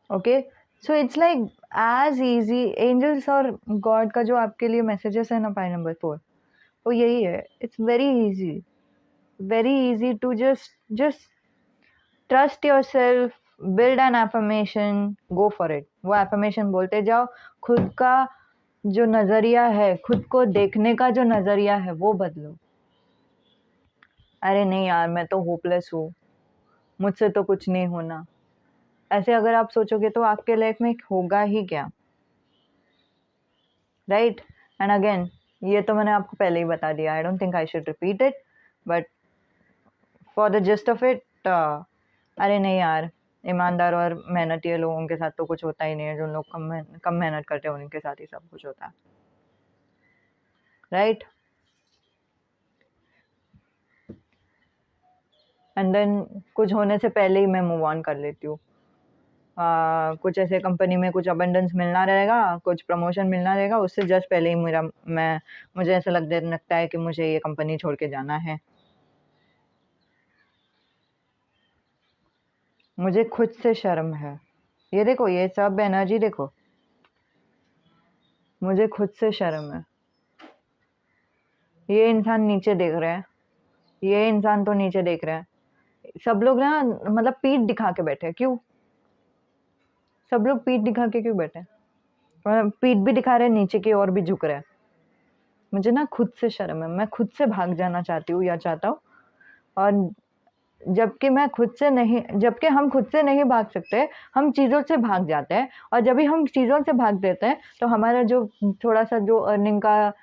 Okay, so it's like as easy. Angels और गॉड का जो आपके लिए मैसेजेस है ना, पाई नंबर 4, वो यही है। It's very easy to just trust yourself, build an affirmation, go for it। वो affirmation बोलते जाओ। खुद का जो नजरिया है, खुद को देखने का जो नजरिया है, वो बदलो। अरे नहीं यार, मैं तो होपलेस हूँ, मुझसे तो कुछ नहीं होना, ऐसे अगर आप सोचोगे तो आपके लाइफ में होगा ही क्या, राइट? एंड अगेन, ये तो मैंने आपको पहले ही बता दिया, I don't think I should repeat it, but for the just of it, अरे नहीं यार, ईमानदार और मेहनती लोगों के साथ तो कुछ होता ही नहीं है। जो लोग कम मेहनत करते हैं उनके साथ ही सब कुछ होता है, राइट? एंड देन कुछ होने से पहले ही मैं मूव ऑन कर लेती हूँ। कुछ ऐसे कंपनी में कुछ अबंडेंस मिलना रहेगा, कुछ प्रमोशन मिलना रहेगा, उससे जस्ट पहले ही मुझे ऐसा लगता है कि मुझे ये कंपनी छोड़ के जाना है। मुझे खुद से शर्म है। ये देखो, ये सब एनर्जी देखो, मुझे खुद से शर्म है। ये इंसान नीचे देख रहे हैं, ये इंसान तो नीचे देख रहे हैं। सब लोग ना मतलब पीठ दिखा के बैठे हैं। क्यों सब लोग पीठ दिखा के क्यों बैठे हैं? पीठ भी दिखा रहे हैं, नीचे की ओर भी झुक रहे हैं। मुझे ना खुद से शर्म है, मैं खुद से भाग जाना चाहती हूँ या चाहता हूँ। और जबकि हम खुद से नहीं भाग सकते, हम चीज़ों से भाग जाते हैं। और जब भी हम चीज़ों से भाग देते हैं तो हमारा जो थोड़ा सा जो अर्निंग का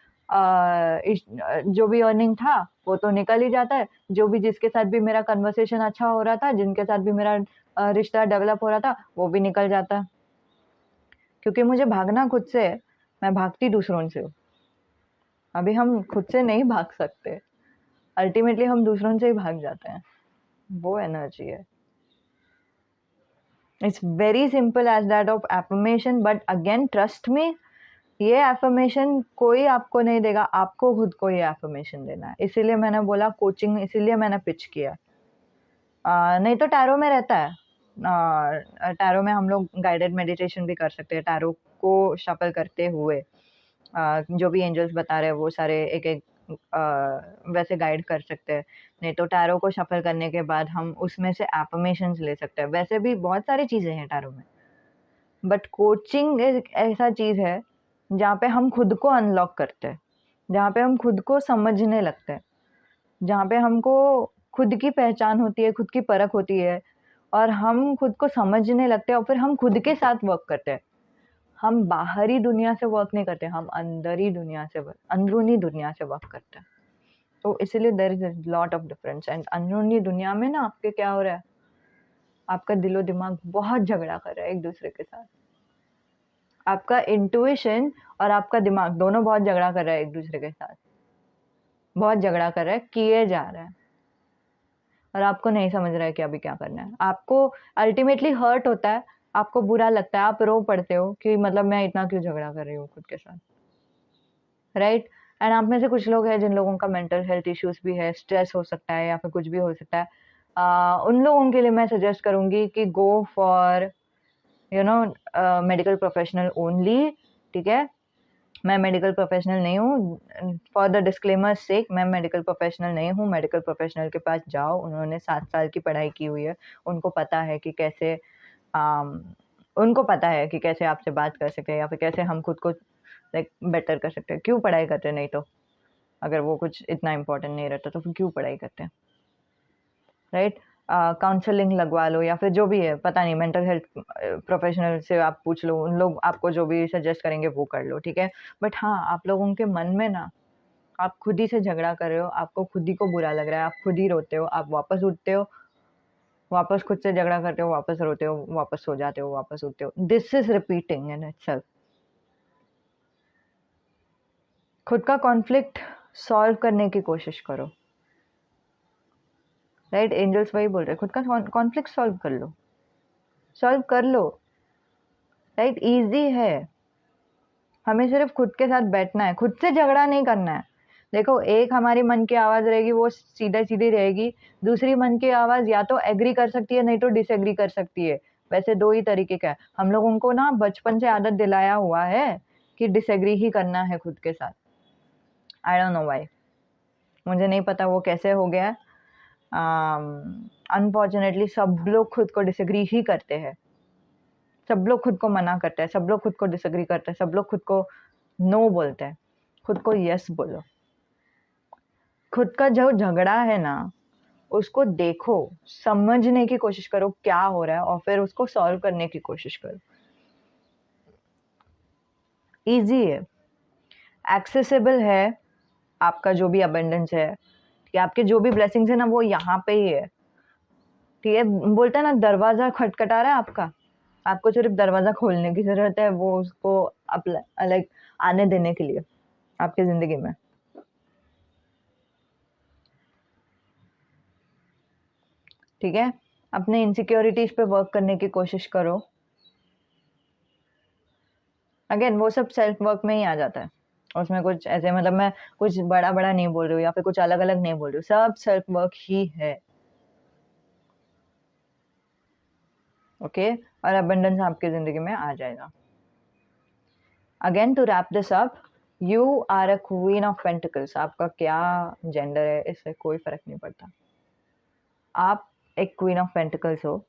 जो भी अर्निंग था वो तो निकल ही जाता है। जो भी जिसके साथ भी मेरा कन्वर्सेशन अच्छा हो रहा था, जिनके साथ भी मेरा रिश्ता डेवलप हो रहा था, वो भी निकल जाता है। क्योंकि मुझे भागना खुद से है, मैं भागती दूसरों से हूँ। अभी हम खुद से नहीं भाग सकते, अल्टीमेटली हम दूसरों से ही भाग जाते हैं। वो एनर्जी है। It's very simple as that of affirmation, but again trust me, ये एफर्मेशन कोई आपको नहीं देगा, आपको खुद को ये एफर्मेशन देना है। इसीलिए मैंने बोला कोचिंग, इसीलिए मैंने पिच किया। नहीं तो टैरो में रहता है। टैरो में हम लोग गाइडेड मेडिटेशन भी कर सकते हैं, टैरो को शफल करते हुए। जो भी एंजल्स बता रहे हैं वो सारे एक एक वैसे गाइड कर सकते हैं। नहीं तो टैरो को शफल करने के बाद हम उसमें से एफर्मेशंस ले सकते हैं। वैसे भी बहुत सारी चीज़ें हैं टैरो में, बट कोचिंग एक ऐसा चीज़ है जहाँ पे हम खुद को अनलॉक करते हैं, जहाँ पे हम खुद को समझने लगते हैं, जहाँ पे हमको खुद की पहचान होती है, खुद की परख होती है, और हम खुद को समझने लगते हैं और फिर हम खुद के साथ वर्क करते हैं। हम बाहरी दुनिया से वर्क नहीं करते, हम अंदरूनी दुनिया से वर्क करते हैं। तो इसीलिए there is a lot of difference. And अंदरूनी दुनिया में ना आपके क्या हो रहा है, आपका दिलो दिमाग बहुत झगड़ा कर रहा है एक दूसरे के साथ। आपका इंट्यूशन और आपका दिमाग दोनों बहुत झगड़ा कर रहा है एक दूसरे के साथ, बहुत झगड़ा कर रहा है, किए जा रहा है, और आपको नहीं समझ रहा है कि अभी क्या करना है। आपको अल्टीमेटली हर्ट होता है, आपको बुरा लगता है, आप रो पड़ते हो कि मतलब मैं इतना क्यों झगड़ा कर रही हूँ खुद के साथ, राइट। एंड आप में से कुछ लोग हैं जिन लोगों का मेंटल हेल्थ इश्यूज भी है, स्ट्रेस हो सकता है या फिर कुछ भी हो सकता है। उन लोगों के लिए मैं सजेस्ट करूंगी कि go for medical professional only, ठीक है। मैं मेडिकल प्रोफेशनल नहीं हूँ, फॉर द डिस्क्लेमर सेक मैं मेडिकल प्रोफेशनल नहीं हूँ। मेडिकल प्रोफेशनल के पास जाओ, उन्होंने 7 साल की पढ़ाई की हुई है, उनको पता है कि कैसे आपसे बात कर सकते हैं या फिर कैसे हम खुद को लाइक बेटर कर सकते हैं। क्यों पढ़ाई करते हैं, नहीं तो अगर वो कुछ इतना इम्पोर्टेंट नहीं रहता तो फिर क्यों पढ़ाई करते हैं, राइट। काउंसलिंग लगवा लो या फिर जो भी है, पता नहीं, मेंटल हेल्थ प्रोफेशनल से आप पूछ लो, उन लोग आपको जो भी सजेस्ट करेंगे वो कर लो, ठीक है। बट हाँ, आप लोगों के मन में ना आप खुद ही से झगड़ा कर रहे हो, आपको खुद ही को बुरा लग रहा है, आप खुद ही रोते हो, आप वापस उठते हो, वापस खुद से झगड़ा करते हो, वापस रोते हो, वापस सो जाते हो, वापस उठते हो। This is repeating in itself. खुद का कॉन्फ्लिक्ट सॉल्व करने की कोशिश करो, राइट। एंजल्स वही बोल रहे हैं, खुद का कॉन्फ्लिक्ट सॉल्व कर लो, राइट। इजी है, हमें सिर्फ खुद के साथ बैठना है, खुद से झगड़ा नहीं करना है। देखो, एक हमारी मन की आवाज रहेगी, वो सीधे सीधी रहेगी। दूसरी मन की आवाज या तो एग्री कर सकती है, नहीं तो डिसएग्री कर सकती है। वैसे 2 ही तरीके का है। हम लोगों को ना बचपन से आदत दिलाया हुआ है कि डिसएग्री ही करना है खुद के साथ। आई डोंट नो व्हाई, मुझे नहीं पता वो कैसे हो गया है। अनफॉर्चुनेटली सब लोग खुद को डिसएग्री ही करते हैं, सब लोग खुद को मना करते हैं, सब लोग खुद को डिसएग्री करते हैं, सब लोग खुद को नो बोलते हैं। खुद को यस बोलो। खुद का जो झगड़ा है ना, उसको देखो, समझने की कोशिश करो क्या हो रहा है, और फिर उसको सॉल्व करने की कोशिश करो। इजी है, एक्सेसिबल है। आपका जो भी अबंडेंस है, कि आपके जो भी ब्लेसिंग्स है ना, वो यहाँ पे ही है, ठीक है। बोलता है ना, दरवाजा खटखटा रहा है आपका, आपको सिर्फ दरवाजा खोलने की जरूरत है, वो उसको लाइक आने देने के लिए आपकी जिंदगी में, ठीक है। अपने इनसिक्योरिटीज पे वर्क करने की कोशिश करो। अगेन वो सब सेल्फ वर्क में ही आ जाता है, उसमें कुछ ऐसे मतलब मैं कुछ बड़ा बड़ा नहीं बोल रही हूँ या फिर कुछ अलग अलग नहीं बोल रही हूँ, सब सेल्फ वर्क ही है, ओके। और अबंडेंस आपकी जिंदगी में आ जाएगा। Again to wrap this up, you are a queen of pentacles. आपका क्या जेंडर है इससे कोई फर्क नहीं पड़ता, आप एक क्वीन ऑफ पेंटिकल्स हो।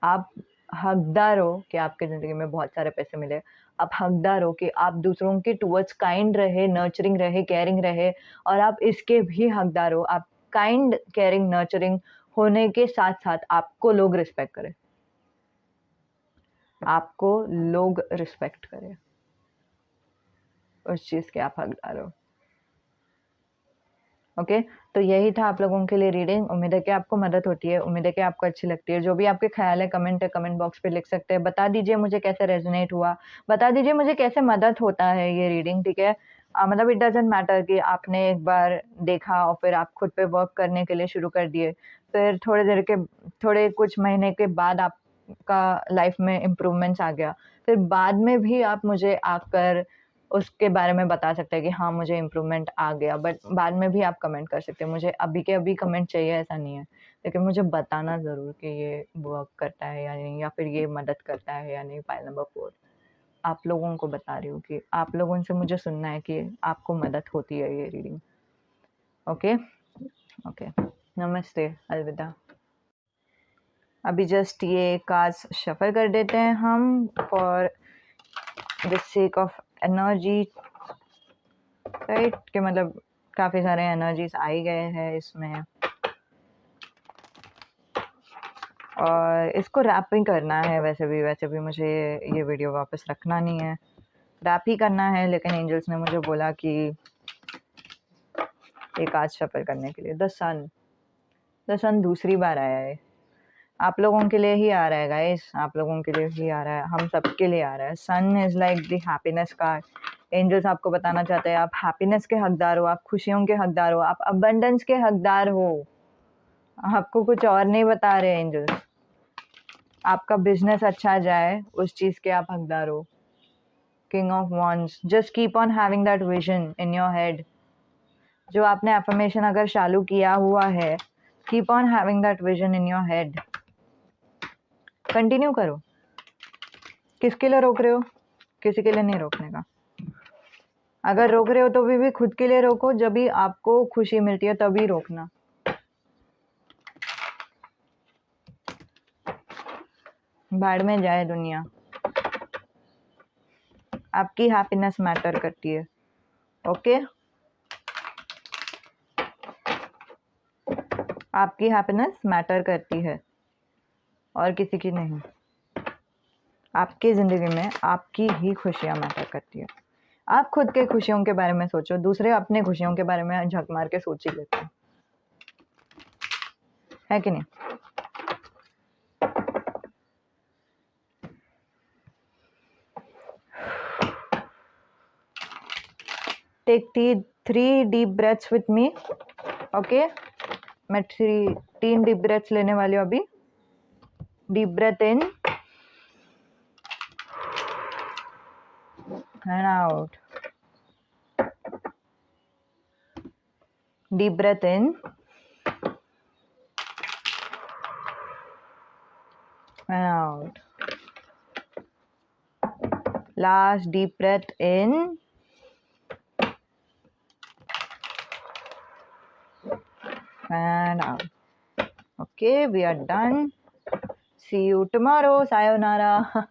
आप हकदार हो कि आपकी ज़िंदगी में बहुत सारे पैसे मिले। आप हकदार हो कि आप दूसरों के टुवर्ड्स काइंड रहे, नर्चरिंग रहे, केयरिंग रहे, और आप इसके भी हकदार हो। आप काइंड, केयरिंग, नर्चरिंग होने के साथ-साथ आपको लोग रिस्पेक्ट करें। आपको लोग रिस्पेक्ट करें, उस चीज़ के आप हकदार हो, ओके। तो यही था आप लोगों के लिए रीडिंग। उम्मीद है कि आपको मदद होती है, उम्मीद है कि आपको अच्छी लगती है। जो भी आपके ख्याल है कमेंट बॉक्स पे लिख सकते हैं। बता दीजिए मुझे कैसे रेजोनेट हुआ, बता दीजिए मुझे कैसे मदद होता है ये रीडिंग, ठीक है। मतलब इट डजेंट मैटर कि आपने एक बार देखा और फिर आप खुद पे वर्क करने के लिए शुरू कर दिए, फिर थोड़े कुछ महीने के बाद आपका लाइफ में इम्प्रूवमेंट्स आ गया, फिर बाद में भी आप मुझे आकर उसके बारे में बता सकते हैं कि हाँ, मुझे इम्प्रूवमेंट आ गया। बट बाद में भी आप कमेंट कर सकते हैं, मुझे अभी के अभी कमेंट चाहिए ऐसा नहीं है, लेकिन मुझे बताना ज़रूर कि ये वर्क करता है या नहीं, या फिर ये मदद करता है या नहीं। पाइल नंबर 4 आप लोगों को बता रही हूँ कि आप लोगों से मुझे सुनना है कि आपको मदद होती है ये रीडिंग, ओके। ओके, नमस्ते, अलविदा। अभी जस्ट ये कार्ड्स शफल कर देते हैं हम for the sake of energy, right. कि मतलब काफ़ी सारे एनर्जीज आ ही गए हैं इसमें। और इसको रैप ही करना है। वैसे भी मुझे ये वीडियो वापस रखना नहीं है, रैप ही करना है, लेकिन एंजल्स ने मुझे बोला कि एक आज सफ़र करने के लिए द सन दूसरी बार आया है। आप लोगों के लिए ही आ रहा है गाइस, आप लोगों के लिए ही आ रहा है, हम सब के लिए आ रहा है। Sun is like the happiness card. Angels आपको बताना चाहते हैं आप हैप्पीनेस के हकदार हो, आप खुशियों के हकदार हो, आप अबंडेंस के हकदार हो। आपको कुछ और नहीं बता रहे एंजल्स। आपका बिजनेस अच्छा जाए उस चीज़ के आप हकदार हो। King of wands, just keep on having that vision in your head. जो आपने एफर्मेशन अगर चालू किया हुआ है, keep on having that vision in your head, continue करो। किसके लिए रोक रहे हो? किसी के लिए नहीं रोकने का। अगर रोक रहे हो तो भी खुद के लिए रोको, जब भी आपको खुशी मिलती है तभी रोकना। भाड़ में जाए दुनिया, आपकी हैप्पीनेस मैटर करती है। ओके, आपकी हैप्पीनेस मैटर करती है और किसी की नहीं। आपकी ज़िंदगी में आपकी ही खुशियाँ मैटर करती है। आप खुद के खुशियों के बारे में सोचो, दूसरे अपने खुशियों के बारे में झक मार के सोच ही लेते हैं, है कि नहीं? Take 3 deep breaths with me. Okay, मैं 3 डीप ब्रेथ्स लेने वाली हूँ अभी। Deep breath in and out. Deep breath in and out. Last deep breath in and out. Okay, we are done. See you tomorrow. Sayonara.